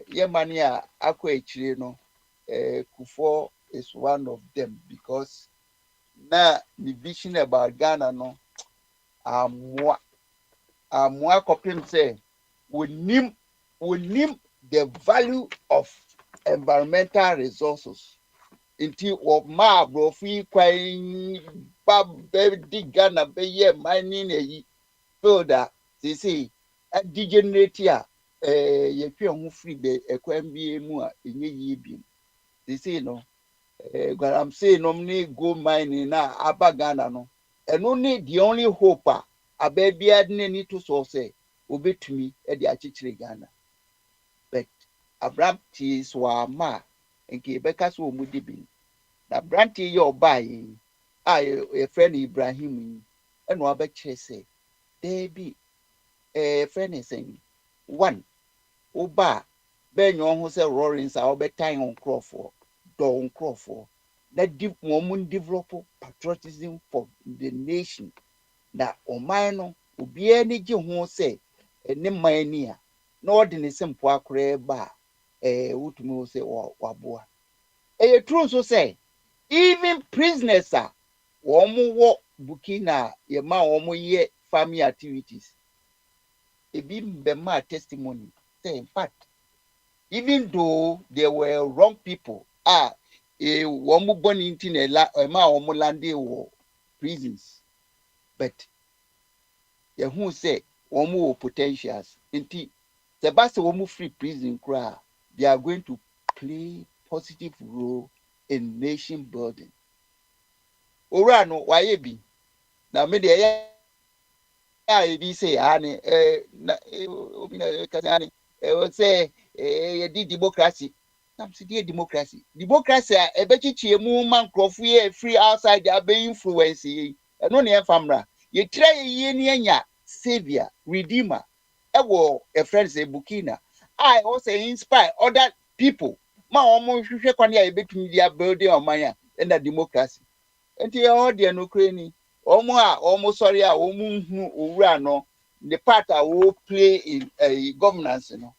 yeah mania akwa no Kufo is one of them because now the vision about Ghana no amwa copying say we name the value of environmental resources into of ma bro free kwai ba be Ghana be ye mining e builder they say a degenerate ya ye twa ho free be ekwan bi mu a enye yi bi they say no I'm saying nomni go mining na aba Ghana no and only the only hope a baby had need to so say obetumi e de achichire Ghana but abranti so ma nke beka so omudi bi na branti ye obai a friend Ibrahim and no abekire say there be friend is saying one oba ben yo ho say roarings a obetan on crofo don crofo let woman develop patriotism for the nation na oman no obi ani gi ho say ne man ni a na ordinary simple akure ba wutumi say waboa true so say even prisoners womo wo Burkina ye ma womo ye farming activities. It been my testimony. Say, in fact, even though there were wrong people, one more born into a prisons, but who say one more potentials. Inti the best one free prison cry, they are going to play positive role in nation building. Ora no why be na me de be say ani obi na kasani say di democracy. Nam say di democracy. Democracy e be chichie mu man krofo ye free outside they be influence ye. E no na famra. Ye try ye ni anya savior, redeemer. Ewo a friend say Burkina. I also inspire other people. Ma omo hwehwe kwan ya ebetumi dia building omanya and the democracy. Enti all the no krani. Omo sorry omo hu owura no the part I will play in governance no.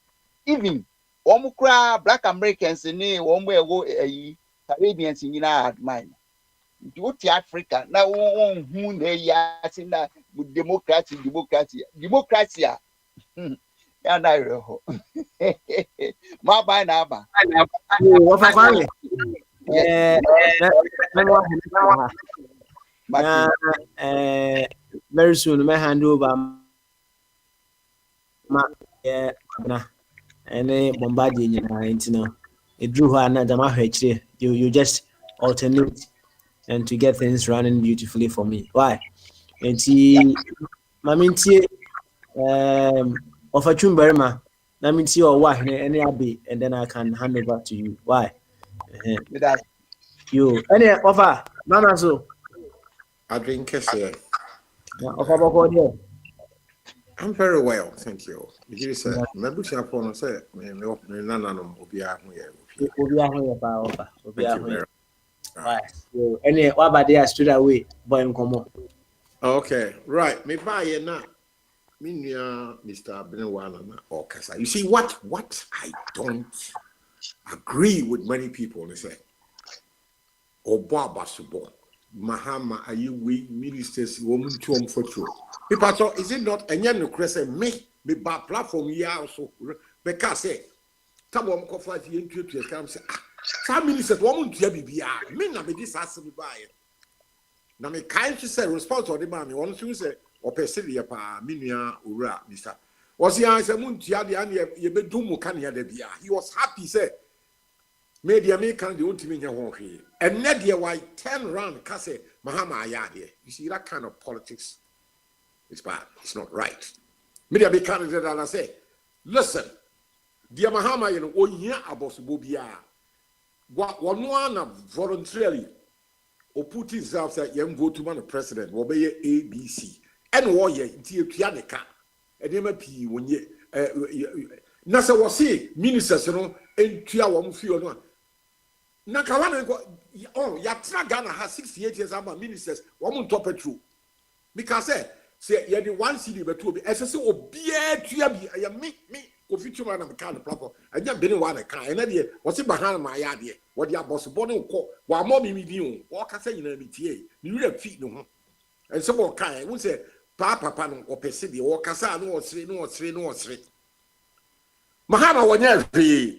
Even omo kra black Americans ni omo ego Caribbeans nyina admire. Nti Africa na won hu na ya si na democracy ya na reho ma ba na aba very soon may hand over na any bombarding it drew her and you just alternate and to get things running beautifully for me. Why? And see, Maminti of a chumberma, Naminti or why any abbey, and then I can hand over to you. Why? You any offer, Mama so. I drink Kessie. I'm very well, thank you. You said, maybe she upon say, Nana Obia. Right. So any what about there straight away, boy, come on. Okay, right. Me buy it now. Me Mr. Benwana or Kasa. You see what I don't agree with many people. They say, Obaba Subo, Mahama, are you we ministers woman to for true? People so is it not and no crescent me bad platform here also because say Tabom Kofa into to come say some ministers woman to be me na be this has to be by. Now me kind to say response to the man one to say or perceive pa minia ura Mr. Was the answer moon tia the and ye be do can ya de bia. He was happy say made the American the ultimate here. And net year why 10 round kase Mahama ayade. You see that kind of politics. It's bad. It's not right. Media be candidate and I say, listen, dear Mahama, you know, oh yeah, about Bobia. One voluntarily or put himself that young vote to man the president will be ABC. And warrior into Pianica. And MP when ye Nasa was say ministers, you know, and Tia won't feel no. Nakawana Yatra Ghana has 68 years of ministers, one top it true. Because say you the one city but two be SS obia tua bi me offitu man am kan platform anya be one kan na de wo se bahan ma ya de wo de aboss bone ko wa mo mi bi o wo ka say nyina mi tie ni wura fi no ho en so bo kan wo se papa no opese de wo ka sa no osire Mahama wonya hwe.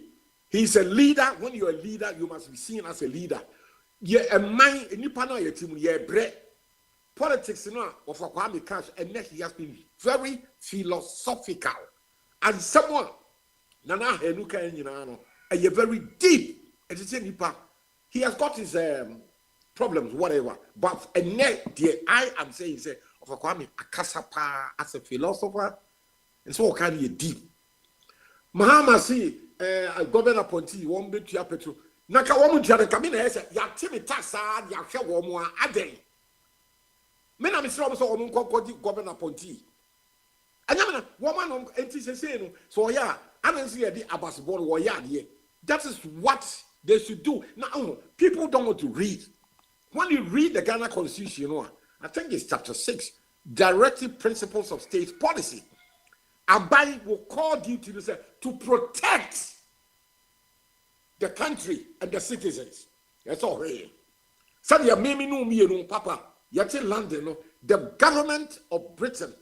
He's a leader. When you're a leader you must be seen as a leader. Ye a man nipa na ye timu ye bre. Politics of Kwame Cash, and next he has been very philosophical. And someone, Nana Henuka and a very deep, he has got his problems, whatever. But and I am saying, of Kwame Akasapa as a philosopher, and so can he deep. Mahama see a governor appointee, won't be to Yapetu. Naka woman to the cabinet, Yatimi Tassa, Yaksha Womoa, Ade. Men am sure so on governor appointee. And woman on NTC so yeah, I don't see the Abbas board or that is what they should do. Now people don't want to read. When you read the Ghana Constitution, I think it's chapter 6, directive principles of state policy. Abai will call duty to protect the country and the citizens. That's all right. So you made me know me, Papa. Yet in London, the government of Britain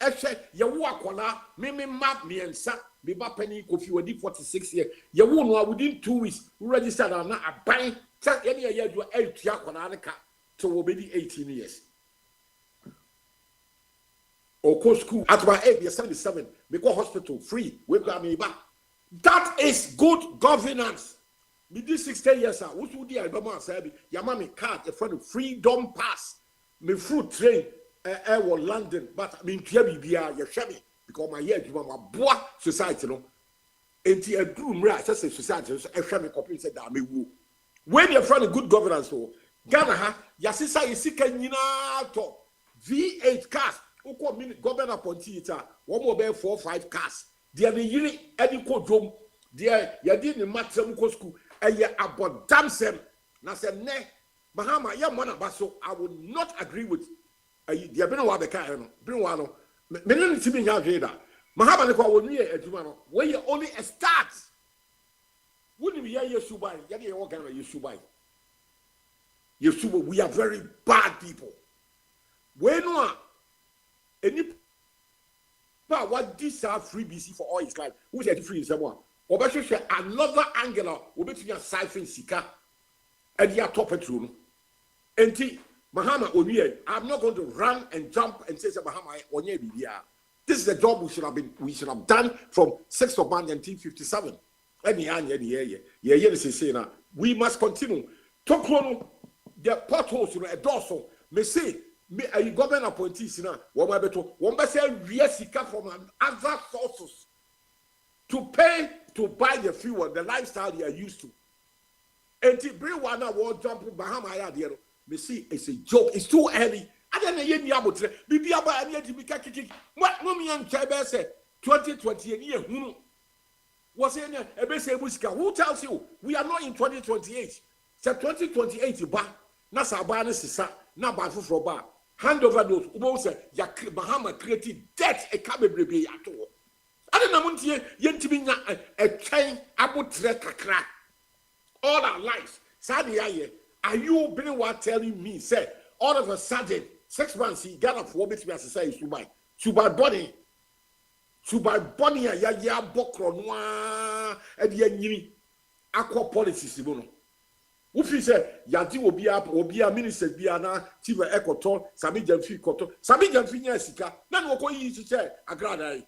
Eshe yewu akola me map miensa me ba penny Kofi wadi 46 years yewu no within 2 weeks register na aban say any year do etua akola ne ka to obedi 18 years or school at my age 77 me go hospital free we go me back. That is good governance. Me did 16 years what would the Alabama say your mommy card a friend of freedom pass me fruit train was London, but I mean, you shabby because my year, you my boy society, no. And a groom right, just a society, a shabby copy said that me woo. When you're from a good governance, so Ghana, Yasisa is sick and to V8 cars, who call me governor Pontita, 1 more 4 or 5 cars. They are the unit, any code room, they are didn't matter school, and you're about damn sem. Now, said, ne, Bahama, young man, so I would not agree with. The abeno wa beka no bring one no me no ntimi nya hwe da mahaba ne kwa wonu ye aduma no we ye only a start woni ye yesu bai ye de ye wo gan yesu bai we are very bad people we no a eni pa what this are free BC for all his life who said free someone obehwehwe another angle obetunya siphon sika and ya top it room enti Mahama Onie, I'm not going to run and jump and say Mahama Onye Bibia. This is the job we should have done from 6th of March 1957. We must continue. Talk the potholes a dorsal may say a government appointees now one say Riesika from other sources to pay to buy the fuel, the lifestyle they are used to. And to bring one war jump Bahama idea. Me see, it's a joke. It's too early. I don't know any about it. Bibi aba ani edi bika kiki. What no me an chebe say 2020 year hunu. Was in ebe say musika. Who tells you we are not in 2028? Say 2028 ba. Na sa ba ne sisa. Na ba fufuro ba. Hand over those. Ubo say ya Bahama created debt e ka bebrebe ya to. I don't know muntie yentimi nya a train abotre kakra. All our lives. Sadi aye. Are you being what telling me? Say all of a sudden 6 months he got up for me to be as I say Subai Bonnie ya bokro noa and yini aqua policies bono. Ufi say yadi will be a minister biana tiva ecoton Sami Jamfi cotton Sami Jamfi sika then woko yi to say agrada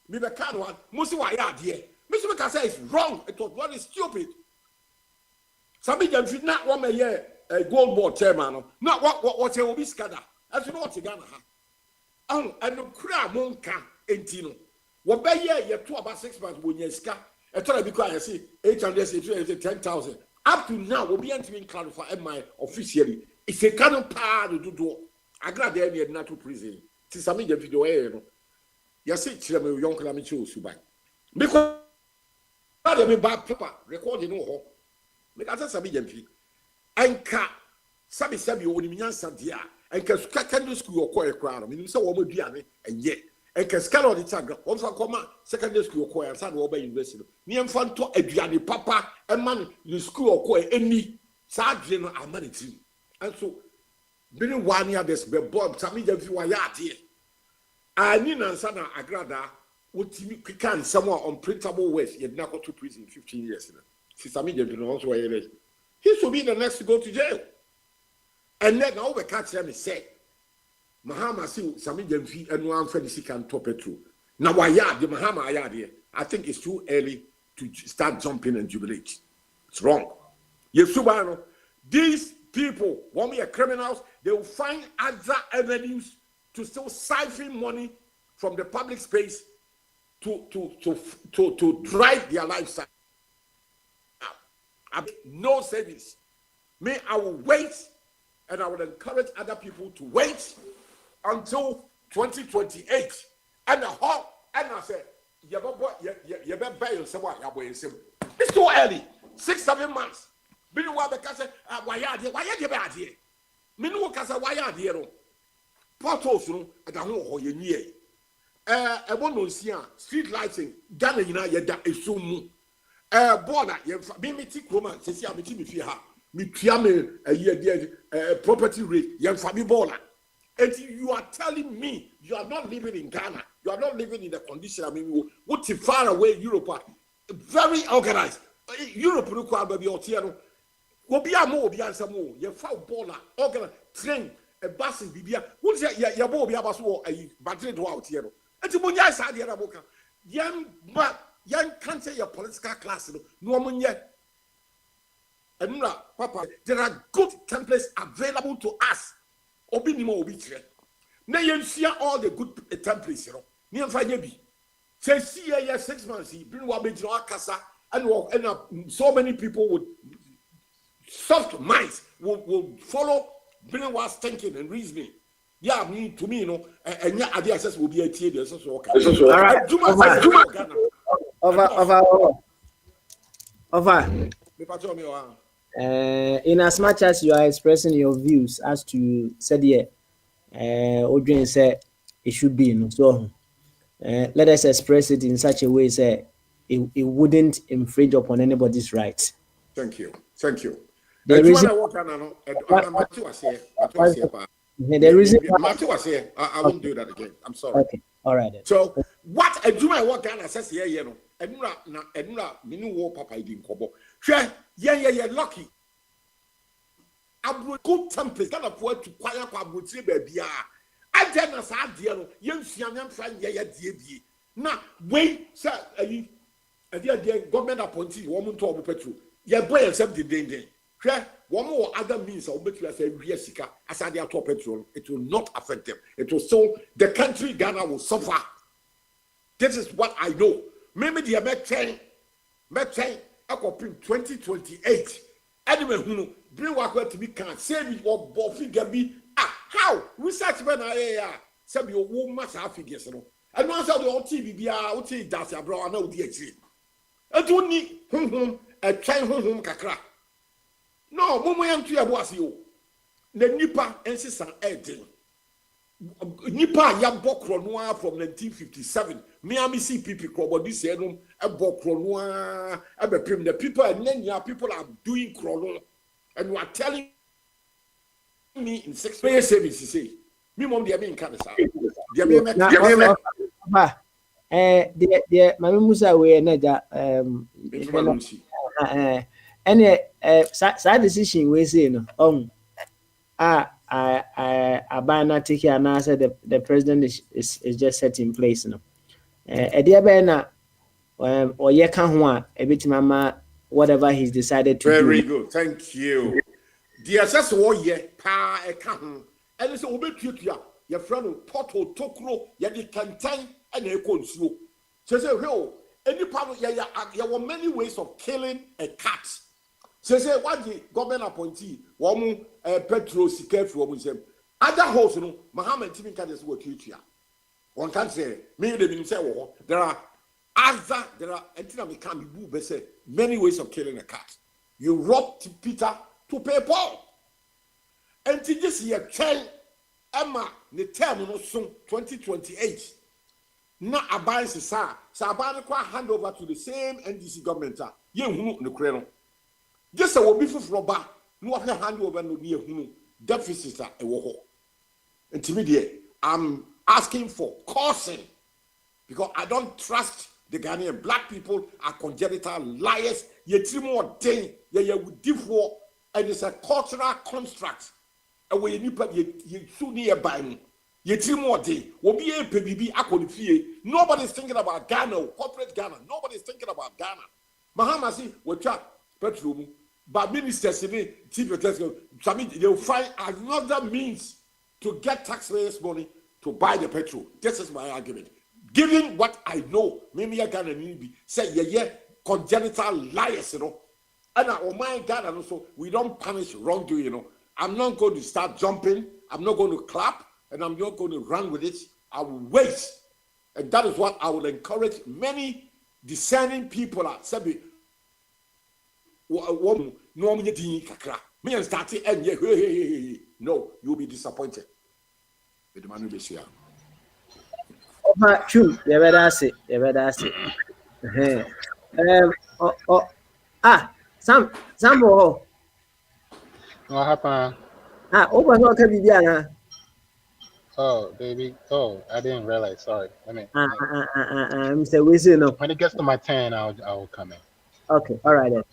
me the card one musi wa ya dear Mr. Makasa is wrong. It was very stupid. Sabi Jamfi not one year a gold board chairman. Not what will be scada. As you know what you gonna have. Oh, and the crowd won't come entino. What by year you 2 about 6 months when you scar. I told you because I see 800 10,000. Up to now, we'll be entering clarify my officially. It's a canon power to do. I got there near not to prison. Since I made the video, you see, Chile, young Clamicho, Subai. Because I mean, bad paper recording no. Make us a BMP. And cat Sabi Sabi Onimian Sandia, and can secondary school or choir crown. I mean, so woman be and yet, and can scale on the tag. Also, comma secondary school choir, San Oba University. Niam Fanto, Adriani Papa, and man, the school or choir, any sergeant amenity. And so, being 1 year, there's been Bob, Sami Javiwayat here. I need Sana Agrada, what you can somewhere on printable ways, you have not got to prison 15 years. Sami Javiwayat also he should be the next to go to jail. And then all the catch them is said, Mahama see Sami Javiwayat and one friend can top it through. Now, why the Mahama ayad here? I think it's too early to start jumping and jubilate. It's wrong. Yesubano, these people, when we are criminals, they will find other avenues to still siphon money from the public space to drive their lifestyle. No savings. I will wait, and I will encourage other people to wait until 2028. And the whole, and I said, you better buy someone. It's too early. 6-7 months. Meanwhile, the casa, why are you bad here? Meanwhile, casa, why are you? Portos, at the home, you near. I want to see street lighting. Ghana, you know, is so moon. Border, you have woman, says, I'm a me a year property rate, young Fabi Bola. And you are telling me you are not living in Ghana. You are not living in the condition. I mean, what far away Europe, very organized. Europe require baby Otiano. Obia mo, Obia Samo, your foul baller, organized, train, a bus in Bibia. What's your Bobia Basso, a Madrid out here? And to Munya Sadia Boca. Young can't say your political class, no one yet. And Papa, there are good templates available to us. Obi ni mo obi kire na yen share all the good templates you know ni amfa nya bi say see here 6 months bring wa be jira akasa and so many people would soft minds will follow bring was thinking and reasoning. Yeah, me to me, you know, and yeah, the access will be a tier. So okay. All right. Over. In as much as you are expressing your views as to said Odrin said it should be so let us express it in such a way that it wouldn't infringe upon anybody's rights. Thank you. The reason I won't do that again. I'm sorry. Okay. All right. Then. So what I do my work Ghana says here, you know, Enura minu wo papa idin kobo. Hwe yeah lucky. Abro good template Ghana for to kwaya kwa abotire ba bia. Ade na sa ade no yensua nyamfa ye die. Na we say ayi government appointee wo muntu obo petrol. Ye boy accept the dendin. Hwe one more other means of making us a sika as I top petrol, it will not affect them. It will so the country Ghana will suffer. This is what I know. Maybe the American I could print 2028. Anyway, who bring what to me can say me what ball figure be how research when I say your woman have figures. And once I do on TV, be out that's a bro, I know the exit. I don't need a train home kakra. No, Momo Yantu Abwasio. The Nipa Ensisan Edin. Nipa Yabokronwa from 1957. Miami CPP Krobo this year, a Bokronwa, the people, and then your people are doing Krono. And you are telling me in 6 years, services, say, me mom, they are being cancer. They are being Mami Musa, we are any side decision we say no I ban take and answer the president is just set in place no dear na or ye can ho a bit mama whatever he's decided to very do. Good, thank you. The assess wo ye pa e ka ho and so obetuatua your friend portal tokro ye the kantan and e ko nsuo say hwe any part there were many ways of killing a cat. Say what the government appointee woman petrol sika fi woman say other house no Muhammad Timin can just work here. One can say me the mean say there are until we can be boo say many ways of killing a cat. You rob Peter to pay Paul. And this year tell Emma the term no soon 2028. Na aban sa aban kwa hand over to the same NDC government ye hunu no kre no just a will be for ba no wa hand over no ye hunu deficit e wo ho intermediate. I'm asking for caution because I don't trust the Ghanaian black people are congenital liars. Ye trimo den ye would differ and it's a cultural construct and we need ye so near by me. Nobody's thinking about Ghana, corporate Ghana. Nobody's thinking about Ghana. Mahama see we try petrol, but ministers they'll find another means to get taxpayers' money to buy the petrol. This is my argument. Given what I know, maybe I Ghana need be say congenital liars, you know. And oh my Ghana also we don't punish wrongdoing, you know. I'm not going to start jumping. I'm not going to clap. And I'm not going to run with it. I will wait. And that is what I will encourage many discerning people at Sebi. No, you'll be disappointed. With the man this year. True, you better say. Some What happened? over no can be there. Oh, baby. Oh, I didn't realize. Sorry. Mr. Wisi no. When it gets to my turn, I will come in. Okay, all right then.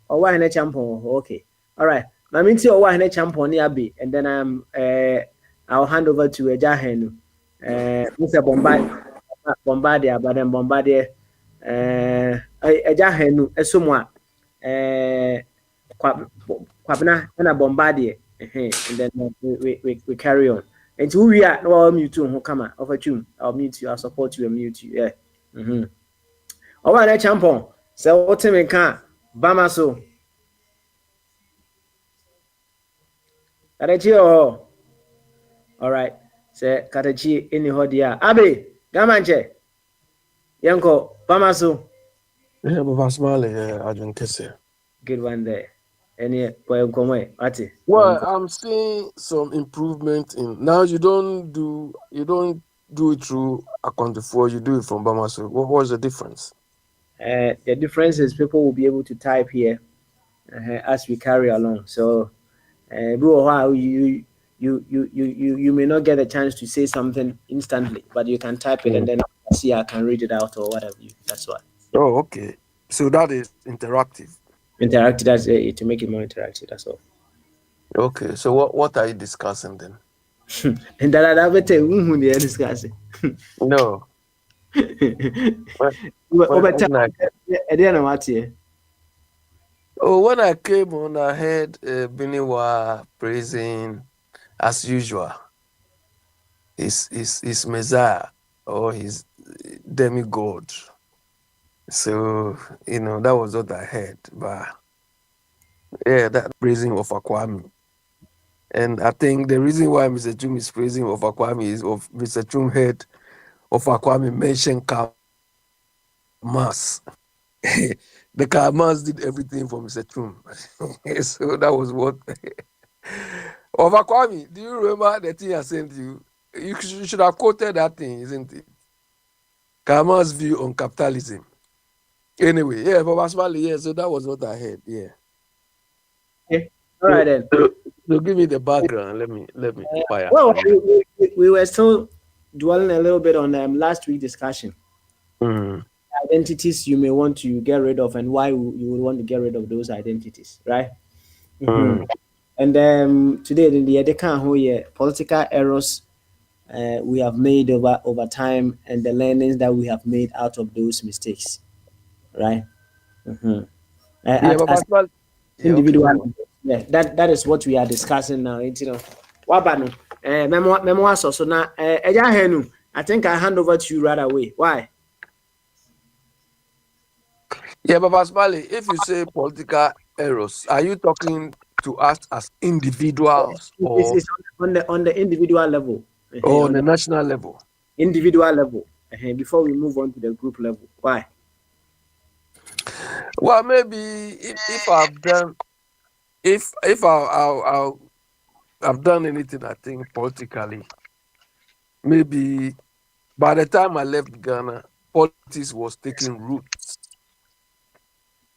Owa hene champion. Okay, all right. Now me see Owa hene champion ni abi, and then I'll hand over to Ejahenu. Mr. Bombardier, but then Bombardier. Ejahenu esumwa. Kwabna na Bombardier. And then we carry on. And who we are, no, I'll mute you. Come on, over to you. I'll mute you. I'll support you and mute you. Yeah. Owa hene champion. So what me can Bama so Katachi oh all right say Katachi any hodia Abe Gamanche Yanko Bama so Yeah, Papa Smiley, yeah, I don't kiss it. good one there any boy come ati Well, I'm seeing some improvement in now. You don't do it through Akwantufuo, you do it from Bamaso. What was the difference? the difference is people will be able to type here as we carry along. So you may not get a chance to say something instantly, but you can type it and then see I can read it out or whatever. That's why. Oh, okay. So that is interactive. Interactive. That's it to make it more interactive. That's all. Okay. So what are you discussing then? And that I better who they are discussing. No. When I came on, I heard Biniwa praising, as usual, his Messiah or his demigod. So, that was what I heard. But, yeah, that praising of Akwami. And I think the reason why Mr. Chum is praising of Akwami is of Mr. Chum heard of Akwami mentioned Mass. The Kamas did everything for Mr. Chum. So that was what. Of Akwami, do you remember the thing I sent you? You should have quoted that thing, isn't it? Kamas' view on capitalism. Anyway, yeah, for Basmali, yeah, so that was what I heard, yeah. Okay. All right then. So give me the background. Let me fire. Well, we were still dwelling a little bit on last week's discussion. Identities you may want to get rid of and why you would want to get rid of those identities, right? And today in the whole political errors we have made over time and the learnings that we have made out of those mistakes, right? Individual, yeah, that is what we are discussing now. Wabano, memo so now. I think I hand over to you right away. Why? Yeah, but Basmali, if you say political errors, are you talking to us as individuals or it's on the individual level? Or on the national level? Individual level. Before we move on to the group level. Why? Well, maybe if I've done I've done anything, I think politically, maybe by the time I left Ghana, politics was taking roots.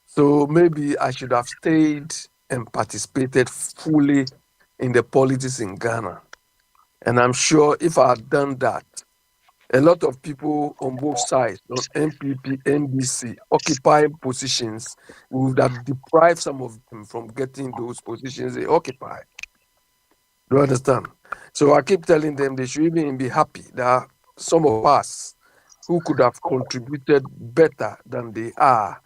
So maybe I should have stayed and participated fully in the politics in Ghana. And I'm sure if I had done that, a lot of people on both sides, on NPP, NDC, occupying positions, would have deprived some of them from getting those positions they occupy. Do you understand? So I keep telling them they should even be happy that some of us who could have contributed better than they are,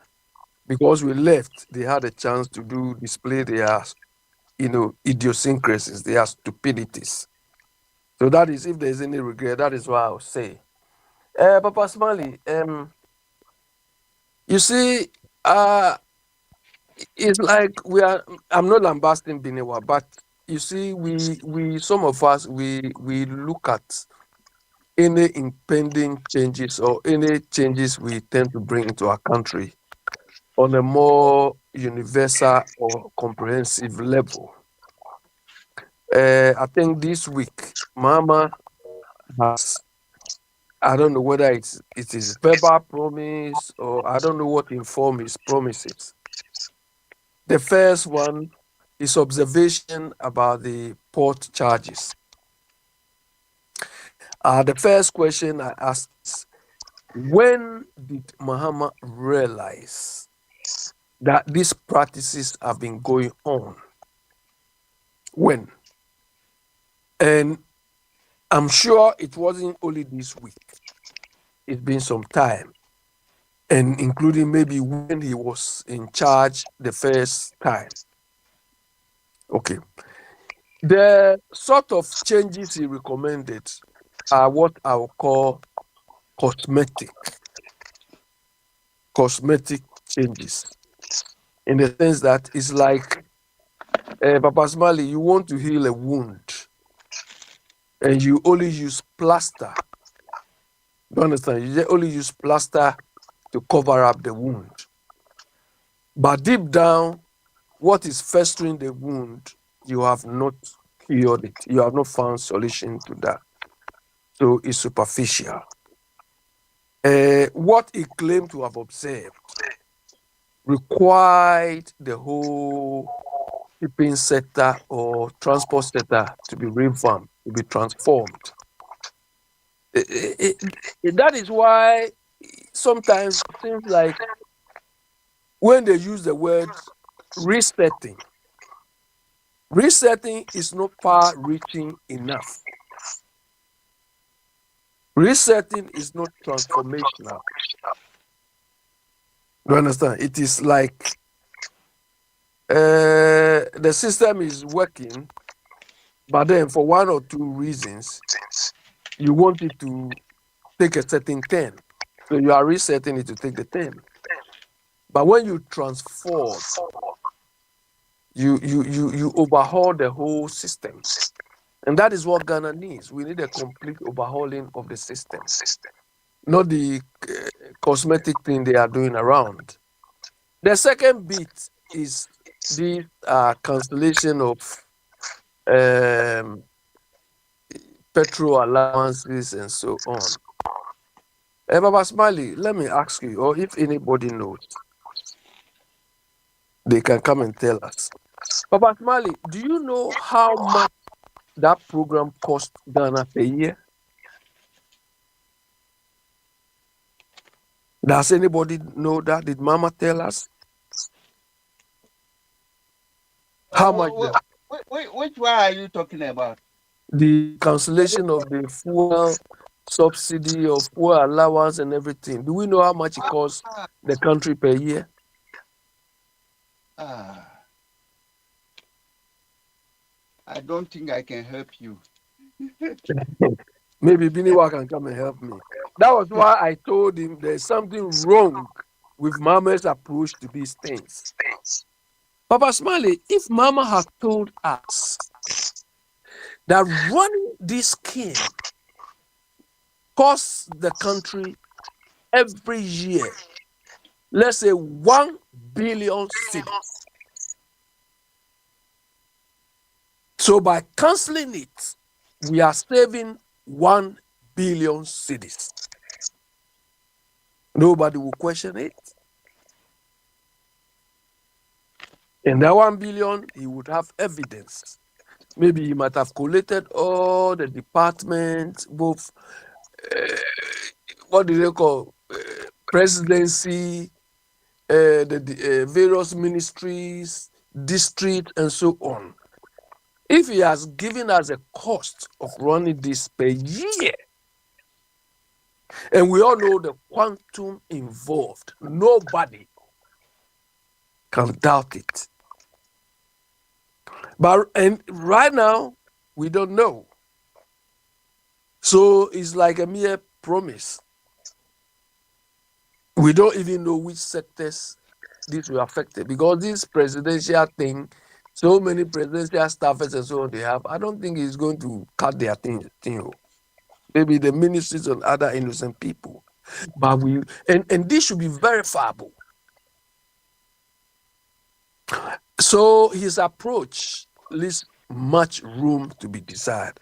because we left, they had a chance to display their, idiosyncrasies, their stupidities. So that is, if there's any regret, that is what I'll say. Papa Smiley, you see, it's like I'm not lambasting Binewa, but you see, we some of us, we look at any impending changes or any changes we tend to bring into our country on a more universal or comprehensive level. I think this week, Mama has, I don't know whether it is verbal promise or I don't know what in form his promises. The first one is observation about the port charges. The first question I asked is, when did Muhammad realize that these practices have been going on? When? And I'm sure it wasn't only this week. It's been some time, and including maybe when he was in charge the first time. Okay. The sort of changes he recommended are what I would call cosmetic changes, in the sense that it's like, Papa Smiley, you want to heal a wound and you only use plaster. You understand? You only use plaster to cover up the wound. But deep down, what is festering the wound, you have not cured it. You have not found solution to that. So it's superficial. What he claimed to have observed required the whole shipping sector or transport sector to be revamped, to be transformed. That is why sometimes it seems like when they use the word resetting is not far-reaching enough. Resetting is not transformational. You understand? It is like the system is working, but then for one or two reasons, you want it to take a certain turn. So you are resetting it to take the turn. But when you transform, you overhaul the whole system. And that is what Ghana needs. We need a complete overhauling of the system, not the cosmetic thing they are doing around. The second bit is the cancellation of petrol allowances and so on. Baba Smiley, let me ask you, or if anybody knows, they can come and tell us. Papa Smiley, do you know how much that program cost Ghana per year? Does anybody know that? Did Mama tell us? How much? Which one are you talking about? The cancellation of the fuel subsidy, of fuel allowance and everything. Do we know how much it costs the country per year? I don't think I can help you. Maybe Biniwa can come and help me. That was why I told him there's something wrong with Mama's approach to these things. Papa Smiley, if Mama had told us that running this scheme costs the country every year, let's say 1 billion cedis. So by canceling it, we are saving 1 billion cedis. Nobody will question it. And that 1 billion, he would have evidence. Maybe he might have collated all the departments, both, what do they call, presidency, the various ministries, district, and so on. If he has given us a cost of running this per year, and we all know the quantum involved, nobody can doubt it. And right now, we don't know. So it's like a mere promise. We don't even know which sectors this will affect it, because this presidential thing, so many presidential staffers and so on they have, I don't think it's going to cut their thing. Maybe the ministries and other innocent people. But and this should be verifiable. So his approach leaves much room to be desired.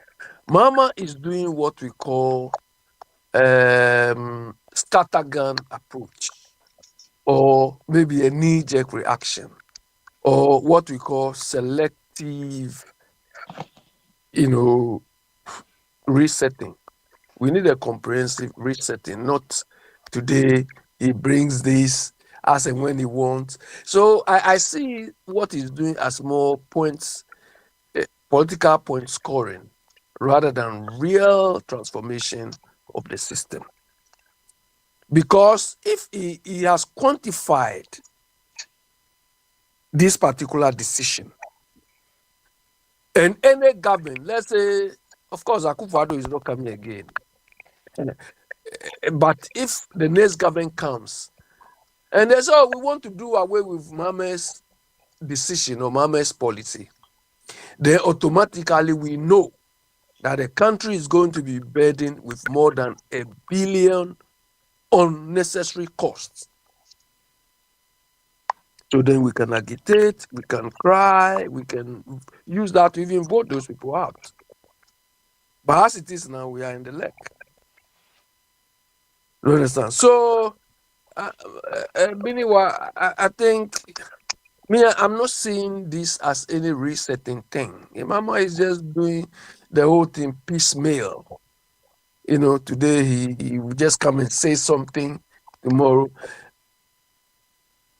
Mama is doing what we call scattergun approach, or maybe a knee-jerk reaction, or what we call selective, resetting. We need a comprehensive resetting, not today he brings this as and when he wants. So I see what he's doing as more points, political point scoring, rather than real transformation of the system. Because if he has quantified this particular decision, and any government, let's say, of course, Akufo-Addo is not coming again, but if the next government comes and they say, oh, we want to do away with Mohammed's decision or Mohammed's policy, then automatically we know that the country is going to be burdened with more than $1 billion unnecessary costs. So then we can agitate, we can cry, we can use that to even vote those people out. But as it is now, we are in the leg. You understand? So, Biniwa, I think, I'm not seeing this as any resetting thing. Mama is just doing the whole thing piecemeal. Today he will just come and say something tomorrow.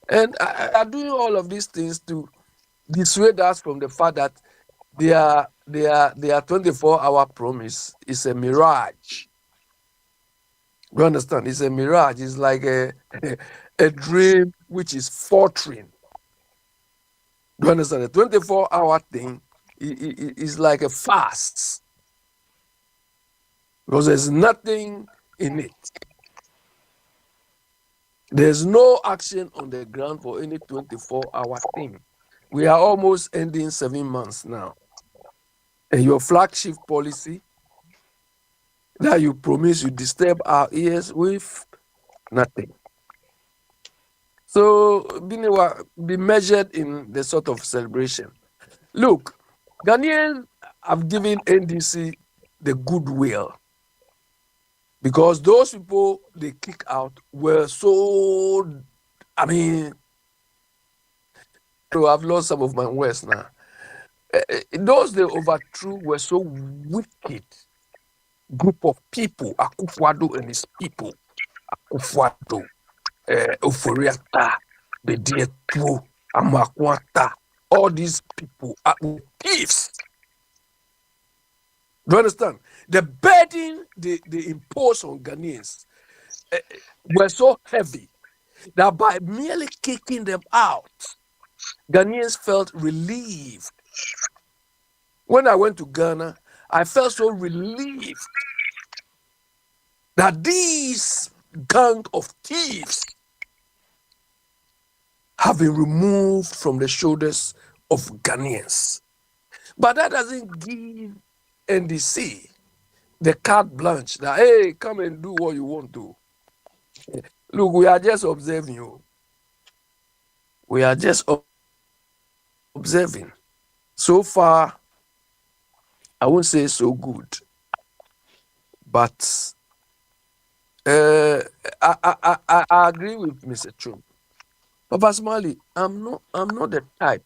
And I doing all of these things to dissuade us from the fact that their 24-hour promise is a mirage. You understand? It's a mirage. It's like a dream which is faltering. You understand? The 24-hour thing is like a fast. Because there's nothing in it. There's no action on the ground for any 24-hour thing. We are almost ending 7 months now. And your flagship policy that you promise you disturb our ears with nothing. So, Biniwa, be measured in the sort of celebration. Look, Ghanaians have given NDC the goodwill because those people they kick out were so, I've lost some of my words now. Those they overthrew were so wicked group of people, Akufo-Addo and his people, Akufo-Addo, Oforiata, Bedietu, Amakwata, all these people are thieves. Do you understand? The burden they impose on Ghanaians were so heavy that by merely kicking them out, Ghanaians felt relieved. When I went to Ghana, I felt so relieved that these gang of thieves have been removed from the shoulders of Ghanaians. But that doesn't give NDC the carte blanche that, hey, come and do what you want to. Look, we are just observing you. We are just observing. So far, I won't say so good, but I agree with Mr. Chum. Papa Smiley, I'm not the type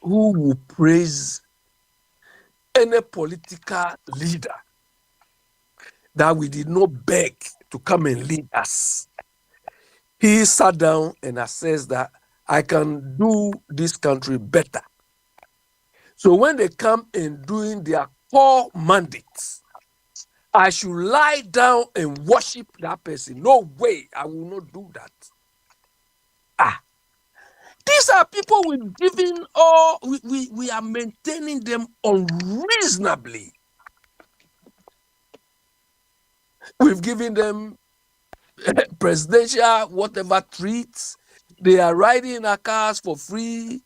who will praise any political leader that we did not beg to come and lead us. He sat down and assessed that I can do this country better. So when they come and doing their core mandates, I should lie down and worship that person. No way, I will not do that. These are people we've given, or we are maintaining them unreasonably. We've given them presidential whatever treats. They are riding in our cars for free.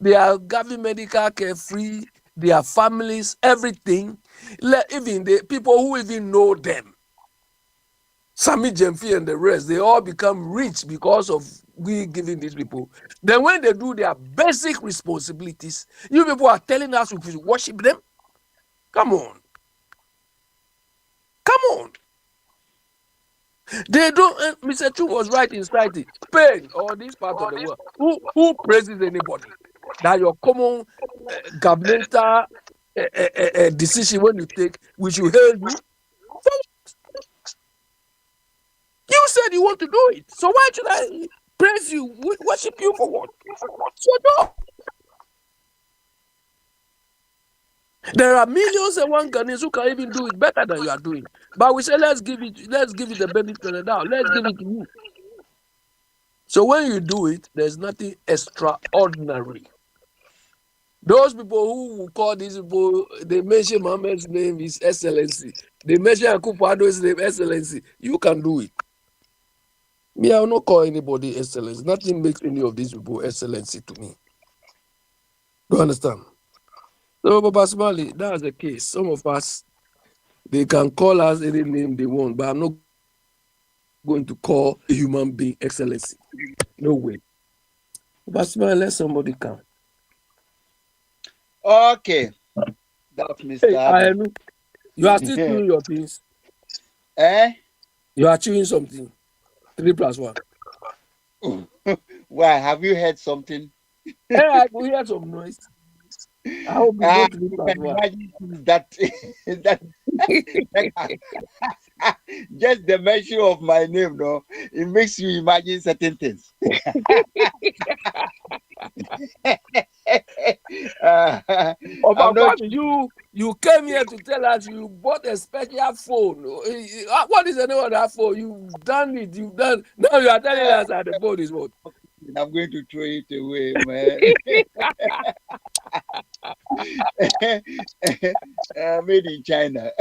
They are having medical care free. Their families, everything. Even the people who even know them, Sami Jemfi and the rest, they all become rich because of we giving these people. Then when they do their basic responsibilities, you people are telling us we should worship them? Come on. Come on. They don't, Mr. Chu was right in citing Spain or this part of the world. Who praises anybody? That your common governmental decision when you take, we should hail you. said you want to do it. So why should I praise you, worship you for what? So no. There are millions and one Ghanaians who can even do it better than you are doing. But we say let's give it the benefit of the doubt. Let's give it to you. So when you do it, there's nothing extraordinary. Those people who will call these people, they mention Mohammed's name is Excellency. They mention Akwantufuo's name Excellency. You can do it. Me, I will not call anybody Excellency. Nothing makes any of these people Excellency to me. Do you understand? So, Baba Smiley, that's the case. Some of us, they can call us any name they want, but I'm not going to call a human being Excellency. No way. Baba Smiley, let somebody come. Okay. That's Mr. Hey, you are still doing your things. You are chewing something. 3 plus 1. Why? Have you heard something? I will hear some noise. I hope you go 3 plus 1. That just the mention of my name, no, it makes you imagine certain things. You came here to tell us you bought a special phone. What is the name of that phone? You've done it. Now you are telling us that the phone is what? I'm going to throw it away, man. Made in China.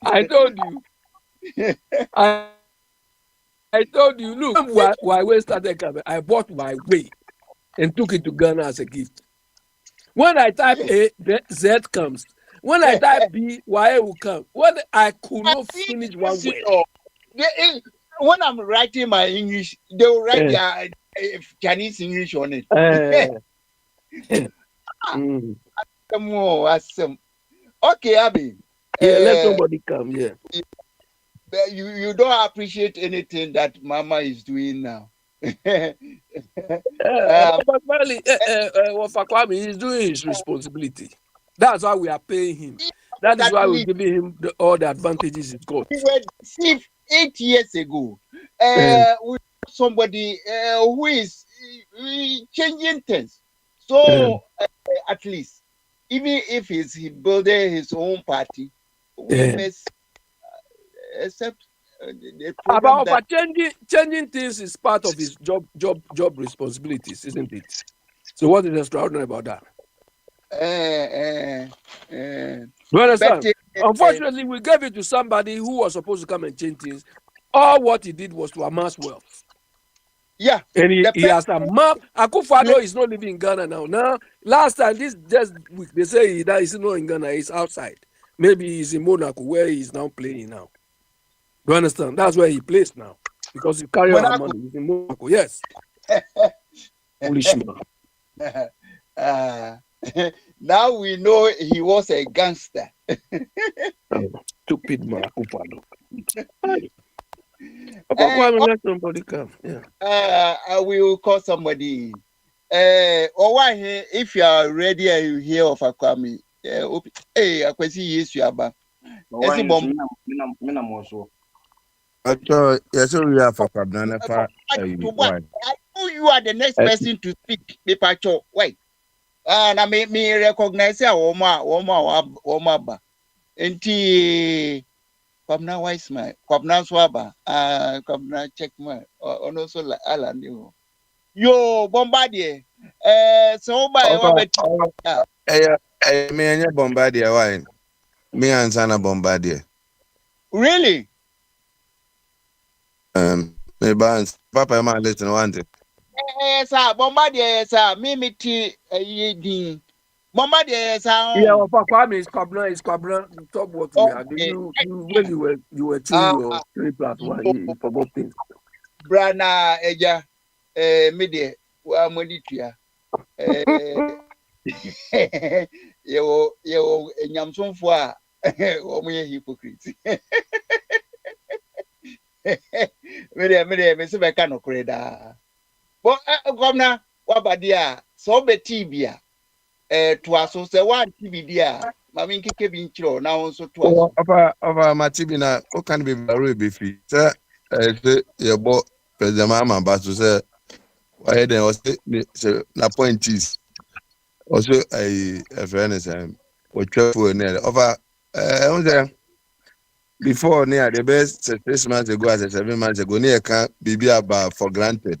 I told you. I told you. Look, why we started coming, I bought my way and took it to Ghana as a gift. When I type A, Z comes. When I type B, Y will come. When I could not finish one word. When I'm writing my English, they will write their Chinese English on it. Okay, Abby. Let somebody come. Yeah. You don't appreciate anything that Mama is doing now. Kwame is doing his responsibility. That's why we are paying him. That is why we're giving him all the advantages he's got. We were deceived 8 years ago. With somebody who is changing things. So at least, even if he's building his own party, we must accept. But changing things is part of his job responsibilities, isn't it? So what is extraordinary about that? You understand? Unfortunately, we gave it to somebody who was supposed to come and change things. All what he did was to amass wealth. Yeah. And he has a map. Akwantufuo is not living in Ghana now. Now, last time, this just week, they say he's not in Ghana, he's outside. Maybe he's in Monaco, where he's now playing now. You understand? That's where he plays now. Because he carries our money. He's in Monaco. Yes. Foolish man. Now we know he was a gangster. Stupid man. Let somebody come. Yeah. I will call somebody. If you are ready and you hear of Akwami, Akwesi yes you are. Yes, we are for Kabnana. I know you are the next person to speak. Wait. And I me recognize Woma ba. Enti Kwabna wise man, Kwabna swaba, Kwabna check man, or also la Alan. Yo, Bombardier. So by me and Bombardier wine. Me and Sana Bombardier. Really? Me bands, Papa, man, listen, want it. Sir, Bombardier, sir, me tea, ye Bombardier, sir. Yeah, Kwame is Kwabna. Top what we had. When you were chewing your 3 plus 1, you forgot things. Brana, Eja, Media, Moditia. You, Yamson for a hypocrite. Mr. Becano Creda. But, Governor, what about dear? So be Tibia. To us, so one TV, dear. Mammy Kevin Cho now, so to Over my Tibina, what can be very beefy, sir? say your boy President Mama Basu say why then was say na point is also a fairness or travel near over before near the best 6 months ago as 7 months ago near can be about for granted.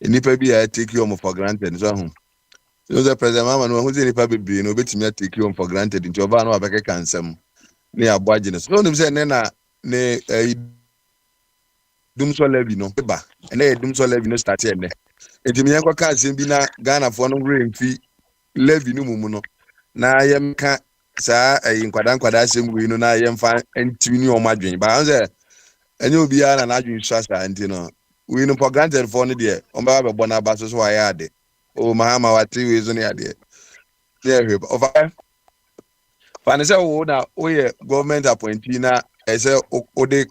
And if I take you for granted so the President Mama no who's any baby no bet me take you for granted into over no abeke cansem near budget. So them say na ne dum so levy no ba and dum so levy no start here. Enti me yanko ka asem bi na Ghana fo no remfi levy no mumu no na yem ka saa nkwada asem wi no na yem fa ntimi ni o madwen ba say enye obi ya na adwen swasa enti no we no for granted for no de o ba be bona ba so wa ya ade o mahama wati we zo ne ade there we over fa say wo na o ye government appointee na say o de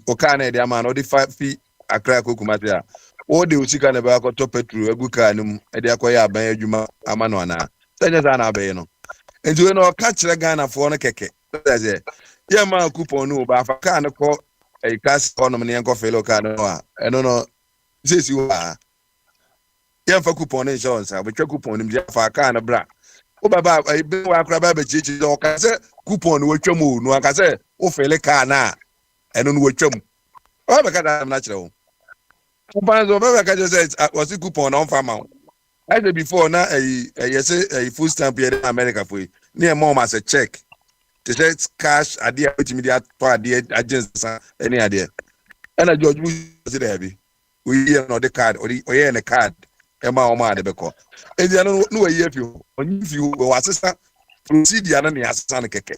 o ka na de ama no de 5 fi akra kokumate a o de usika na ba ko to petrol egu ka num e de akoya aban adwuma ama no na senya za na aban no enti we no ka kire Ghana fo no keke say ye ma coupon no ba fa ka no ko kas onum ne enko felo ka no a eno no sesi wa ye fa coupon insurance a be twa coupon nim je fa ka na bra o baba be wa akra ba be chichi o ka say coupon wo twam o no aka say o fele ka na eno no wo twam o be ka da na kire o coupon zo be ka say was coupon on farm out I said before na you say a full stamp here in America for near mom as a check to say cash idea with immediate idea agents any idea and a judge we say we hear no the card or in the card ema o ma de beko e dia no we if you we assistant procedure na ne assistant keke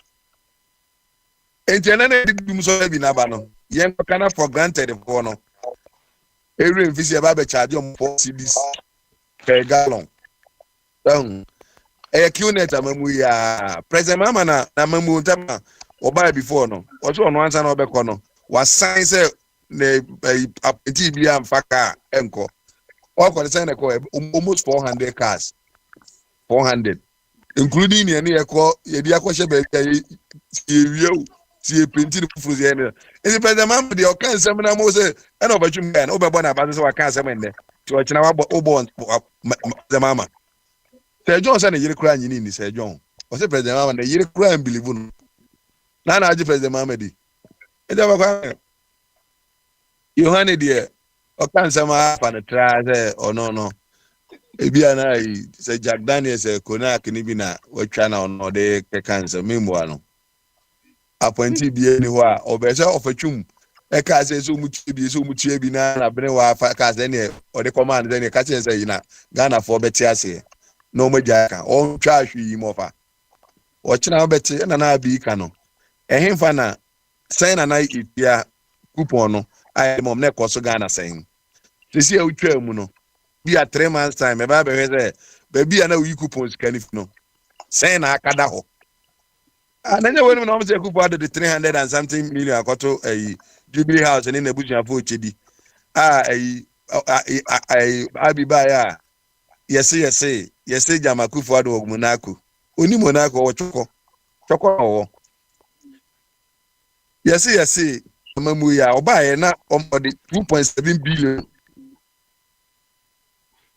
e dia na ne dum so bi na ba no yen kana for granted for no every visa ba be charge on 4 cedis per gallon QNet amamu ya President Mama na mamu ntama oba before no oso no ansa na obekọ no wa sign say ne apeti bi amfaka enko o sign na almost 400 cars 400 including ne ekọ ye bi akọhye be yewiu tie printing furu ye ne e President Mama de o kan sem na mo say e na obetwum ga na obebo na ba say wa kan sem ende ti o kina wa bo Mama Sir John said you cry in Sir John. Was the President Mama the year cry and believe no. Nana aji President Mamadi. E da ba Yohane dear o kan sama pa na try say oh no. E bia na say Jack Daniel say Konak ni bi na watwa na no de cancer memoa no. Appointee bi ni ho a obese ofatwum e ka say so mutie bi na bene wa ka say ne o de command say ne ka say yi na Ghana for beti ase. No majaka on trash yi mofa ochina beti na na bi ka no ehemfa na sen na itia coupon no ai mom na ekoso Ghana sen sisi a utwa mu no bi a 3 months time e ba be say ba bi na wi coupon scanif no sen na akada ho ananya wenu na say coupon de 300 and something million akoto Jubilee House ni na busia fo chedi abi ba ya Yes, Akwantufuo Radio Monaco. Oni Monaco or Choco or yes, Mamuya or buy na on the $2.7 billion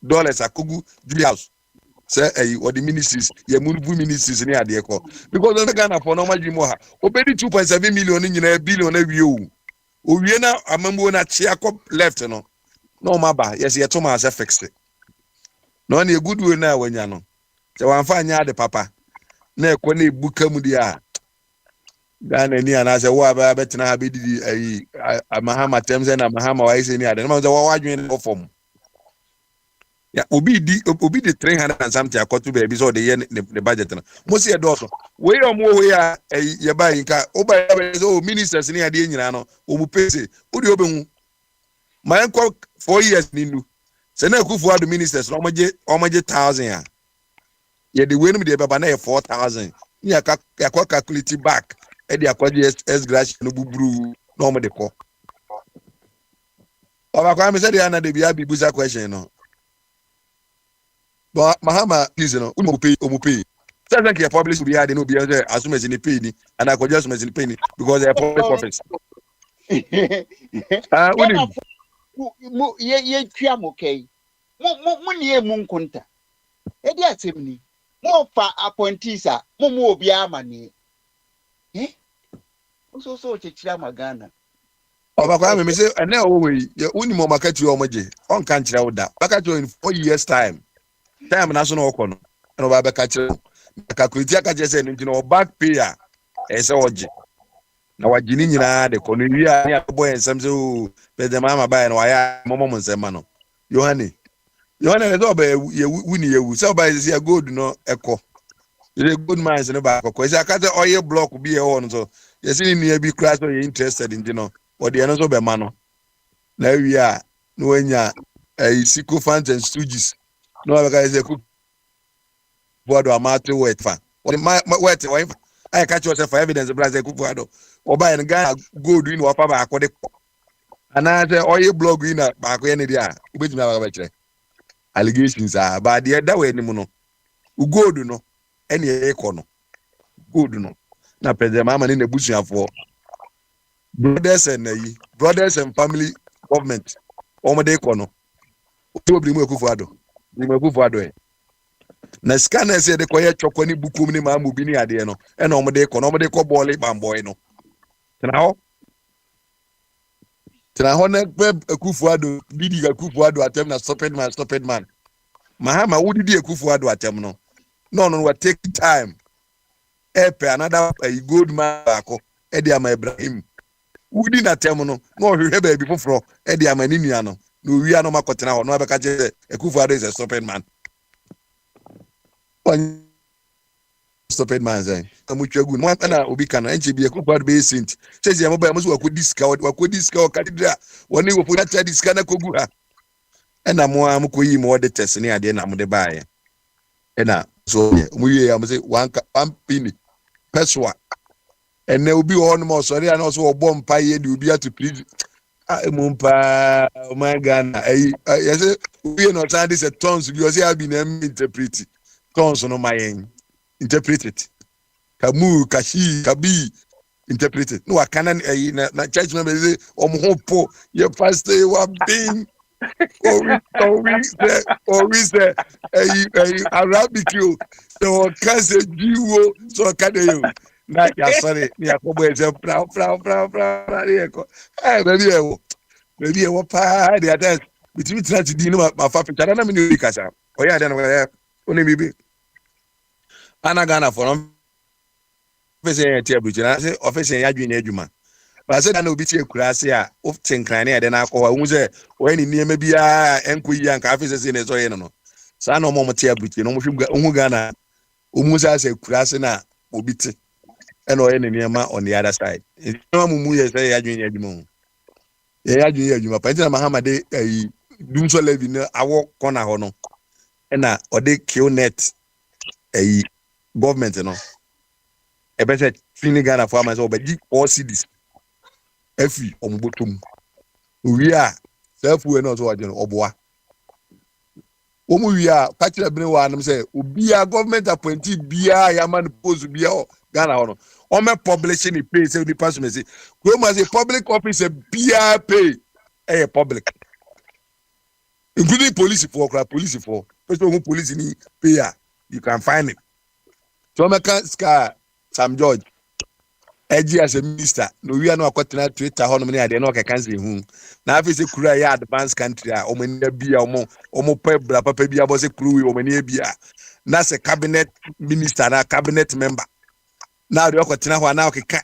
a Kugu Jubilee House. Say or the ministries, ye Munubu ministries near the echo. Because the Ghana for normal Jimoha, obey 2.7 million in a billion a view. Uviena Amamuna Chiako left no maba, yes, ye Thomas fixed it. No any good way na wanya no se wan fa nya de papa na ekọ na ebuka mu dia Ghana ni ana se wo aba betina ha bedidi Mahama temse na Mahama wa ise ni ade na se wo wadwen no form ya obi di 300 and something akoto be bi so de ye the budget no mo se do so we omo we ya ye ba yinka o ba so ministers ni ade nyina no o mu pese o de obehu ma enko 4 years ni nu se na Akwantufuo Radio ministers no omaje 1000 ya ye de wenu de baba na 4000 ni akwa calculate back e de akwaje s grash no buburu no mo de ko oba kwa me se de na de bia bi buza question no but Mahama please no o mo pay so thank you publish be had no be as much in pay ni and akwaje as much in pay ni because they are public office Unim. Ye twa mo kai. Mo nie mu nkonta. E di asem ni. Mo fa appointees a mo obi amane. So chechira magana. Obakwa me say ene owe unim o makati o moje. On kan kire wo da. Makati in 4 years time. Time na so no okọ no. No ba beka kire. Ka kweti aka je say nti no back pay a ese oje. Na wagini nyina de kono wi a ya boy ensem say o be de mama ba no ya momo nsem ma no. Yohane le do ba ye wuni ye wu. Say ba say ya gold no ekọ. The good minds no ba akọ. Say aka say oil block bi e ho no so. Yes ni e bi crash so you interested in no. Or the no so be ma no. Na wi a no anya Siko fans and stooges. No other guys they cook board or matter wet fan. Or my wet wife. I catch yourself for evidence of Brazil cook board. Or buy a guy go doing what Papa aquatic. And I say, oh, you blog in a back any day. Which my allegations are, but the other way, no. Who go do no any econo. Good no. Now, President Mamma in the bush for brothers and family government. Omade econo. Probably more kufuado. Na scanner say the koye chokoni bukum ni ma mubi ni ade no e na omde ko bole bamboy no tena ho na kufuado didi ga kufuado atem na stupid man mahama wo didi kufuado atem no what take time pe another good man ako e dia ma Ibrahim wudi na tem no hwehwe ba bi foforo e dia ma ni nua no no wi ano makotena ho no abeka je kufuado is a stupid man. Stupid man say amuchwa gu mo na obi kana enche bi ekwa be sent cheze ya mobile musu wakodiska okadidra woni wo pona cha diska na kogu ha ena mo amkoyi mo de test ne ade na mo de baaye ena so mo ye ya mo say one pini peswa ene obi ho no mo sori na so obo mpa ye de obi atu please mo mpa o my Ghana yes we no say this tons bi o say abi na interpret tons no my interpret it. Kamu, kashi, kabi, interpret it. No, I can't. Na church members say, hopo, your pastor, you are being, or we say, Arabic you. So can say Jew, so can you. Na ya sorry, ni akobo ese proud. Baby, I want pa the others. Between trying to do no, my father. I don't know kasa. Oh yeah, then only maybe. Anagana for office tiabuchi na say office ya dwene adwuma ba say na obi tie kurase a of tenkran na de na akọ hu say we ni niema bia enkoyi anka office say ne so ye no sa na omo tiabuchi no mo hwu Ghana omu say kurase na obi te e no ye ne niema on the other side no mu ye say ya dwene adwuma ya dwene adwuma pa ntina Mahamade dum so levi na awo kona ho no e na ode kill net government no ebe say fini Ghana for am say obeji all cities efi ombotom wi a self we no so waje no oboa omu wi a patira bene wa am say obi a government appointee bia ya man post bia Ghana ho no o me publishing the pay say the person say we must a public officer bia pay public including police for person police ni pay you can find it. So Ska Sam George Eji as a minister no we are no akotena Twitter ho no me ade no keka nse hu na afi se kura ya advanced country a omani bia omo pebra papa bia bo se kuru we omani bia na se cabinet minister na cabinet member na de akotena ho na okeka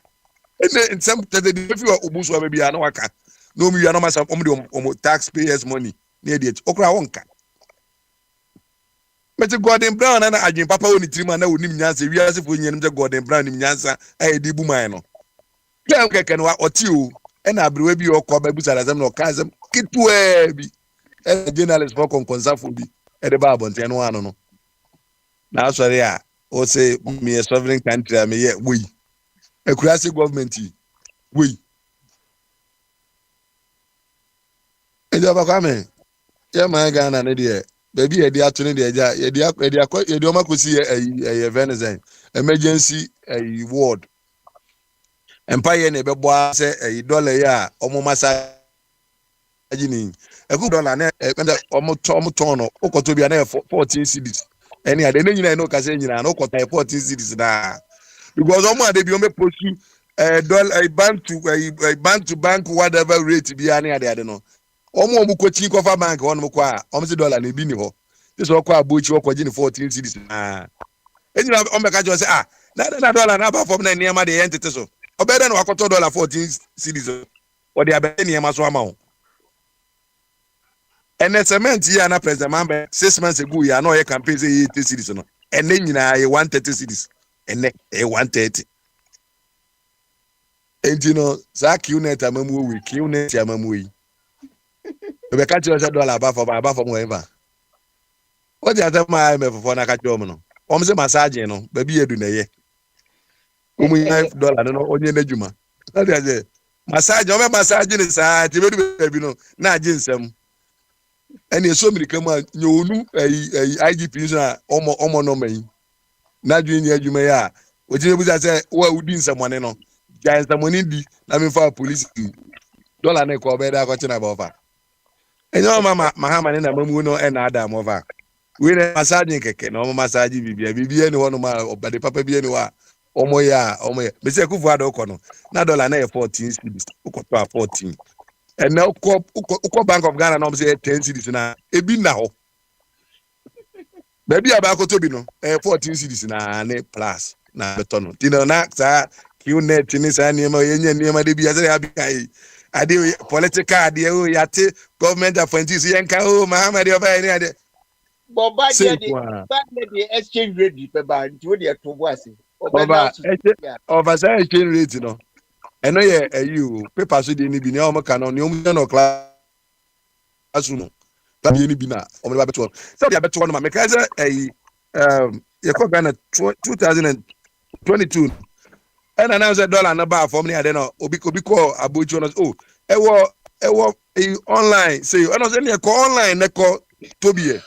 ene nsem tede de fi obuso ba bia na waka no me ya no masam omo taxpayers money na e okura wonka Mete Gordon Brown na adwen papa woni tirima na wonim nyansa wiase fo nyenim je Gordon Brown nim nyansa di bu man no kyan keke no oti o e na abrewa bi okọ ba bu sarazam no kazam kitwe bi journalist for konsafo bi e de ba abonten no ano no na sorry a o say me a sovereign country me ye we akurase government we e do ba kwa me ye man Ghana ne de baby edi atune de eja edi o makosi Venezuela emergency ward Empire ne be boa say a dollar ya omo massage ni. A good dollar na omo tono okoto bia na 14 cedis. Any ade na nyina no kase nyina no kota 14 cedis na. Because omo ade bi o me postu dollar bank to bank whatever rate bi ani ade no. Omo kochi kofa bank hono kwa omo se dollar na bi ni ho. This okwa abochi okwaji ni 14 cedis na. Enyina omo ka jo say na dollar na ba form na niam de entete so. Obeda no akoto dollar 14 cedis. O de abede niam so ama ho. And the cement here na president man 6 months ago ya no ye campaign say 80 cedis no. And then nyina ye 130 cedis. And then 130. And you know, sa QNet amamu we QNet amamu we. We catch you dollar above from wherever. What the other my me for na catch you no. Om say massage no, baby edu na ye. $5 no onye na djuma. Na dey say massage o me massage ni sa ti bedu baby no na ajinsem. And you so many come nyonu IGP so omo no man. Na dwun ya djuma ya. O ti bebu say wa udi nsam no. Giants the money di na me for police dollar na ko be da ko china ba ofa. Enyo mama mahama na mamu no e na adam over. We na massage keke na omo massage bibia ni wono ma obade papa bia ni wa omo ya be se kufu ada ko no na dollar na 14 cedis ukoto 14 and now uko Bank of Ghana na omo say 10 cedis na ebi na ho baby aba ko tobi no 14 cedis na ne plus na beto no tino na sa QNet ni sa ni ma yenye ni ma de bia say abi kai ade political ade o yate government appointees yenka o Muhammad oba ni ade Boba the exchange rate pe ba nti wo de to bo ase. Over say exchange rate no. Eno ye you paper so de ni bi ni o mo ka no ni o mu no class no. Ta bi ni bi na o mo ba beto. So de beto no ma me ka say ye ko Ghana 2022 and announce $1 na ba form ni ade no obi ko aboju no ewo online say no say ni ko online na ko tobi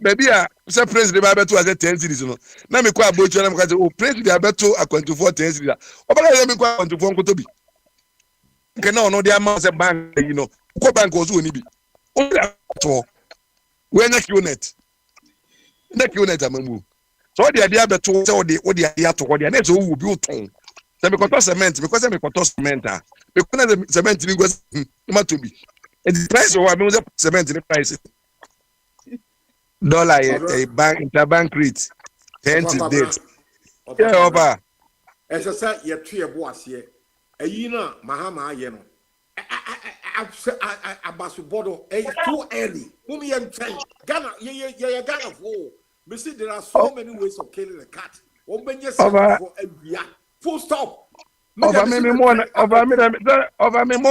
baby say president ba beto as 10 cedis no na me ko aboju na me ka say president beto Akwantufuo 10 cedis oba ka me ko Akwantufuo nko tobi nke na ono dia ma say bank ko bank ozo ni bi o to we na QNet amamu. So the idea beto say o the idea to what the na so wo bi uton say me koto cement because me koto cement because the cement ni go ma to bi and the price of me say cement ni price dollar a bank interbank rate 10 to date yeah over esa say ye tue bo ase ayi na mahama aye no abasu bodo too early whom ye train Ghana ye Ghana for. Me see there are so many ways of killing a cat. One benye for a full stop. Over me more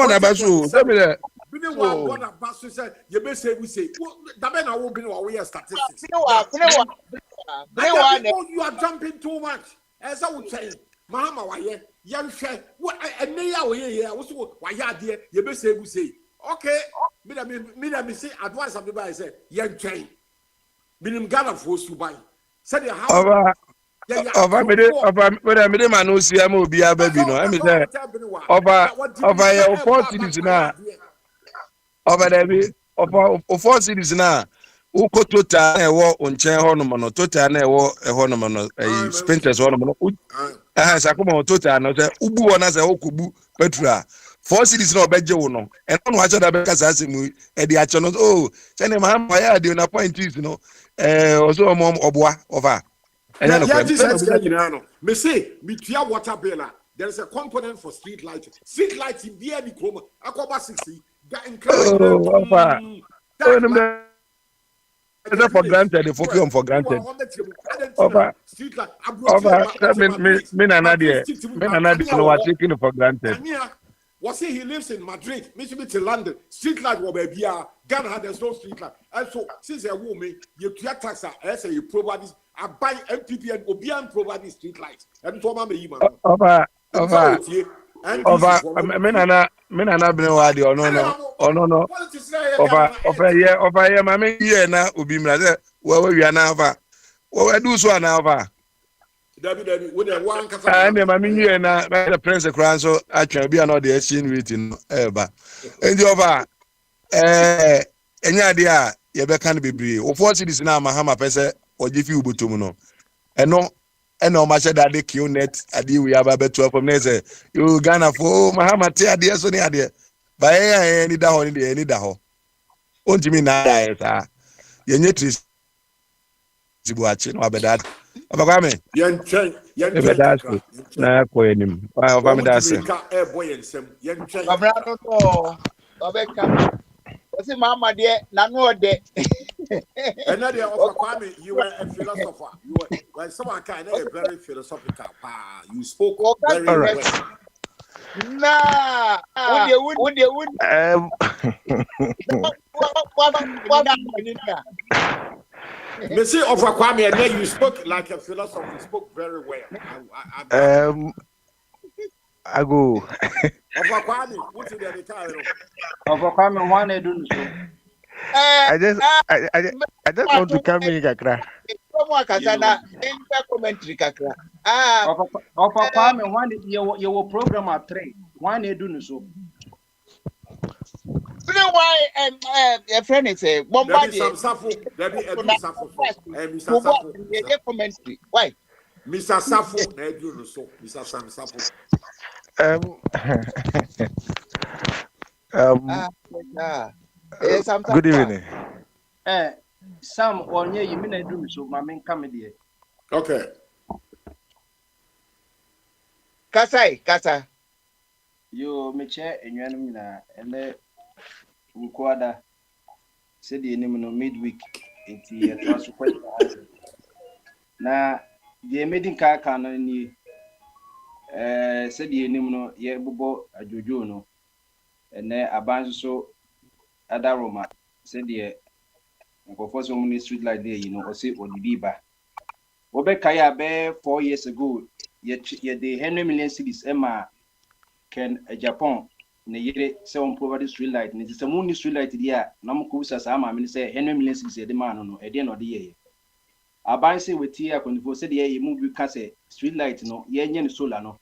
na basu. Tell me that. Bini one basu say you be say we say that be na wo bini wa we statistics. You are jumping too much. As I would say, Mahama wa ye hwe what ene ya wo ye wo so wa ya de you be say we say. Okay, me say advice of the by say ye train. Minim Ghana for Subai. Said the house. Over me man no see am obi ababi no. I me say over your 4 cities na. Over there be over 4 cities na. Uko total na ewo onchen ho no no total na ewo ho no no sprinters ho no no. Sakoma total na say ubu wona say okubu petrol 4 cities na obeje wo no. And no acho da be kasa asemu e di acho no oh say na ma ya dey na point is no also mom oboa over. Me say me tia water bill. There is a component for street lighting. Street lighting be any chroma. Akoba 60. That encouragement. For granted, the focus for granted. Street light. Me na what taking for granted. Was he lives in Madrid, maybe to London. Street light will be Ghana there's no street light. And so since a woman, you create tax as you provide this, I buy MPP and Obian provide this street light. And for my over. Menana been wadi or no. Over here, mammy, here now, Ubimra. Where we are now, we do so now. Debbie, with the one And the mammy and the Prince of Crown, so I can be another SCN meeting ever. And the over any idea you can be brave. Of course, it is now Mahama Pesa or if you but to and no much that they kill net. I deal we have about 12 from there. You Ghana for Mahama, dear, so near there. By any down in the any daho. Won't you mean that? You need to watch no abedad abakame Kakra. na ko enim wa fa me da se Boy and some young train. Babrano no. Obeka. Wasi mama de na no de. Another of Kwame, you were a philosopher. You were when someone kind of very philosophical. You spoke very well. Nah, would Monsieur of Kwame, and then you spoke like a philosopher. You spoke very well. I go. Of Kwame, what's in the car? Of Kwame, one I do so. I just want to come in, Kakra. Commentary, Kakra. Of Kwame, one your program at 3. One I do so. Why a friend is a bombarded. Commentary. Why? Mr. Safo, Mr. Sam Safo. Good evening. Sam or near you mean I do so, my main comedy. Okay. Kasa. You may chair and you and then Ukwada said the name of midweek. It's a question. Now, the meeting car can said the name of Yebubo a Jojono, and then a bunch so Adaroma said the for so many street like there, or say or the Biba. Obekaya bear 4 years ago, yet the Henry million cities Emma can Japan. Ne yere se on provide street light ne se mo ni street light dia na mo ko sa ma me say Henry million cities de man no e de no de ye aban se weti Akwantufuo se de ye mu bi ka se street light no ye nye ne solar no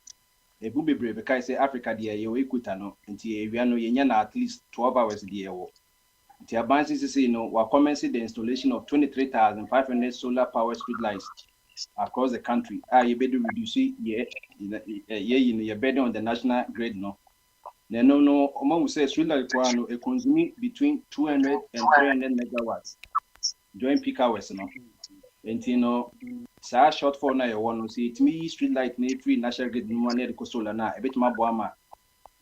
e bu bebre be kai se Africa de ye we equator no nti ewia no ye nya na at least 12 hours de ye wo nti aban se no wa commence the installation of 23,500 solar power street lights across the country ye be do reduce ye burden on the national grid no. No, among say street light it consumes between 200 and 300 megawatts during peak hours. No, and sa shortfall na you want to see it me street light need free national grid no one near the solar na a bit more boama.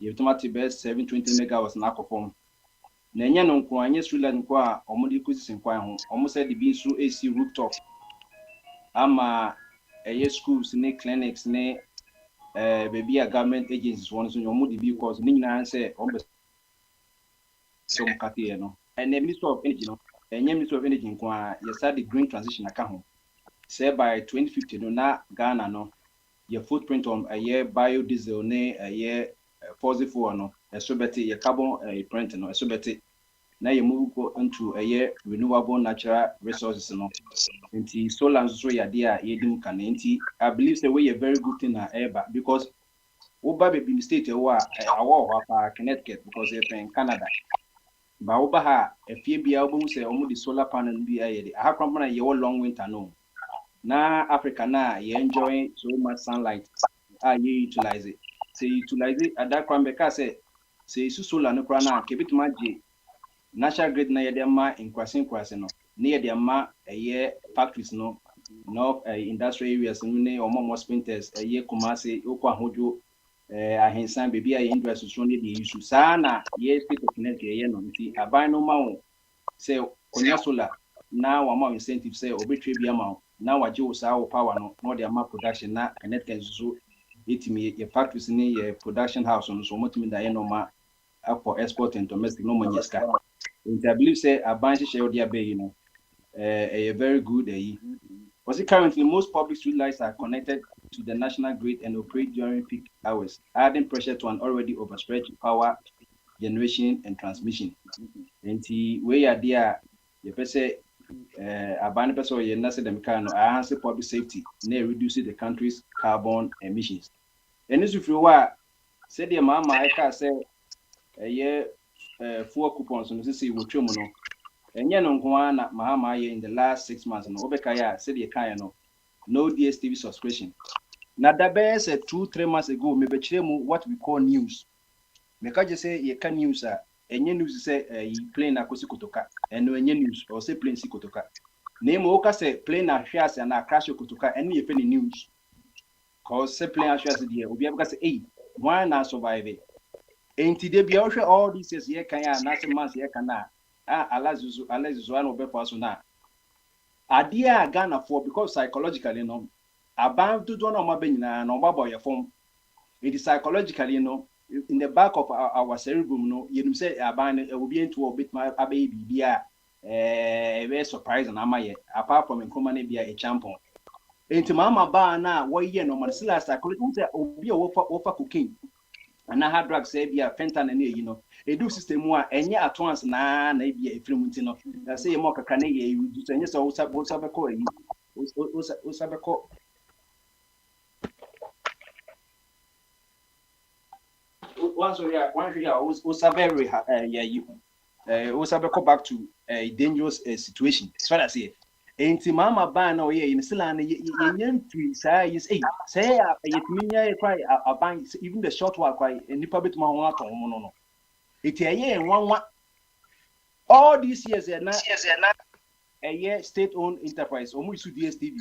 You have to best 720 megawatts na perform. Nenya no kwanye street light kwa omudi kusi kwa ho. Almost said the being through AC rooftop. Ama schools ne clinics ne baby a government agencies one so your be because nina say on some kati no and the minister of energy no and minister of energy kwa you start the green transition account say by 2050 no na Ghana no your footprint on a year biodiesel ne a year fossil fuel no so better your carbon print no so better now you move into a year renewable natural resources no nti solar so ya dia yedim kan nti I believe say we a very good thing na ever because oba be state wa awo pa Connecticut because they in Canada ba oba ha efie bia obo say omo the solar panel bi ayede ha kwampa na ye long winter no na Africa na ye enjoy so much sunlight ye utilize it say utilize it at that kwambe ka say solar no kra na ke bitima je national grid na ye dem ma inkwase no near the ama factories no industrial areas ne omo sprinters Kumasi okwa hojo ahensan baby industry so ne dey use sana ye state of Connecticut no nti aban no ma wo say onya solar na wa ma incentive say obetwe bia ma na waje wo sa wo power no the ama production na Connecticut so etimi ye factories ne ye production house no so motimi da ye no ma for export and domestic no money ska. I believe say a bunch of share their bay, a very good. Was it currently most public street lights are connected to the national grid and operate during peak hours, adding pressure to an already overstretched power generation and transmission. And the way are there, the person Abani person ye na say them kind of answer public safety, ne reduce the country's carbon emissions. And this if you wa say the mama I can say four coupons no say wo twem no. Enye no nko na mahama ye in the last 6 months no obeka ya say the kind no DSTV subscription. Na da be say 2-3 months ago me be kire mu what we call news. Me ka je say ye ka news a enye news say plane akosi kotoka eno enye news or say plane si kotoka. Na mo ka say plane na hwe ase na crash kotoka eno ye fe ni news. Cause say plane hwe ase dey obi abeka say eh why na survive. Enti de bia hwe all these years ye kan ya na say months ye kan na alazuzu anu be for so na ade a Ghana for because psychologically no aban dodo na ma be nyina na oba your form it is psychologically in the back of our cerebrum no you say aban will be into a bit my baby bia very surprise na amaye apart from nkoma na bia a champion enti mama ba na wo ye no man still psychology obi wo fa cocaine and I had drugs say bia fentanyl edu system a enye atons na bia efrem nti no na say mo kaka na ye you so enye so wo be ko yi wo be ko one here wo sabe back to a dangerous situation so that say enti mama ba na oye in still na ye nyantui say is say yetiminya cry aban even the short while cry nipa bit ma ho aton mo no eti eye nwanwa all these years na state owned enterprise omo isu DSTV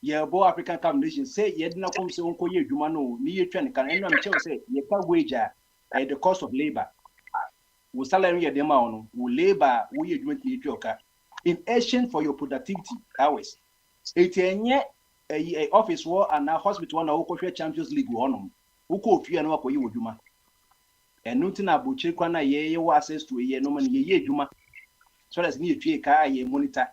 ye bo African Cup Nation say ye na come say onko ye adwuma no ni ye twa ne kan eno am chew say ye ka wage the cost of labor wo salary ye dem ma no wo labor wo ye adwuma ti twa ka in exchange for your productivity hours eti enye office war and hospital na wo ko hwe Champions League wo no wo ko ofia na ko ye adwuma enu ti na bochiri kwa na ye wo access to ye no man ye adwuma so that's ni twa ka ye monitor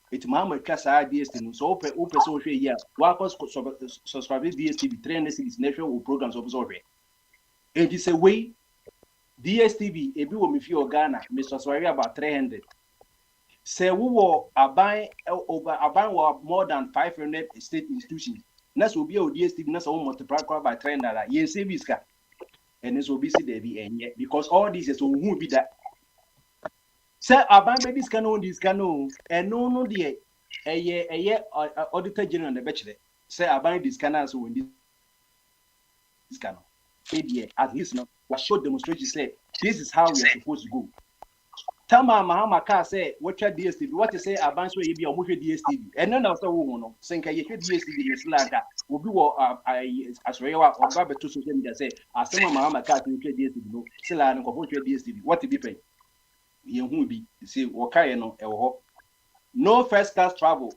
eti mama ka sa DSTV no so ope so hwe ye wa ko subscribe DSTV 300 cities national programs so hwe eti say we DSTV ebi wo me fi Ghana me subscribe about 300 say we were aban more than 500 state institutions na so be o DSTV na so multiply by $300 ye service ka and so be see there be enye because all this is so who be that say aban be this can and no there auditor general na bachelor say aban this can so when this can say at least no was show demonstration say this is how we are supposed to go. Tama mahama ka say what DSTV what you say aban so ye bi omo hwe DSTV eno na so wo no senka ye hwe DSTV ne slanga obi wo asrewa oba beto social media say asema mahama ka say hwe DSTV no sila no ko hwe DSTV what be pen ye hu bi say wo ka ye no e wo ho no first class travel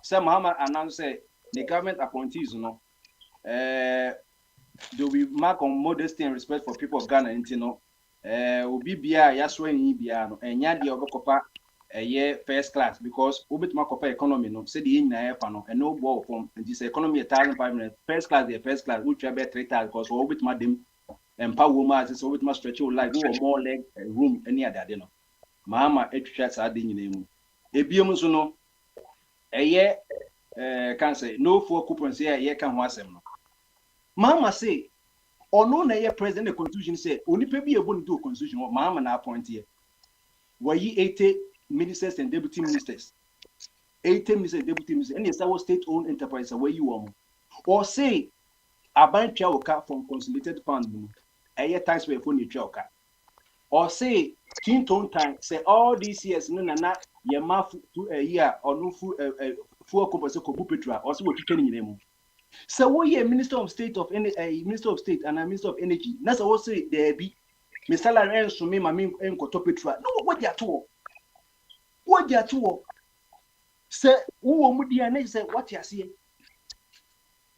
say mahama announce say the government appointees no they will be mark on modesty and respect for people of Ghana no obi bia ya so ani bia no enya de obekopa first class because obetuma kopa economy no say the nyina efa no no ball from this economy 1,500 first class which be 3,000 because obetuma dem empower woman as so obetuma stretch your life go more leg room any other day no mama etwetwa sa de nyina mu ebiom so no can say no for coupon say ye kan ho asem no mama say ono na ye president the constitution say onipa bi ebo do constitution mama na appoint here wayi 80 ministers and deputy ministers 80 ministers and deputy ministers and yes our state owned enterprise where you am or say aban twa oka from consolidated fund no tax we for ni twa oka or say kinton time say all these years no na ye mafu to a year or no fu okopose ko petrol or so we twitwa ni nyina mu. So we are Minister of State and a Minister of Energy. That's what say there be. My salary ends to me, my main petra. No, what they are to? What they are to? Say, who would you say what you see?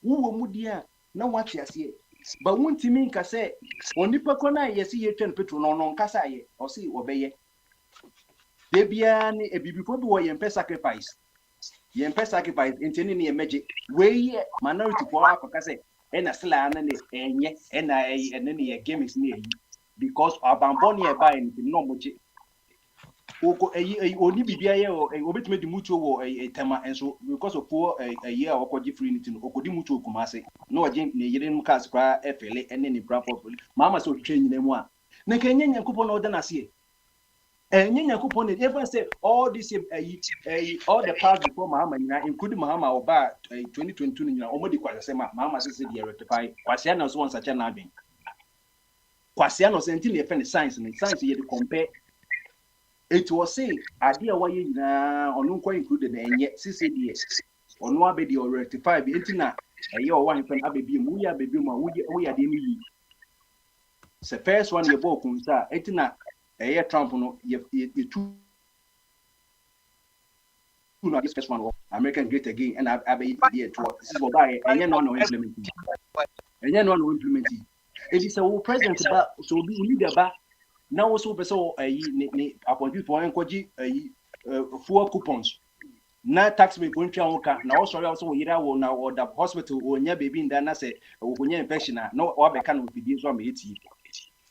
Who would you know what you see? But won't you mean say, only Pacona, you see you turn petrol on Casa or see obey. They be a before boy and pay sacrifice. Yempe sacrifice intending a magic way minority for Africa say and a slan and enye and any gimmicks near you because our bamboni are buying no much oko oni bibia ye obetime di mutuo wo tema enso because of poor a year okoji free niti no okodi mutuo kumase no oje ne yire no cars kwa efele ene ni bra properly mama so hwehwe nyina mu a na kenye nyankopon no oda na se enye nyankopon ne even say all this all the past before mama nyina including mama oba 2022 nyina omodi kwa se mama se dey rectify kwasia na so onsacha na adwen kwasia no senti ne fe science ye dey compare. It was say idea why you na onu kwa included enye CCDS onu abedi or rectify bi entina eye o wan fen abebi mu ya bebi mu wo ya de ni se first one ye bo kunsa entina eye Trump no ye tu no this first one American great again and abeyi dey to this is what buy enye no implement it is a president ba so be leader ba na also be so ni Akwantufuo enkoji fuel coupons na tax me pontwa nwoka na also yira wo na the hospital onya baby nda na se ogonya infection na wa be ka no bidie so ma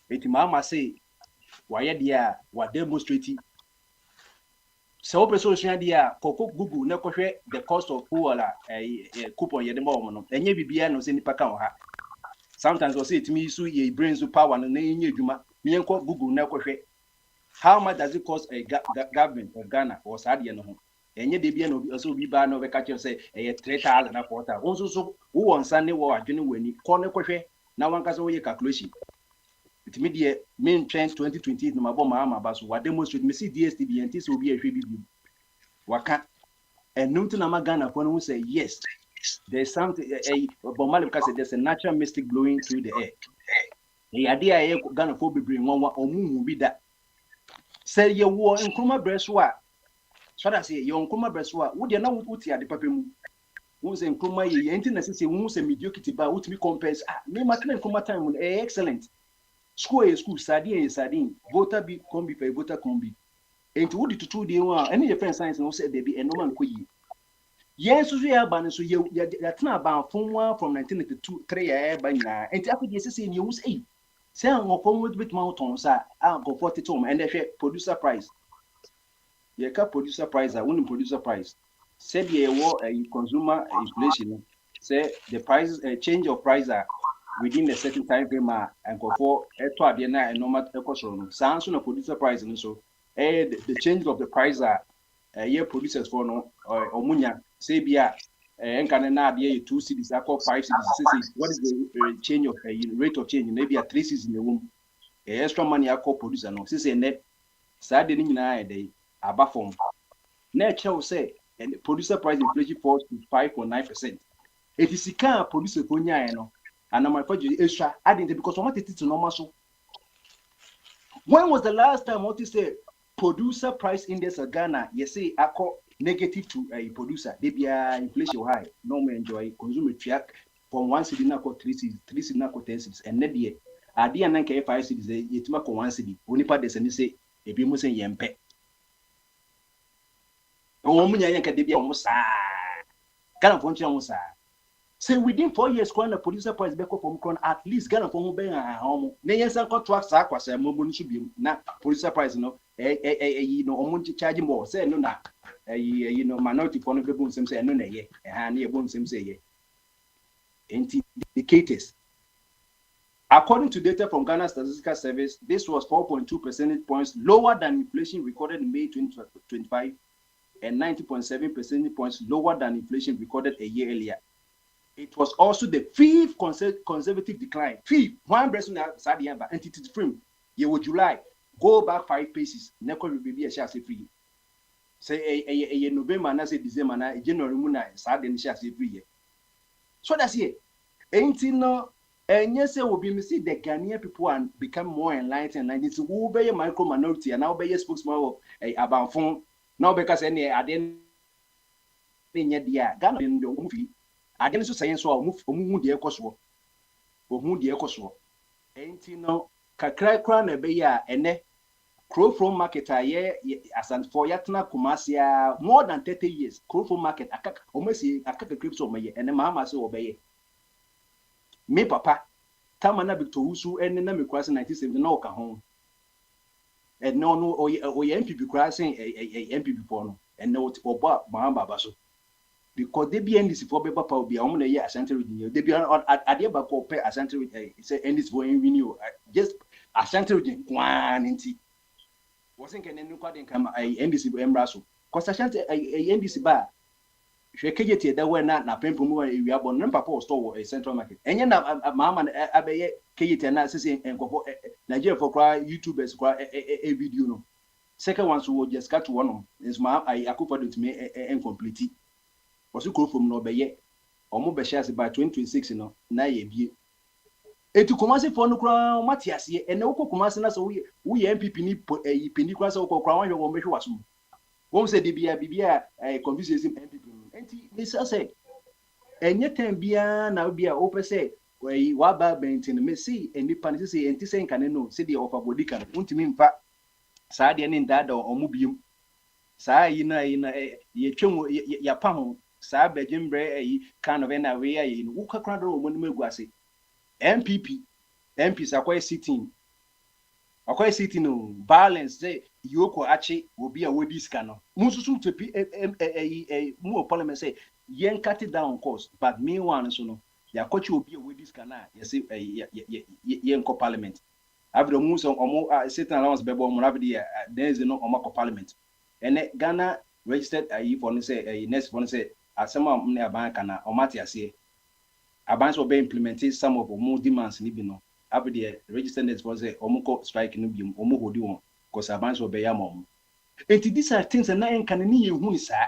eti mama say waye dia wa demonstrate so be so sua dia koko Google na kohwe the cost of fuel coupon ye de mo no enye bibia no se nipa ka ha sometimes we say it me so ye brain so power no na enye adwuma Mienko Google na kohwe how much does it cost a government of Ghana or Saudi no ho enye de bia no so bi ba no be ka say 3,000 na 4,000 won so wo won sanne wo adwene wani ko ne kohwe na wan ka so ye calculation it me de main trend 2028 no mabo ma ba so wa demonstrate me see DSTV enti so bi ahwe bi waka enum to na ma Ghana for no say yes there's something Bomale because there's a natural mystic blowing through the air. The idea is Ghana for be bring one omu bi da. Say ye wo nkoma breso so that say ye nkoma breso a wo de na wo puti ade papa mu. Wo say nkoma ye enti na say wo say mediocrity ba wo timi compares me makna nkoma time excellent. School sardine voter be combi for voter combi. Enti wo di tutu de one any different science no say there be enoma nkoyi. Yes, we are banning so that's not about from 1982 3 year by now. And after this, in use 8. Say, I'm going with mountains, I'll go 42 and they producer price. You can producer price, I wouldn't producer price. Said ye war a consumer inflation. Say the prices, a change of price within a certain time frame and go for a 12 year and normal equation. Sounds on a producer price and so the change of the price are year producers for no or munya. Say bia enkane na ade 2 cities akọ 5 cities. What is the change of rate of change? Maybe a 3 cities in the womb. Extra money akọ producer no. Say net saa de ni nyina dey aba form. Na chew say and producer price inflation falls to 5.9%. It is sika producer ko nya no. And my faji extra adding because what it is normal so. When was the last time what you say producer price index of Ghana you say akọ negative to a producer, they be inflation high. No man enjoy consumer track from 1 city na ko 3 city na ko 10 cities. And net ye idea na ka 5 cities yet ma ko 1 city. Only part they say e bi mo say yempe. O mo nya yanka de bi o mo sa. Ghana for ntia mo sa. Say within 4 years when the producer price be ko from at least Ghana for mo be homo. Na yensa contract sa kwasa mo bo nso bi na producer price no you know omo charge more say no na you know minority for no be bon say no na ye na ye bon say ye indicators. According to data from Ghana Statistical Service, this was 4.2 percentage points lower than inflation recorded in May 2025 and 90.7 percentage points lower than inflation recorded a year earlier. It was also the fifth conservative decline. Fifth, one person outside the number entity frame. Year July, go back 5 paces. Never will be a share free. Say a November, na say December, na January, Muna, Saturday, share free year. So that's it. Ain't no. And yes, will be missing the Ghanaian people and become more enlightened. And it's who be a micro minority and now be a spokesman about phone. Now because any I didn't yet Ghana in the movie. I didn't say so move the echo or who the echo. Ain't no Kakra crown a beya and crow from market a year as and for Yatna Kumasia more than 30 years. Crow from market almost a crypto may and a mama so obey. Me papa, Tamana Victor Usu and the name crossing 1970 no home. and no or MPP crossing a MPP porno and no or Mahamba Basso. Because they be NDC for paper power be on a year Ashanti region. They be on at the back of pay Ashanti say NDC for renew just Ashanti region one in tea. Wasn't can any quite come a NDC Embrasso. Because Ashanti a NDC bar. She can't get that way not pempo we are born papa store a central market. And then Mamma Abbey Kate and Assassin and Nigeria for cry YouTubers cry a video. No. Second one so just cut one is my I accompanied to me incomplete. Was you go from no be or more shares by 2026 no na ye bie etu komase for no kra matias ye ene woko komase na so we MPP ni pini kra so woko kra wan wo mehwe waso won se de bia confuse MPP enti me say enye tem bia na bia o pese we wa ba bentin me see enipa ni say enti say nkan no se de ofa body kan untimi mfa saa de ne ndada o mu bium saa yi na ye twem ya pa ho saa begimbre kind of na we yi no ukakra do mo no maguase MPs akwai sitting no balance say yoko achi obi a wodi ska no mususu to mu parliament say yen cut it down cost but meanwhile so no ya kochi obi a wodi ska na ya say yen ko parliament abro mu so omo sitting allowance bebo mo rabdi there is no omo ko parliament ene Ghana registered for no say next for no say asema mne abanka na omati ase abanso be implemented some of more demands ni bi no abde registered next for say omuko strike no bi omo hodi won cause abanso be yamom enti these are things na enka ni yehu ni saa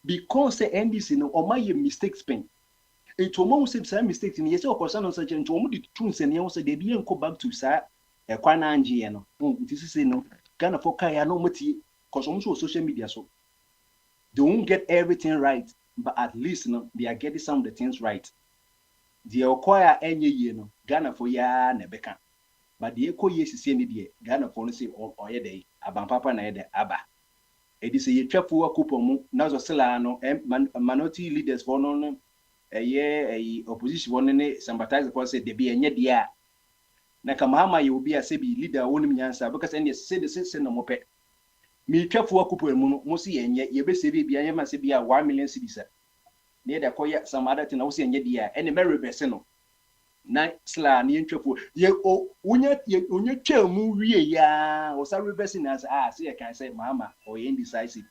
because NDC no omaye mistakes pen enti omo say some mistakes ni yese okosa no say enti omo di tun se ne wo say de bi enko back to saa ekwa na anje no enti sisi no Ghana for kai ya no moti cause omo so social media so they won't get everything right, but at least they are getting some of the things right. They acquire any year, Ghana for ya nebeka. But the echo yes is any day, Ghana for say or day, Aban Papa na de Abba. It is a trap for a couple now Solano and minority leaders for no a year a opposition one sympathize for say they be a year. Nakamama you will be a sebi leader only answer because any say the system no mope. Me twafo akupo emu no si enye ye be se bia ye ma se bia 1 million cedis ne da koya some other thing na wo se enye dia ene me reverse no na sla ne twafo ye onye twamu wie ya wo sa reverse na say ye kan say mama o ye indecisive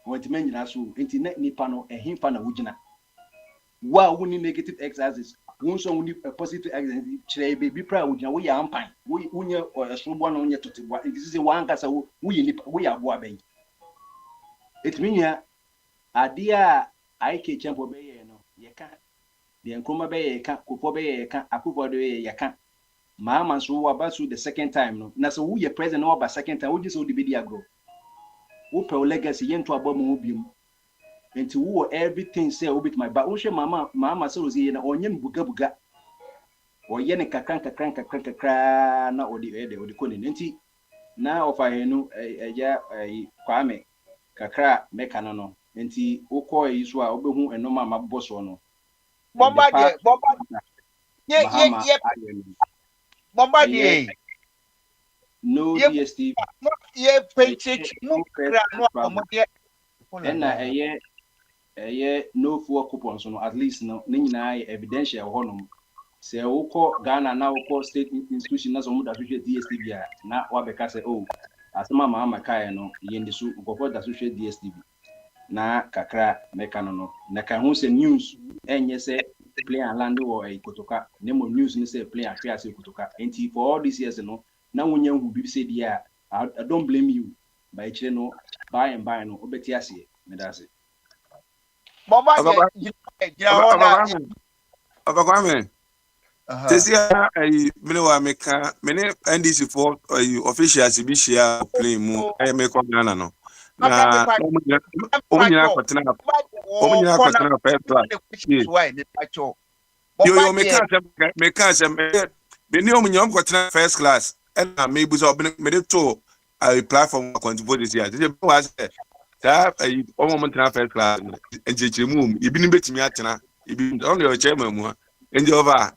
what men nyina so enti na nipa no ehimfa na wugina wa woni negative exercises won so woni positive exercises kire be pra wugina wo ya ampan wo unye osobo na unye totebwa enti se wankasa wo ye nipa wo ya bo aban etiminya ade a aike champo be ye no ye ka de nkoma be ye ka kofo be ye ka akofo de ye ka mama so wa ba so the second time no na so wo ye president no ba second time wo just wo de be dia grow wo pe legacy ye nto abom obium enti wo everything say obit my ba wo hwe mama say ozi na onye buga oye ne kakran na odi koni enti na ofa henu eja kwame kakra meka no enti ukọ isu a obehu enoma maboso no bomba ye no DSTV ye penche mu kra no amode na eye no for coupons no at least no nyina evidential ho no se ukọ Ghana na ukọ state institution na so mu da social DSTV na wabeka se oh asema mama kai no yende so ukọ da social DSTV na kakra meka no na ka hu se news enye se play and land or Kotoka nemo news ni say play afia se Kotoka enti for all these years no na wonya hu bi se dia I don't blame you by chire no buy and buy no obeti ase me da se Mama Kwame. Tesi mene wa meka mene NDC for officials bi share play mu me ko Ghana no na omunyina kwatena first class yo meka se me omunyina kwatena first class and me bu so me de to a platform Akwantufuo this year they was that moment na first class enjechemu ibi ni betimi atena ibi only your chairman mu enje over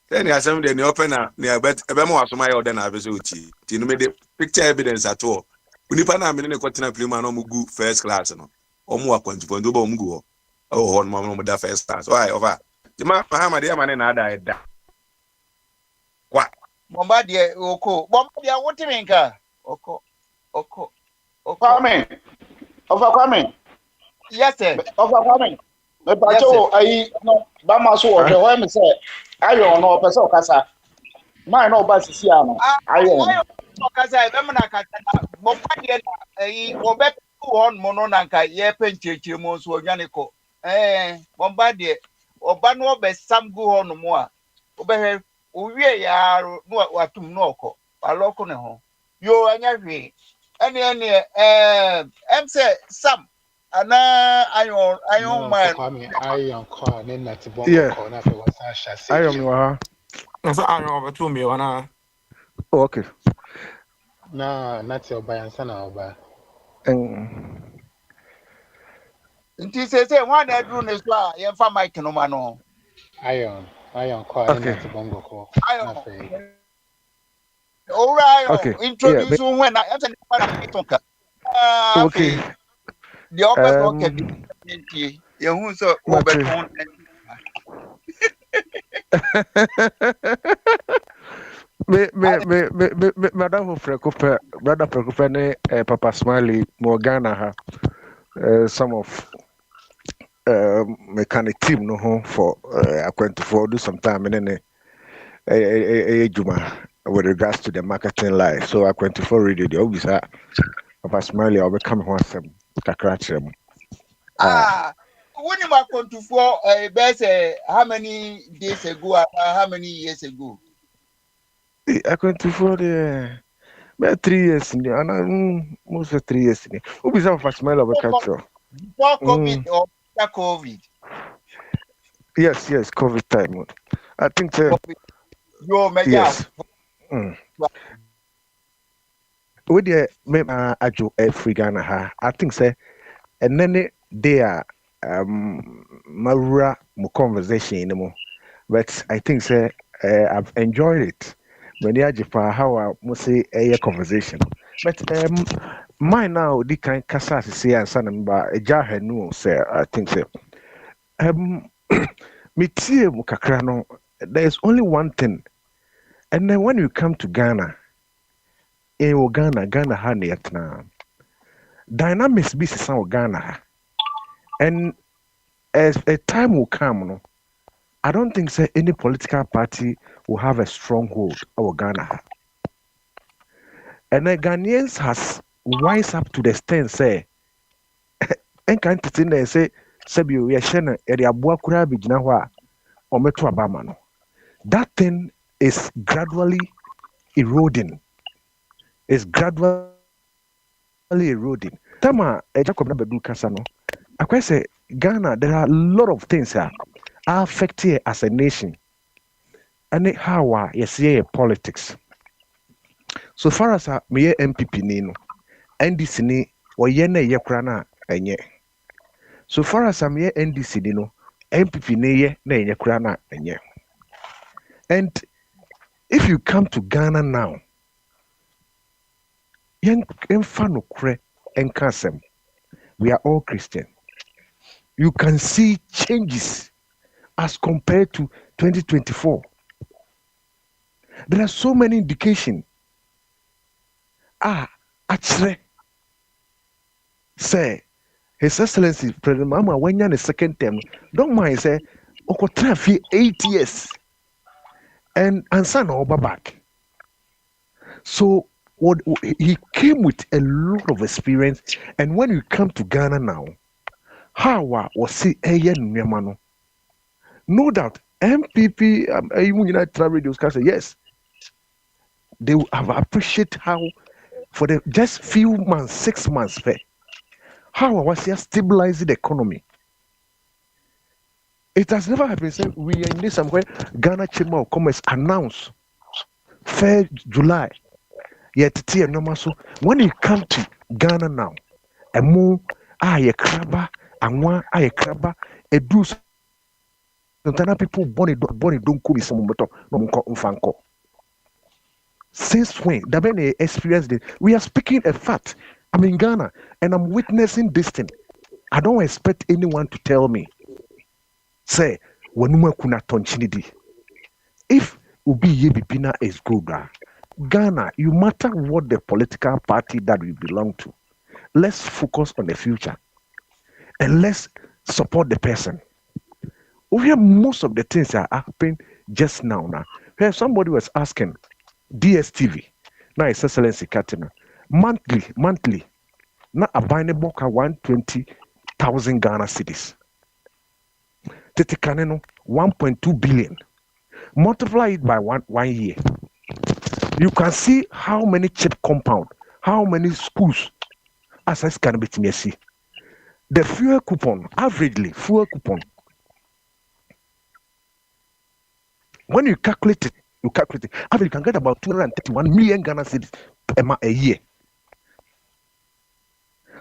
Then you some the open near bet Ebema was my order na bezuchi. Tinu made picture evidence at all. Unipa na mene kwatina plima no mugu first class no. Omu Akwantufuo ndo ba mugu ho. Oh hon mama no da first class. Why over. Jema Mahama de mane na ada eda. Kwa. Bomba de oko. Bomba de woti menka. Oko. Kwame. Ofa Kwame. Yes sir. Ofa Kwame. Me pacho ayi no ba ma so wo hwe ho me say ayo no pese okasa. Man no ba sisi ano. Ayo. Okasa e be na kasa bomba de ayi obe hon mo no nanka ye pencheche mo so odwane ko. Bomba de oba no obe sam gu hon mo a obehwe owie ya no watum no okọ aloko ne ho yo anya hwe ene em say sam ana ayon man ayon call ne na ti bongo call na fe wasa shase Ayon wa No, so I know about 2 million. okay. na ti oba yansa na oba nti say one edru ne so a ye fa mic no ma no ayon call ne na ti bongo call na fe all right Okay. introduce when na enter na tonka Okay. the office okay nti ye hu so obeton Madam brother Prekope ne Papa Smiley Morgana ha some of mechanic team no home for Akwantufuo do some time and then Juma with regards to the marketing life. So Akwantufuo Radio the always Papa Smiley will come home some kakra chrem. When you Akwantufuo best how many days ago how many years ago? Akwantufuo the about 3 years in the most of 3 years in the who be some Papa Smiley will catch you. Before COVID or after COVID? Yes, COVID time. I think yes. With the ajo free Ghana ha. I think say and then they are marura mo conversation anymore. But I think say I've enjoyed it. When you are how I must say a conversation. But mine now the kind kasa say and son ba eja no say I think say me tie mu kakra no there's only one thing. And then when you come to Ghana, Ghana ha ne yetna. Dynamics be some Ghana. And as a time will come, no, I don't think say any political party will have a stronghold over Ghana. And the Ghanaians has wise up to the extent say, and can't sit there and say, Sabio, we are shena, area Buakura Bijinawa, or Metro Abamano. That thing is gradually eroding. It's gradually eroding. Tama, Jacob Nabedu Kasano. I say, Ghana, there are a lot of things are affected as a nation. And how you see politics. So far as me MPP nino, NDC ni oyene yekrana enye. So far as I'm NDC nino, MPP ni na yekrana enye. And if you come to Ghana now, we are all Christian. You can see changes as compared to 2024. There are so many indications. Actually, say, His Excellency President Mama, when you're in the second term, don't mind, say, Okotrafi 8 years. And son over back. So he came with a lot of experience. And when you come to Ghana now, how was see no doubt MPP even United Radios can say yes. They have appreciate how for the just few months, 6 months, how was here stabilizing the economy. It has never happened. Said we are in this somewhere. Ghana Chamber of Commerce announced 3rd July. Yet normal. So when you come to Ghana now, a more aye crabba and one aye crabba a do Sometimes people born don't come some better no mfanko. Since when? That when they experienced it, we are speaking a fact. I'm in Ghana and I'm witnessing this thing. I don't expect anyone to tell me. Say, when kuna tonchinidi. If Ubi Yebibina is good, Ghana, you matter what the political party that we belong to. Let's focus on the future and let's support the person. We have most of the things that are happening just now. Here, somebody was asking DSTV. Now, His Excellency Katina. Monthly. Now, a buying book 120,000 Ghana cedis. Tete Kaneno, 1.2 billion. Multiply it by one year. You can see how many cheap compound, how many schools access can be to. The fuel coupon, averagely, fuel coupon. When you calculate it, average you can get about 231 million Ghana cedis a year.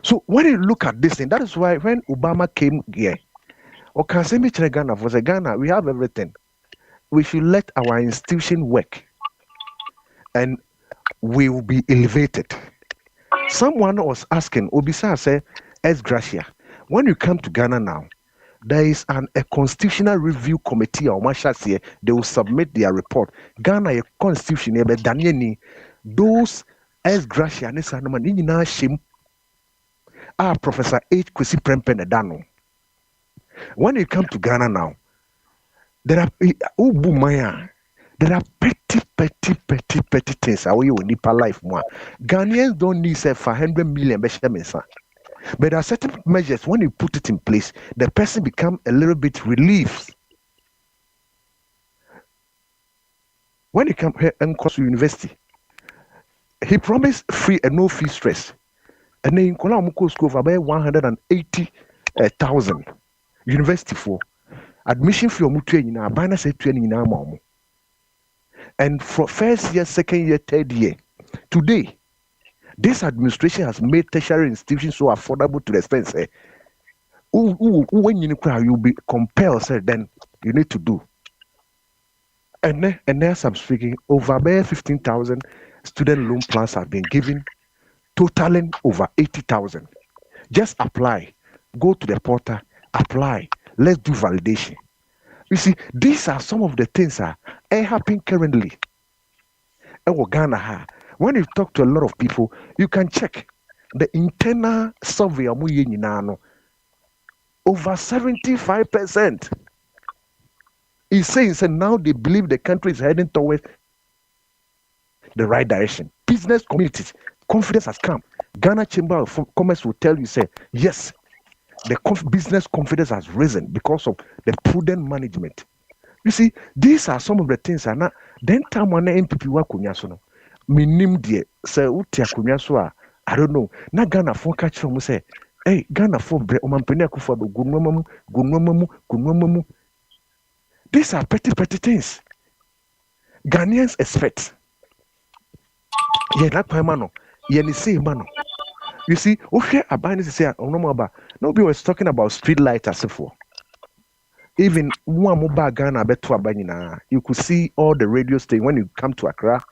So when you look at this thing, that is why when Obama came here, or can say me Ghana for Ghana, we have everything. We should let our institution work and we will be elevated. Someone was asking, Obisa say, S. Gracia, when you come to Ghana now, there is a constitutional review committee or Mashas, they will submit their report. Ghana a constitution, but Daniel, those S. Gracia, Nisa shame. Professor H. Kwesi Prempeh Dano. When you come to Ghana now, there are petty things how you will nipa life more. Ghanaians don't need say 500 million beshamesa. But there are certain measures when you put it in place, the person become a little bit relieved. When he come here and course to university, he promised free and no fee stress. And then in Kuala school for about 180,000 university for admission fee mutu nyina bana say tu nyina ma. And for first year, second year, third year, today, this administration has made tertiary institutions so affordable to the extent say, when you'll be compelled, say, then you need to do. And then as I'm speaking, over 15,000 student loan plans have been given, totaling over 80,000. Just apply, go to the portal, apply, let's do validation. You see, these are some of the things that are happening currently. Ghana, when you talk to a lot of people, you can check the internal survey. Over 75% is saying that now they believe the country is heading towards the right direction. Business communities, confidence has come. Ghana Chamber of Commerce will tell you, say, yes, the business confidence has risen because of the prudent management. You see, these are some of the things are not. Then time when MPP wa kunyaso, minim die say utia kunyaso I don't know. Na Ghana for catch from say, hey Ghana for bre omampeni akufo do gunwamamu. These are petty things. Ghanaians expect. Yeah, that mano. Yeah, ni say mano. You see, Abani say nobody was talking about street light as before. Even one mobile Ghana beto abanyina, you could see all the radio stations when you come to Accra,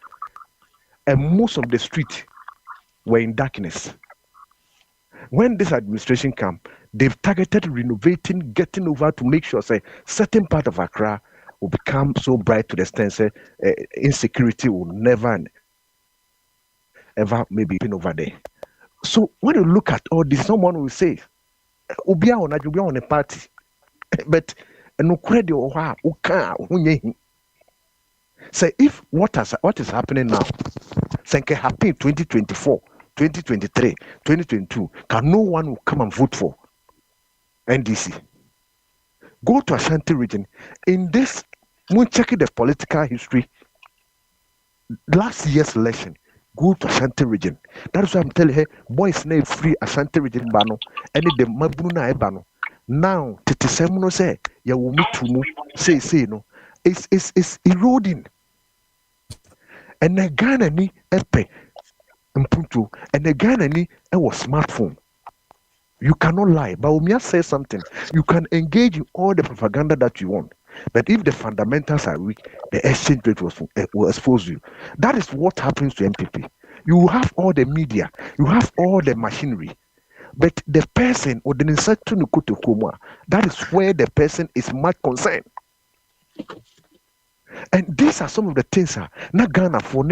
and most of the streets were in darkness. When this administration came, they've targeted renovating, getting over to make sure say certain part of Accra will become so bright to the extent say insecurity will never ever maybe be over there. So when you look at all this, someone will say, "Ubia on a party," but no credit or say if what is happening now, say can happen in 2024, 2023, 2022, can no one will come and vote for NDC? Go to Ashanti region. In this, when checking the political history, last year's election. Go to Ashanti region. That's why I'm telling her, boys name free Ashanti region bano, and the mabuna ebano. Now, Titisemuno say, ya will meet to say no. It's eroding. And the Ghana ni epe mpuntu, and the Ghana ni was smartphone. You cannot lie, but when you say something, you can engage in all the propaganda that you want. But if the fundamentals are weak, the exchange rate will expose you. That is what happens to MPP. You have all the media, you have all the machinery, but the person or the that is where the person is much concerned. And these are some of the things na Ghana for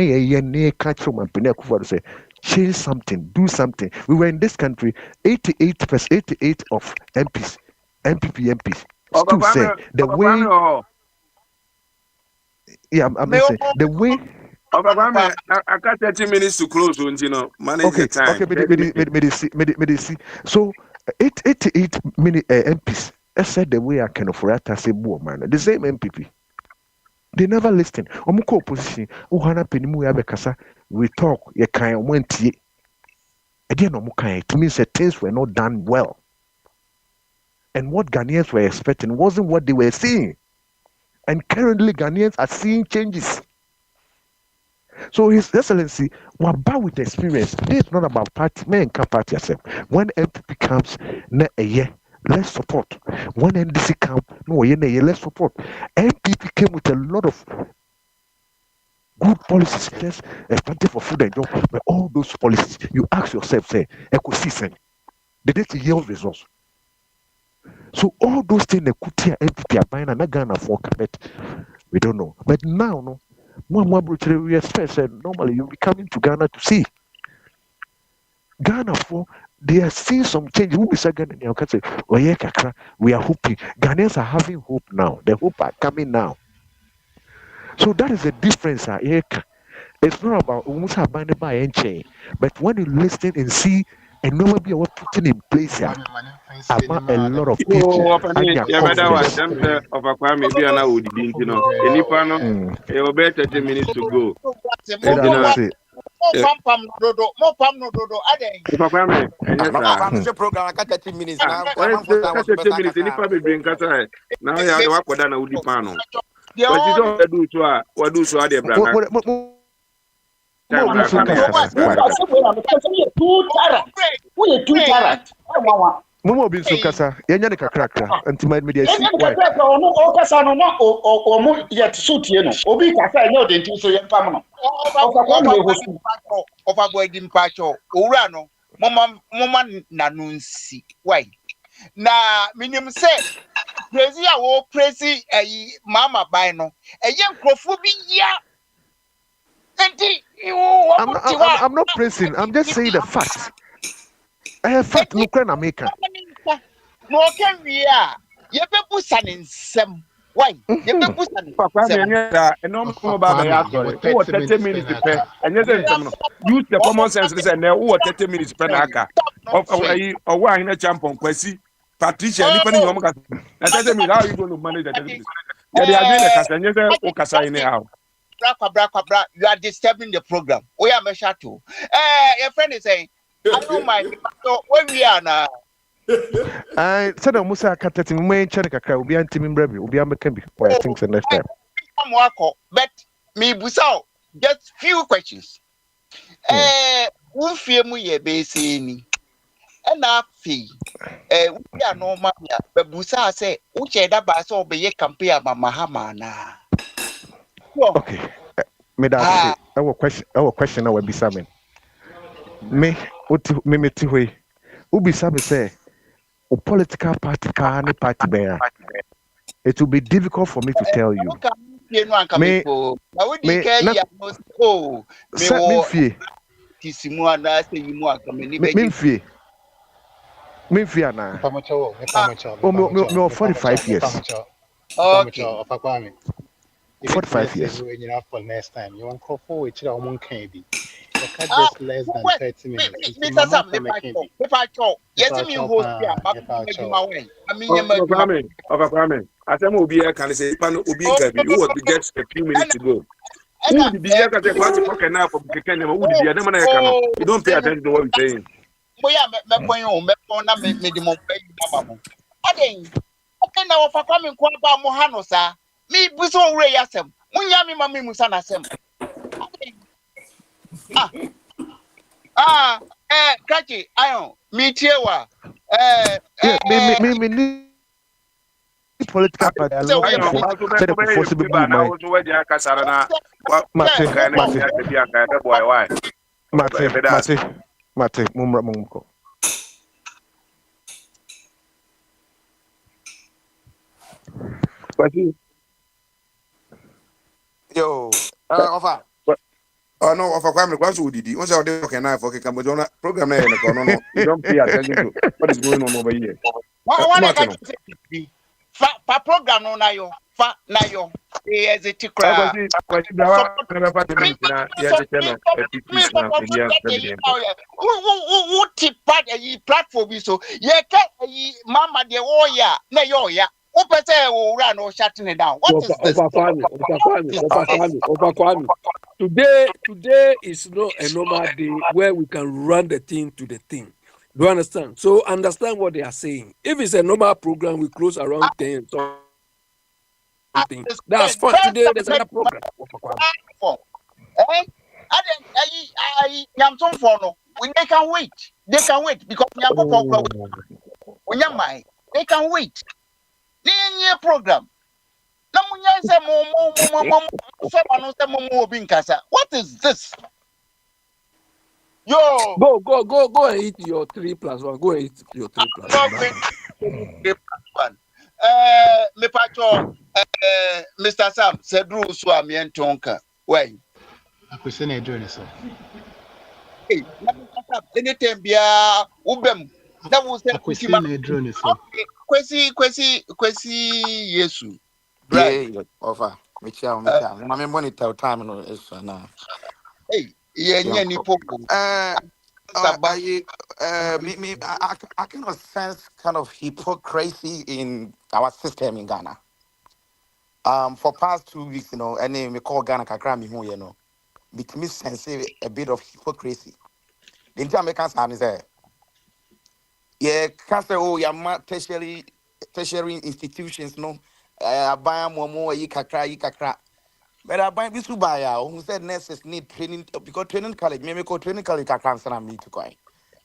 say change something, do something. We were in this country, 88 of MPs, MPs still say the way. Yeah, I'm saying the way. I got 30 minutes to close, manage the time. Okay, so 88 MPs. I said the way I can afford to say more man. The same MPP. They never listen. Omuko opposition. Uhana penimu ya bekasa. We talk. Ye kan wenti. Again, it means that things were not done well. And what Ghanaians were expecting wasn't what they were seeing. And currently, Ghanaians are seeing changes. So, His Excellency, we're about with experience. It's not about party. Man, can't party yourself. When MPP comes, a year, let's support. When NDC comes, no, let's support. MPP came with a lot of good policies. There's plenty for food and job. But all those policies, you ask yourself, say, ecosystem, they did yield results. So all those things that could hear MPP are buying and Ghana for but we don't know. But now, no, more we expect normally you'll be coming to Ghana to see. Ghana for they are seeing some change. We are hoping. Ghanaians are having hope now. The hope are coming now. So that is the difference. It's not about almost buying by and chain, but when you listen and see and know what you're putting in place here, about a lot of people and their confidence. Of a crime, maybe an hour, any panel, 30 minutes to go. Pam no dodo. Program, I got 30 minutes now. 30 minutes, any public drink. Now you have to work with an Udi panel. What you don't do to what do so are the brother? Momo bin so kasa yenya ne kakrakra antima media si why o kasa no na o mo yet suit ye no obi kasa enye odenti so ye pam no over boy dim pacho owura no mama nanunsi why na minim say praise ya wo praise mama bai no eye nkrofo bi ya enti I'm not praising, I'm just saying the fact. I have fact no can America. No can we are. You be pushing some. Why? You be pushing. And no more about 30 minutes to pay. And use the common sense and now 30 minutes per naka. Of why in a champion Kwesi Patricia depending on that doesn't mean how you going to manage that. Yeah, they are doing the Casanya or Casa in the house. Bra, you are disturbing the program. We are measure too. Your friend is saying, I don't mind. When we are now. I said, Musa Catati, may check a crowd, be anti Mimbrabi, will be a Macambi, or I think the next time. But me, Busao, just few questions. Who fear me a basin? And I fee. We are no man, but Busa say, which I dabas or be a compare Mahamana. Okay, me that our question, our be salmon. Me, what me to way. Ubi Sabi say, a political party, party bear. It will be difficult for me to tell you. Me, me 45 years. Okay. 45 years. For next time, you want to call forward to our monkey. Just less than 30 minutes. Mr. Sam, if I talk, yes, me host here. I tell you, can say, Ubi would be just a few minutes to go. Who would be here at the party for now from Kenya? Who would be a man? You don't pay attention to what we're saying. We are okay, now for coming Kwaba Mohano, sir. Me Buso Ray Yasem. Munyami Mami Musana Sem. Kachi, Ion, me Tiewa. Me political party I allow know. for Also, said the force be good mind. Mate, mumra mumko. Yo, offer. Oh no, of a family, what's who did once out there can I for Cambodian program? No, you don't pay attention to what is going on over here. What I say, fa program no na yo, fa na yo. Is it tikra? Who tip part a platform so ye can mama de oh yeah, na yo ya. Who say will run or shutting it down? What is this? Today is not a normal day where we can run the thing to the thing. Do you understand? So understand what they are saying. If it's a normal program, we close around 10 something. That's fine. Today there's another program. I am some for no. They can wait. They can wait because they can wait. They program. What is this? Yo, go and eat your 3+1. Go and eat your 3+1. Me pacho, Mr. Sam, Cedru Swami and Tonka. Why? I could send a journey, sir. Hey, anything be ubem. That was the question. Kwesi, Yesu. Right. Offer. My monitor time no is now. Hey, yeah, ni popo. I cannot sense kind of hypocrisy in our system in Ghana. For past 2 weeks, and then we call Ghana Kakrami who it me sense a bit of hypocrisy. The entire Americans say, yeah, can't say, oh, yeah, tertiary institutions, no, buy more, you kakra. But I buy this buy who said nurses need training because training college, maybe call training college cancer and me to go.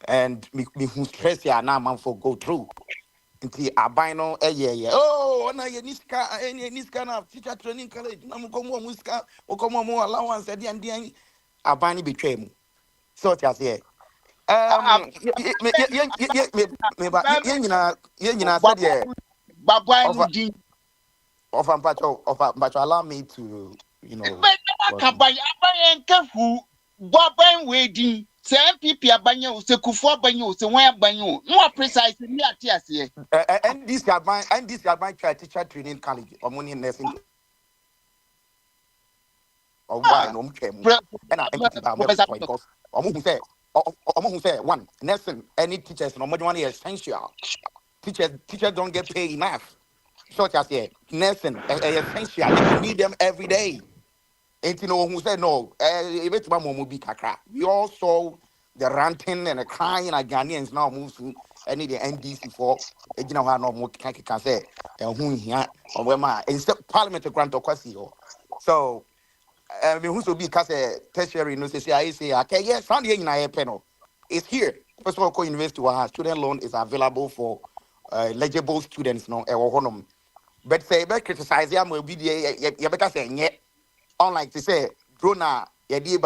And me who stress ya now man for go through. Until I buy no yeah. Oh, na ye niska na teacher training college. Na mo komo muska, o komo mo allowance and I buy ni betray mu. So just here. But allow me to, and this are my teacher training college or money nursing or why no and I because who say one nursing any teachers no more money essential. Teachers don't get paid enough. So just here, nursing essential. You need them every day. And who said no, we all saw the ranting and the crying and Ghanaians now move to any the NDC for no more can say and who here or where my instead parliament grant or question. So who should be cast a tertiary no say I say okay, yes, Sunday in a panel. It's here. First of all, University student loan is available for eligible students no but say criticize them will be the better say unlike to say drone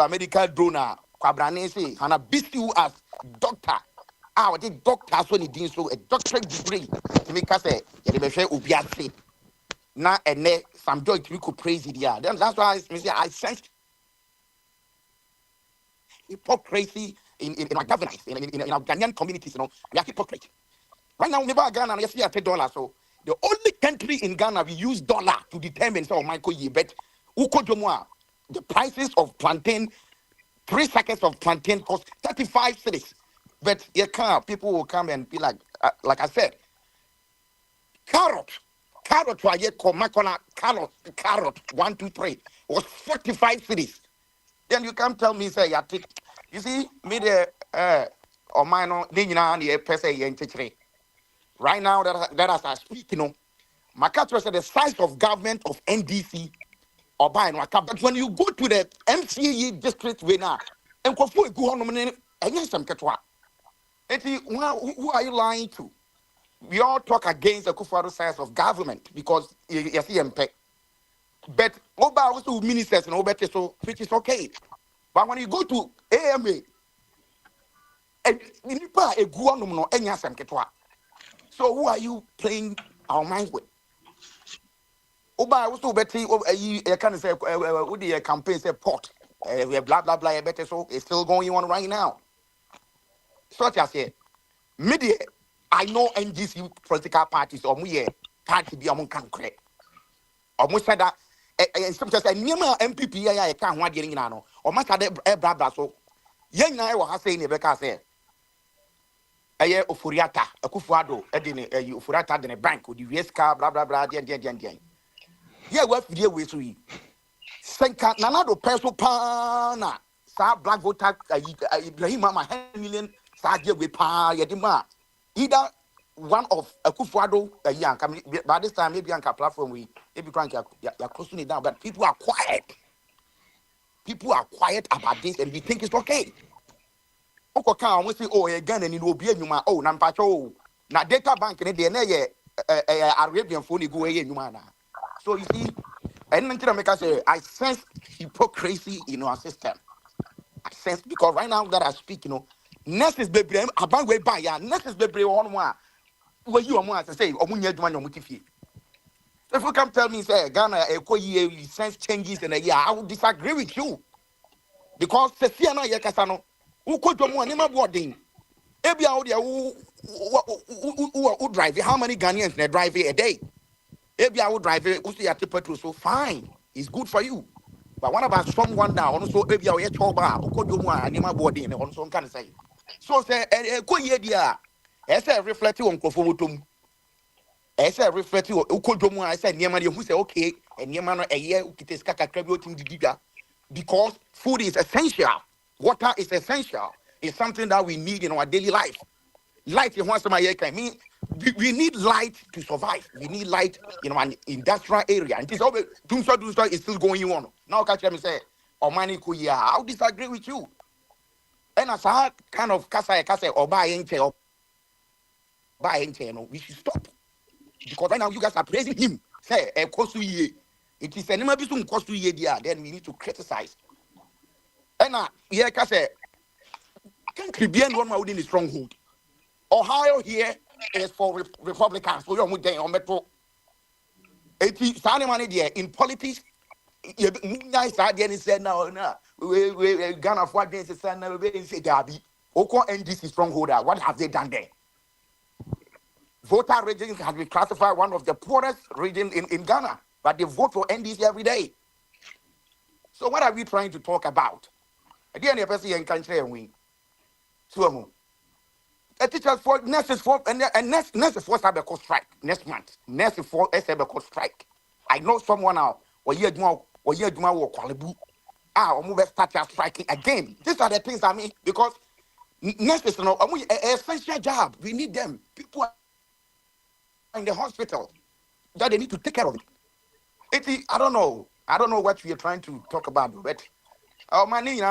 medical drone kwabrane say hana beat you as doctor the doctor so ni din so a doctorate degree to make us say you be share obiase na ene some joy to could praise it yeah then that's why I sense hypocrisy in our governance in our Ghanaian communities we are hypocrite right now we buy Ghana and you see $10 so the only country in Ghana we use dollar to determine so Michael ye bet the prices of plantain 3 seconds of plantain cost 35 cedis. But people will come and be like I said, carrot carrot 1 2 3 was 45 cedis. Then you can't tell me say you see me the or mine right now that as I speak, my country said the size of government of NDC or buying but when you go to the MCE district winner and go for go on and yes some catwa. Who are you lying to? we all talk against the Akufo-Addo size of government because you see impact. But Oba also ministers and Oba so which is okay. But when you go to AMA, so who are you playing our minds with? Oba also better you can say with the campaign say port. We have blah blah blah better so it's still going on right now. Such as here, media I know NGC political parties or me party be among can correct. Almost said that and sometimes I near MPP I can't want getting no or much other blah blah so young I was saying Rebecca say Aye Ofuriata Akufo-Addo edine Ofuriata de bank with the Wieska blah blah blah den yeah what video we so yi senka nanado peso pana sa black voter Ibrahim mama 100 million sa je we pa yedima either one of Akufo-Addo young by this time maybe on platform we maybe crank ya closing it down but people are quiet about this and we think it's okay. Uncle Khan we say oh again and it will be a oh nampacho na data bank in the Arabian phone go away so you see and then make us say I sense hypocrisy in our system. I sense because right now that I speak next is baby about way by ya next is baby on one where you are to say omunya duma no mutifi. If you come tell me say Ghana you sense changes in a year I would disagree with you because the Siana Yakasano who could do more name boarding. Every out there who drive how many Ghanaians they drive a day? Every out drive who see a petrol so fine. It's good for you. But what about someone now also every hour who could do more name boarding on some kind of say. So say a good idea. As I reflect on Kofomutum. As I reflect on Ukodomu, I said Niamani who say okay, and Niamano a year who is Kakakrabiot the Diga. Because food is essential. Water is essential. It's something that we need in our daily life. Light is once a year. I mean, we need light to survive. We need light in an industrial area. And this always Doomsday is still going on. Now, catch me say, Omani Kuya, I'll disagree with you. And as a kind of kasa or buy ente, we should stop. Because right now you guys are praising him. Say, it is an image cost to ye, then we need to criticize. And yeah, Kase, country being one within the stronghold. Ohio here is for Republicans. So you're with them on metro. In politics, you guys are getting said now. We Ghana for this is now. We say Gabi. Oko NDC strongholder. What have they done there? Voter regions have been classified one of the poorest regions in Ghana, but they vote for NDC every day. So what are we trying to talk about? Again, the person in country and we. So, a teacher for nurses for and nurses for cyber strike next month. Nurses for cyber strike. I know someone now. Or year more or qualibu. Move start striking again. These are the things I mean because nurses an essential job. We need them. People are in the hospital that they need to take care of it. I don't know what we are trying to talk about, but money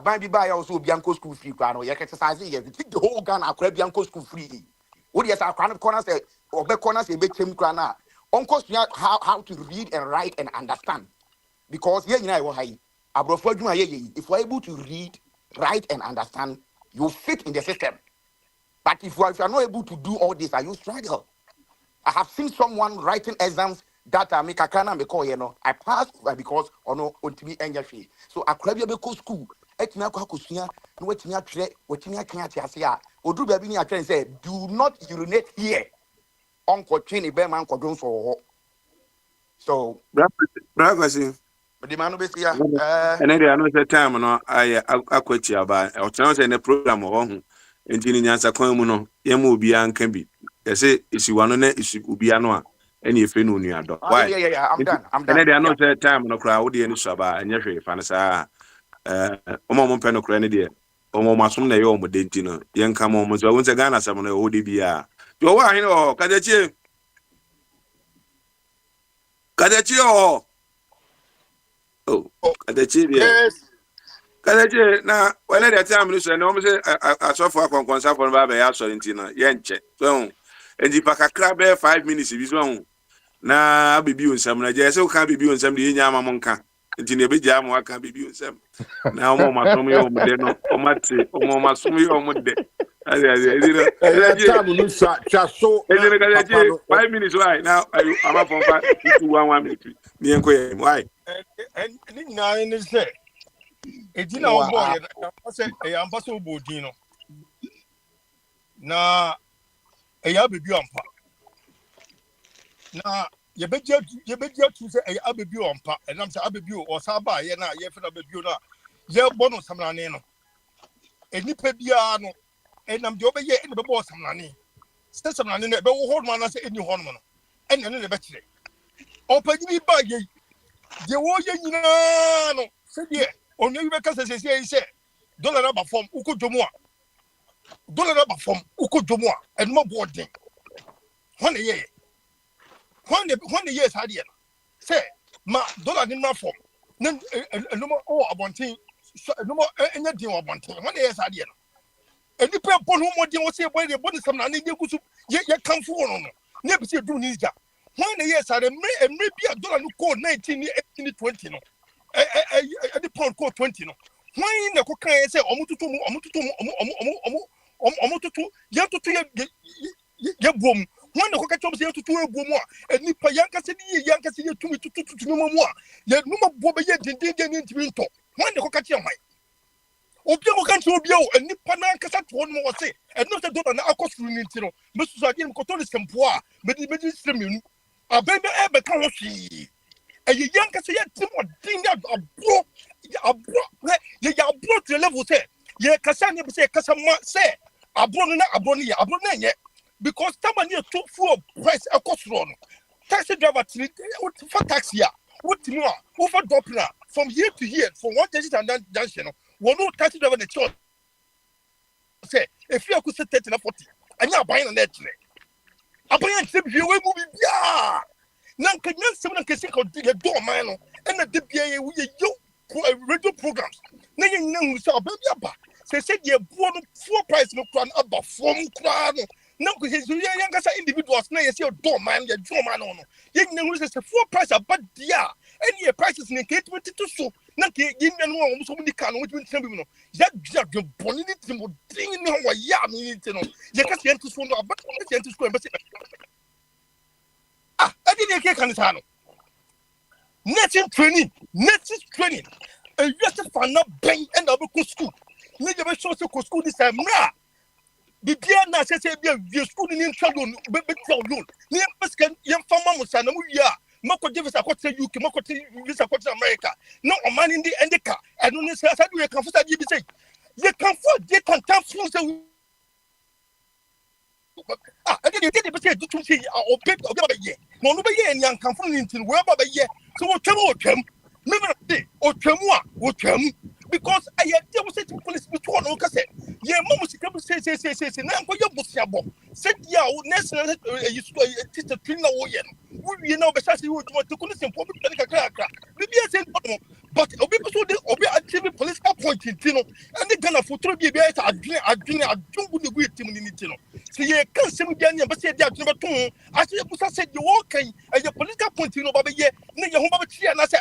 Bambi buy also Bianco school free crown or exercise. You take the whole Ghana Bianco school free. What yes, our crown corners or back corners a big team crana. Uncle how to read and write and understand. Because if we're able to read, write, and understand, you fit in the system. But if you are not able to do all this, you struggle. I have seen someone writing exams that I make a kana because I passed because no to be angry. So I could be go school. Et me akwa kosia no wetimi atwere wetimi akan atiase a oduru ba bi ni atwere say do not urinate here. Uncle Chini be man ko don so. So brother the man be here and then I know the time no I akwachi aba o tell say the program ho ho enti ni nyansa kwan mu no ye ma obi anka bi say isi wano na isi obi ano a ene efe no nu ado why yeah I'm done and then I know the time no kra wo de ni so aba enye hwe fa na sa omo mpe no kra ne de omo masom na ye omo de enti no ye nka mo mo so won se Ghana sam no wo de bia yo wa hin o kadachie o kadachie Kaleje na wala the time no say no me say asofo akonkonsa for ba be ya so ntina ye nche so enti pakakra be 5 minutes bi so na bibi onsam na je se o ka bibi onsam de nya amamo nka enti ne be ja am aka bibi onsam na omo masom ye omo de no omate omo masom ye omo de ade time no cha so edi kaleje 5 minutes why now am up on 5 to 1 minute ni enko ye why and ni na ni say Edina boy, I said, I am Basso Bodino. Na a yababy on pa. Na ye bet you say a ababy on pa, and I'm Ababy or Saba, Yena, Yefna Babuna, Ye Bono Samlaneno. A nipebiano, and I'm Joba Ye in the boss Samlani. Sessamlan, but hold man as any hormone, and then the battery. Open me by ye. The warrior, said ye. On you because as I say, dollar number from Uko Jomoa. Dollar number from Uko Jomoa and more boarding. 1 year. 1 years had yen. Say, ma dollar in my form. No more about thing. No more anything about thing. 1 year had yen. And the people who want to say why they bought some money, you come for on. Never see do need that. 1 year had a maybe a dollar code 19, 20. The pound code 20 no. Why in the cook say omututu ya boom. When the cook say to a boom and nipa yanka say to me to no more. Ya no boba ye didn't into winter. When the cook your mind. Obiamo can show you and nipa na kasa to one more say and not a dollar na akos runintino. Mr. Again Cotolis and Poa, but the medicine. A baby ever can see. And you young can say, thing that a bro to the level say, yeah, Cassandra say, Cassama say, a bronia, because someone here took full price a cost run. Taxi driver for taxi, what more, over Doppler from year to year, from one junction and junction, one no taxi driver in the church. Say, if you could say 30 or 40, and you're buying a net. I'm buying a you will move, yeah. Now, can you see what I can say? The door man and the DPA with radio programs. Now, you know, we saw baby up. They said you're born 4 price no crown about 4 crown. Now, because you young as individuals, now you see your door man, your door man on. You know, it's a 4 price about dear. And your prices in the gate 22 so. Now, you know, so many can which will tell you, that you're born in it, you thing in how I need to know. You can't see to swim about to square. I didn't get Canitano. Native training. And just a fan of bang and double school. Never show school this time. The dear Nasa said, you're schooling in trouble, but you. Near Pascal, young farmer, son, yeah. Mako Davis, I could say you can Mako America. No man in the Endika. I don't know how you can first you say. You can afford, you can tell fools. I didn't get it, to say, or pay over a year. No, nobody and young come from into wherever a year. So what come? Never say, or Chamua, or Cham, because I had never said to police before no cassette. Yeah, Mamma say, now for your book, said, yeah, national teacher Trina Oyen. You know, besides you want to listen for maybe I said, but people so they obey actually police appointed, you know, and they gonna for 3 years. I don't with him in it, you know. So you can't say me, but say that number 2. I said, you're walking, and your political point, you know, but yeah, your home and I said,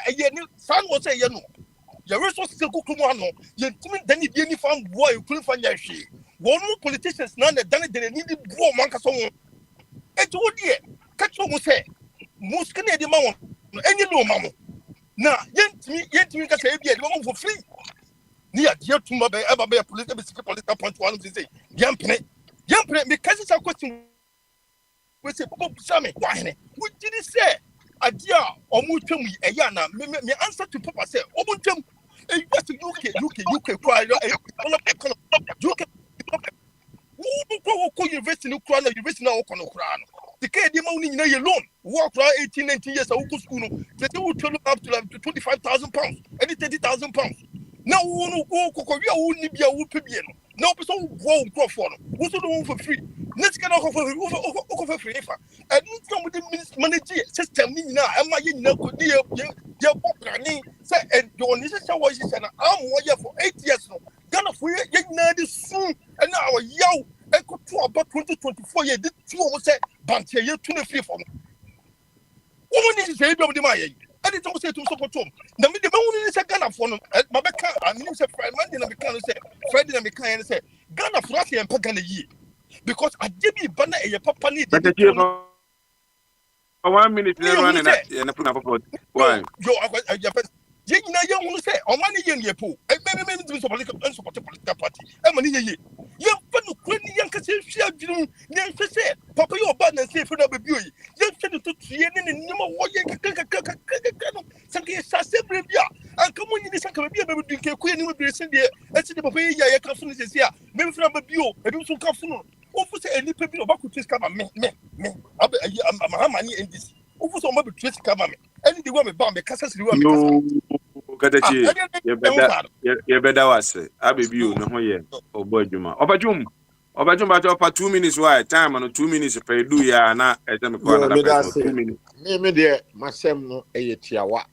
son was say, you know, your resources still cook one. You then you didn't find boy, you couldn't find your shit. One more politicians, none that done it, they needed war, Manca song. And to what year? Catch what was said. Most Canadian mama, and you know, mamma. Now, yet me can say, yeah, for free. Near dear to my ever be a political point one to say, young because it's a question. We say, Sammy, why? What did he say? A dear, or Mutum, a yana, me answer to Papa say, Obutum, just UK, cry, university no crown, university now crown. The Canadian money alone, walk around 18, 19 years, I will school, they will turn up to like 25,000 pounds, and 30,000 pounds. Now, no go, Korea wouldn't be a whoopie. No person won't go for them. Who's the one for free? Let's get off for free. And somebody manage system now. Am I in no good deal? You're popular. Say, and your initial voices and I'm warrior for 8 2024 year, this two almost said, Bantia, year 23 for me. Woman is a baby of the Maya. And it's also to support him. The moon is a Ghana for them. Mabeka, I mean, it's a Friday, and the can say, Friday, and the can say, Ghana for us and Pagana ye. Because I did be banner a papa need. But for 1 minute, you're running and I put up for why? You know, say, on money in your pool, and many to political party. I'm an idiot. Young young Cassian, young said, Papa, your button say for the beauty. Young said to see any number what you can something assembly. And come on, you decide to be able to get queen with the Cindy, and see the Papa, I can't finish this year. Maybe from a view, and do some comfort. Over say any people about to come me. I'm a money in this. Over some other twist come me. Any the woman bomb the Cassas. You better was I be you no here. Oh boy, Juma. Obajum, but 2 minutes. Why time on 2 minutes? If I do ya na, I tell me another person 2 minutes. Me there, my sem no a tiawa.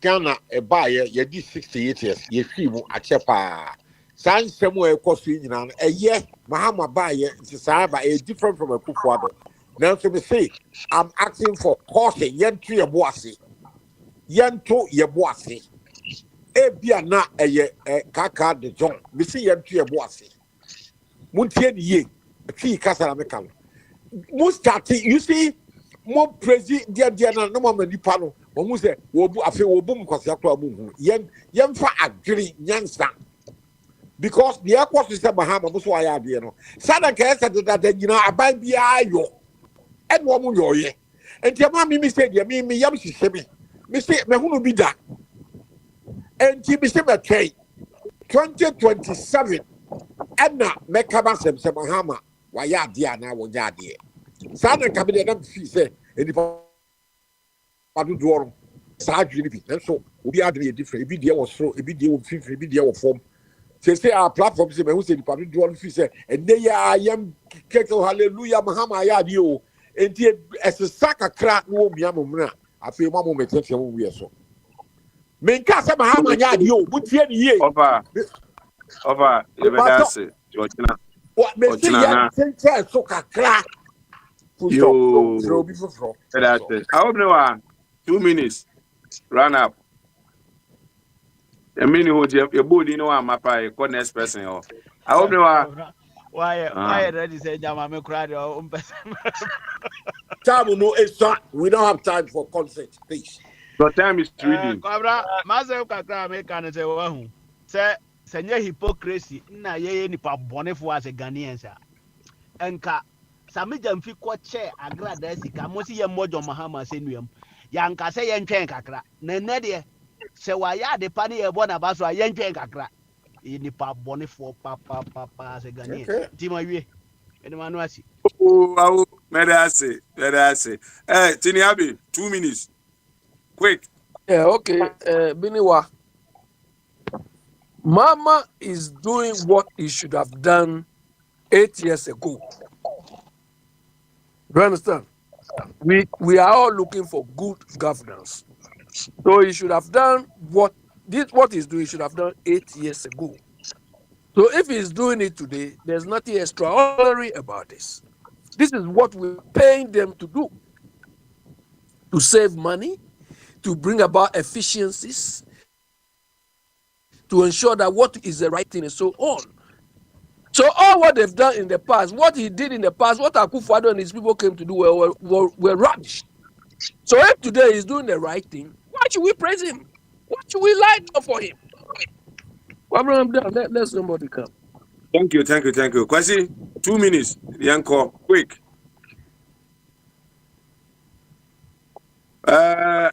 Ghana a buyer, ye did 68 years, ye feel a chepa. Sign somewhere costing a year, Mahama buyer is a different from a Kufuado. Now to me say, I'm asking for caution, yen to your bossy. Yen to your bossy. Ebia na a kaka de John, me see yen to your bossy. Muntian ye, a tree castle American. Mustati, you see, more praise, dear Diana, no more Nipano, or Muse, I feel boom, because yen for a green yansa. Because the airport is a Bahama, was why I did. Sada Kasa that you know, I buy the ayo. And one more year. And your mammy said, you mean me, Yamsi Semi. Mistake, me who be that. And Jimmy Semi 2027. And now, Mekabasem Samahama, why ya dear now, what ya dear. Sada Cabinet, she said, and if I do draw, Sarge, and so we are different. If you was so, if you will feel, if you form. Say our platform say who say the public do fi say and they are yam keke hallelujah mahama ya dio enti as a saka crack no bia momna afi mamo metete mo wie so menka say mahama ya dio butie ni ye over you better say ochina what me say ya sense so kakra yo that's it I hope no 2 minutes run up. I mean, your body, no, I'm a next person. I hope you are. Why ready say Jamame cried your own person? Time no, it's not. We don't have time for concert, please. Your time is reading. Cobra, myself, Kakra, make an say, well, say, send hypocrisy. Na ye nipa bonnet for as a Ghanaian, sir. And ka, Samijam fi chair, a gradesi, Kamosi Yamojo Mahama Sinuum. Yanka say Yankan Kakra, Nenedia. Se waya de pani e bona ba so ayentwe kakra e nipa bone for papa se gani ti ma wie e ma no asi oh medase tini abi 2 minutes quick yeah okay Biniwa Mama is doing what he should have done 8 years ago. Do you understand? We are all looking for good governance. So he should have done what he's doing, he should have done 8 years ago. So if he's doing it today, there's nothing extraordinary about this. This is what we're paying them to do. To save money, to bring about efficiencies, to ensure that what is the right thing and so on. So all what they've done in the past, what he did in the past, what Akwantufuo and his people came to do were rubbish. So if today he's doing the right thing, why should we praise him? Why should we light up for him? Abraham, let somebody come. Thank you. Kwasi, 2 minutes. Yanko, quick. Yeah.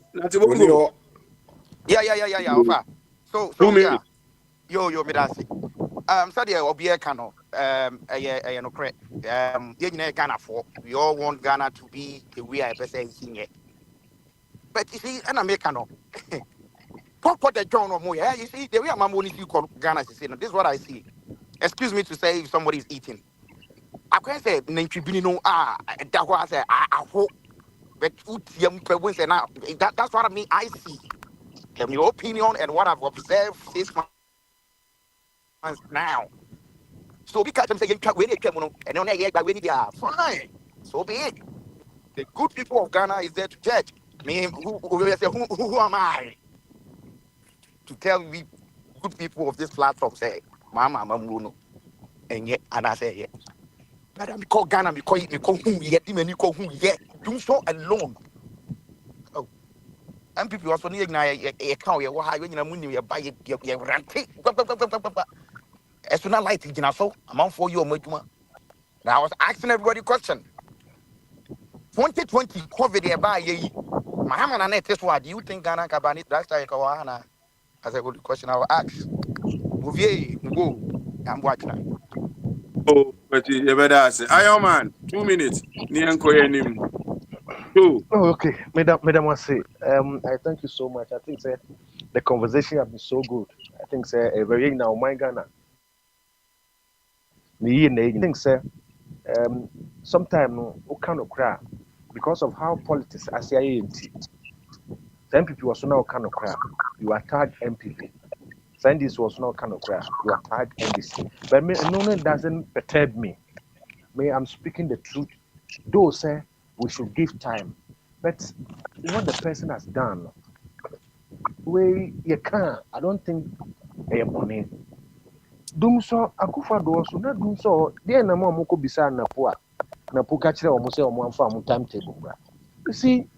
Over. So 2 minutes. Yo, me that's it. Sadia Obia Kano, no correct. Ghana for. We all want Ghana to be the way I best say it. But you see, an American. Put the John or more. You see, the way I'm only you call Ghana is saying. This is what I see. Excuse me to say if somebody is eating. I can't say Nentribino that was I hope. But that's what I mean. I see. In your opinion and what I've observed 6 months now. So we catch them saying, and on a when they are fine. So be it. The good people of Ghana is there to judge. Me, who am I to tell we good people of this platform say, Mama, Mamuno, and yet, and I say, yeah. But I'm called Ghana, because whom yet, him and you call whom yet, do so alone. Oh, and people also need a cow, you're high when you're buy it, you're ranting. As soon as light is so, I'm on for you, Mutuma. Now I was asking everybody question. 2020 COVID by ye. Mahaman and test what do you think Ghana can ban it? That's like a as a good question I will ask. Bouvier, go. I'm watching. Oh, but you better say, Iron Man, 2 minutes. Nianko Yenim. 2. Oh, okay. Madam, I thank you so much. I think the conversation has been so good. I think very now my Ghana. I think sometimes we cannot cry because of how politics as some people was now kind of cry. You attack MPP. Sandys was not kind of cry. You attack NDC. But no, it doesn't perturb me. I'm speaking the truth. Those say we should give time. But what the person has done, you can't. I don't think they are money. Dum so Akufo-Addo so na dum so dey na mo ko bisa na po ka kire o mo say o mo amfa mo timetable bra. You see,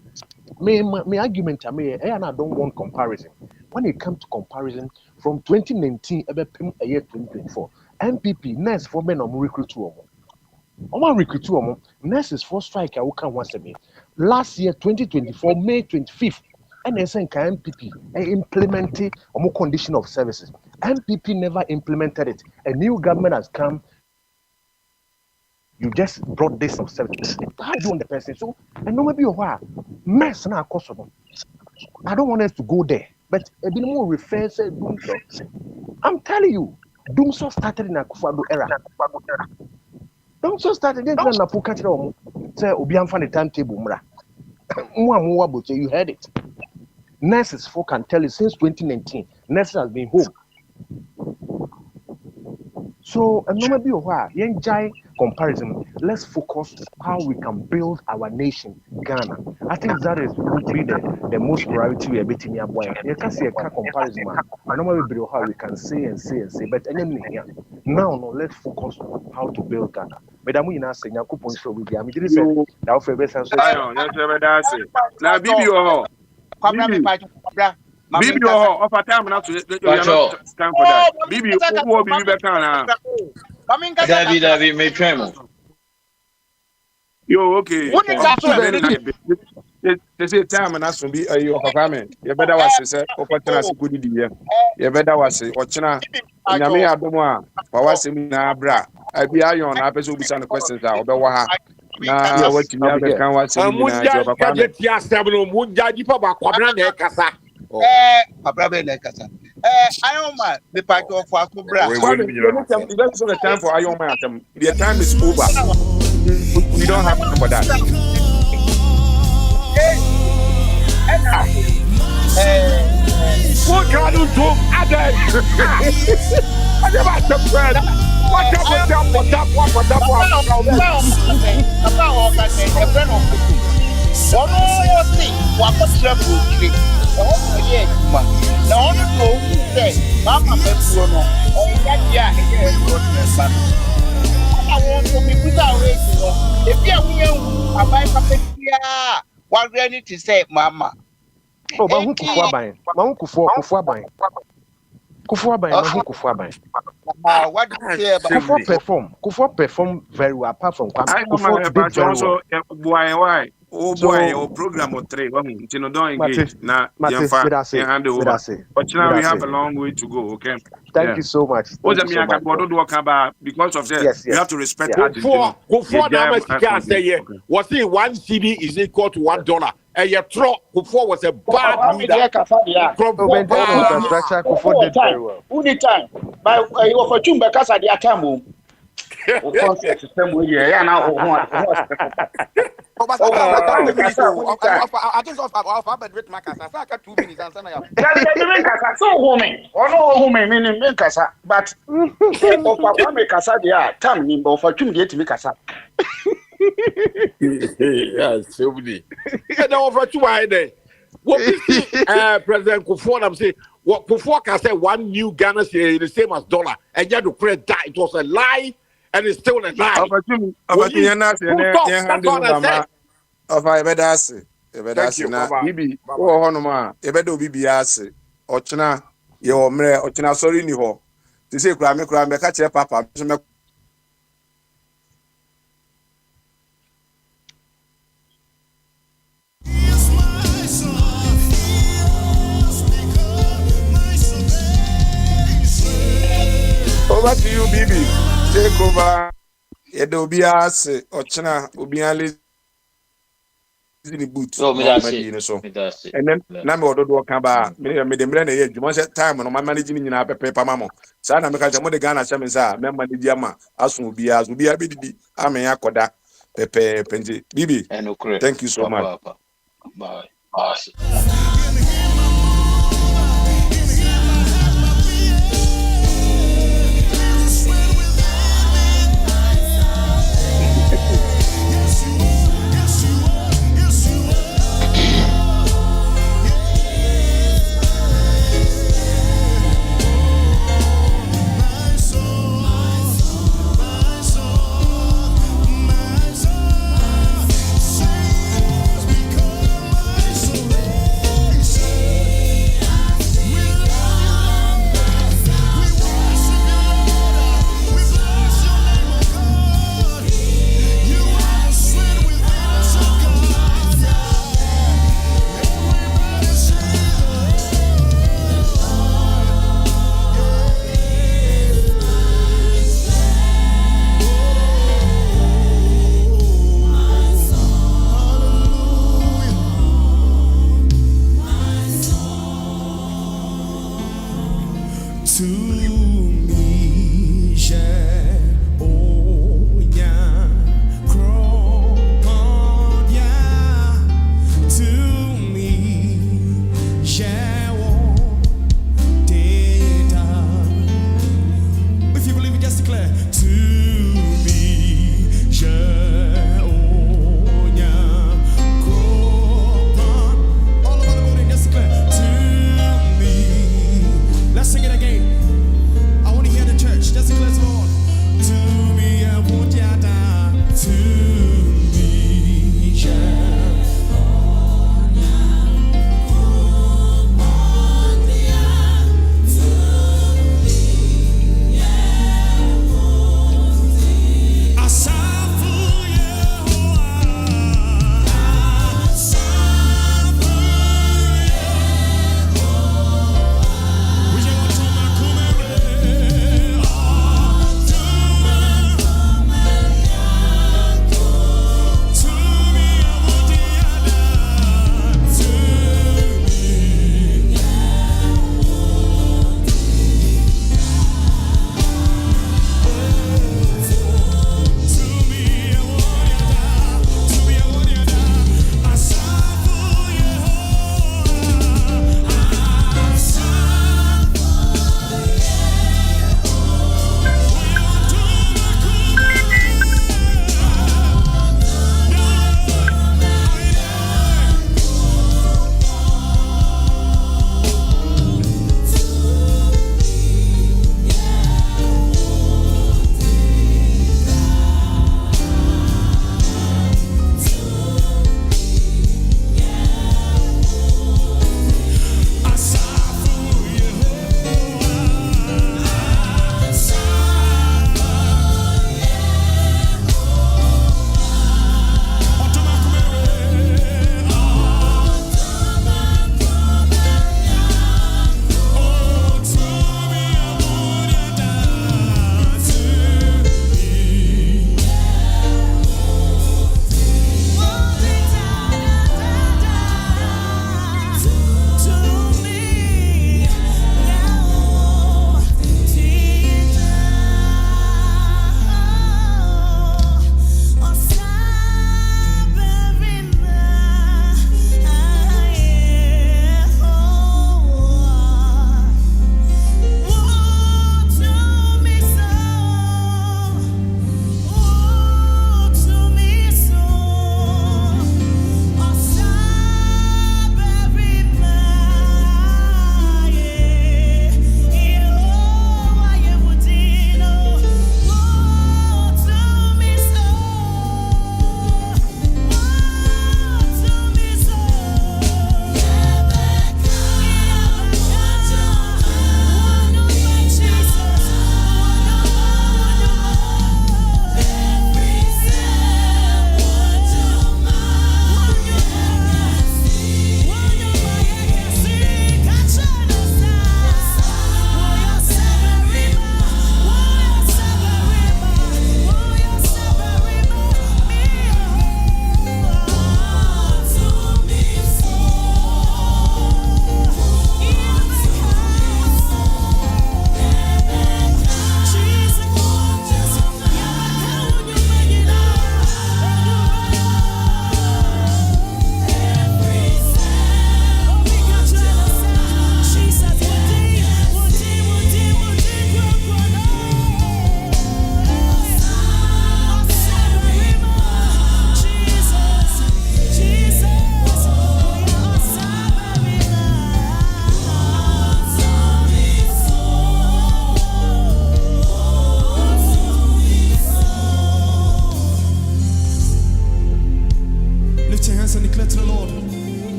my argument I don't want comparison. When it comes to comparison from 2019 ebepem year 2024, MPP nurse for men on recruit to recruit nurses for strike I will can once a last year 2024 May 25th NSN MPP implemented a condition of services. MPP never implemented it. A new government has come. You just brought this of services. How do you want the person? So, and no maybe a while. Mess now possible. I don't want us to go there. But a bit more refers to Dumso. I'm telling you, Dumso started in Akufo-Addo era. Dumso started in Napuka. Say, Obian fan the timetable. You heard it. Nurses folk can tell you since 2019, nurses has been home. So, and no maybe a while, comparison. Let's focus how we can build our nation, Ghana. I think that would be the most priority we are betting here. You can see a comparison, man. I know maybe how we can say and say and say, but now, let's focus on how to build Ghana. But I'm going to say, I'm going to show you. I'm going to say, now for best answer. Now, Bibi, Bibi, offer time now to time for that. Bibi, who will be back now? David, may tremble. Yo, okay. They say time and us to be a your comment. You better was say, opportunity good idea. You better was say, or China, Yami Adoma, or was in Abra. I be on episode with some questions out. Now, what you never can watch. Iron Man, the part of Akubra. That's the time for Iron Man. The time is over. We don't have time for that. What can you do? I never surprised. What what ready to say, Mama? Oh, but who what do you say about Kufuor perform very well apart from Kufuor did very well. Why? Oh boy, or program or three. You know, don't engage. Now, hand over. But now we have a long way to go. Okay. Thank you so much. Because of that, you have to respect. Kufuor now say was it 1 CD is equal to $1. And you throw Kufuor was a bad leader. Kufuor did very well. Who did time? By you for Chumba Casa de Atamu. but Oh, I got 2 minutes. kasa So Monica. I just off a bit, Macas. I got 2 minutes. And I Dabi me kasa so home. Ono home me kasa but of papa me kasa dia tam ni but for twum dia timi kasa. Yeah, somebody. And now over to why there. What we see, President Kufuor, I'm saying, what Kufuor can say, one new Ghana is the same as dollar, and yet to create that it was a lie, and it's still a lie. Opportunity, that's what I said. Of I better say, Bibi, oh, Honoma, a better Bibi ass, Ochina, your mere Ochina, sorry, ni ho. To say, Cram, catch your papa, over to you, Bibi. Take over. Edobia, Ochina, Ubiali. In the boots, so me that's it. And then Nami or do come back. Me the brand age. You must time on my managing in a paper mamma. Sana because I'm the Ghana Chamisa, member the Diama, as will be a bit. I may akoda Pepe Penji. Bibi, thank you so much. Bye. Let's sing it again. I want to hear the church. Just declare to the Lord.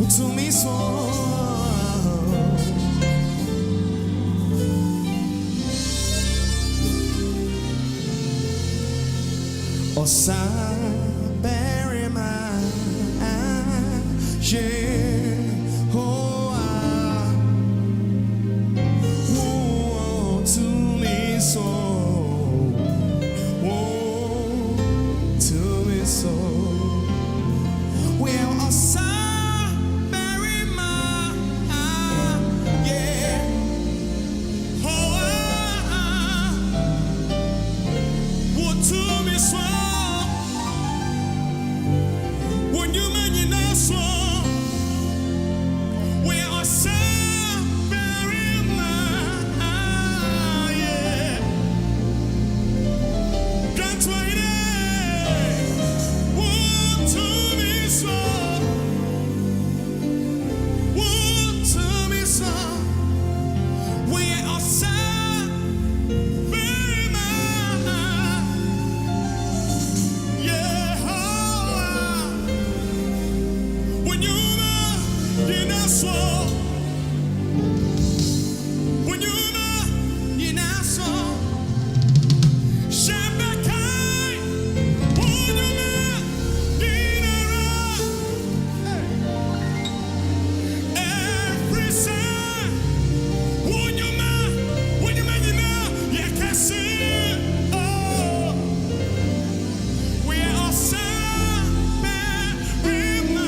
to me so. Osa bury my Jehovah, oh, to me so, oh, to me so. Well, Osa bury my yeah, oh, to me so. When you make it so, we are so very much, yeah. That's why it want to be so, want to be so. We are so very much, yeah. When you know so, when you know so, Shabbatai, when you every side, when you can see, oh, we are so very much.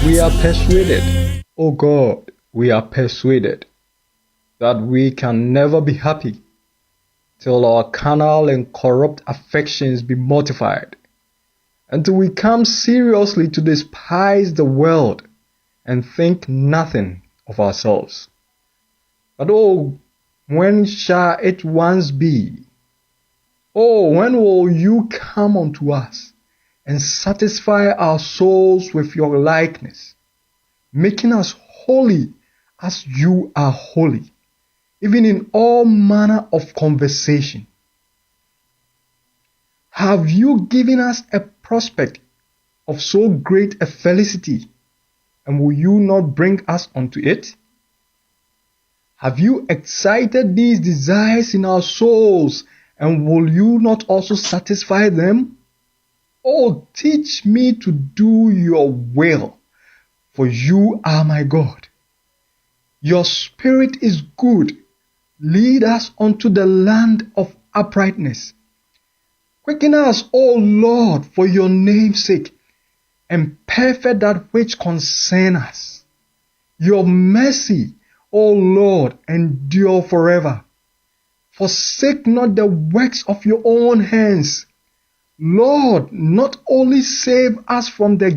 We are persuaded, O God, we are persuaded that we can never be happy till our carnal and corrupt affections be mortified, until we come seriously to despise the world and think nothing of ourselves. But oh, when shall it once be? Oh, when will you come unto us and satisfy our souls with your likeness, making us holy as you are holy, even in all manner of conversation? Have you given us a prospect of so great a felicity, and will you not bring us unto it? Have you excited these desires in our souls, and will you not also satisfy them? Oh, teach me to do your will, for you are my God. Your spirit is good. Lead us unto the land of uprightness. Quicken us, O Lord, for your name's sake, and perfect that which concern us. Your mercy, O Lord, endure forever. Forsake not the works of your own hands. Lord, not only save us from the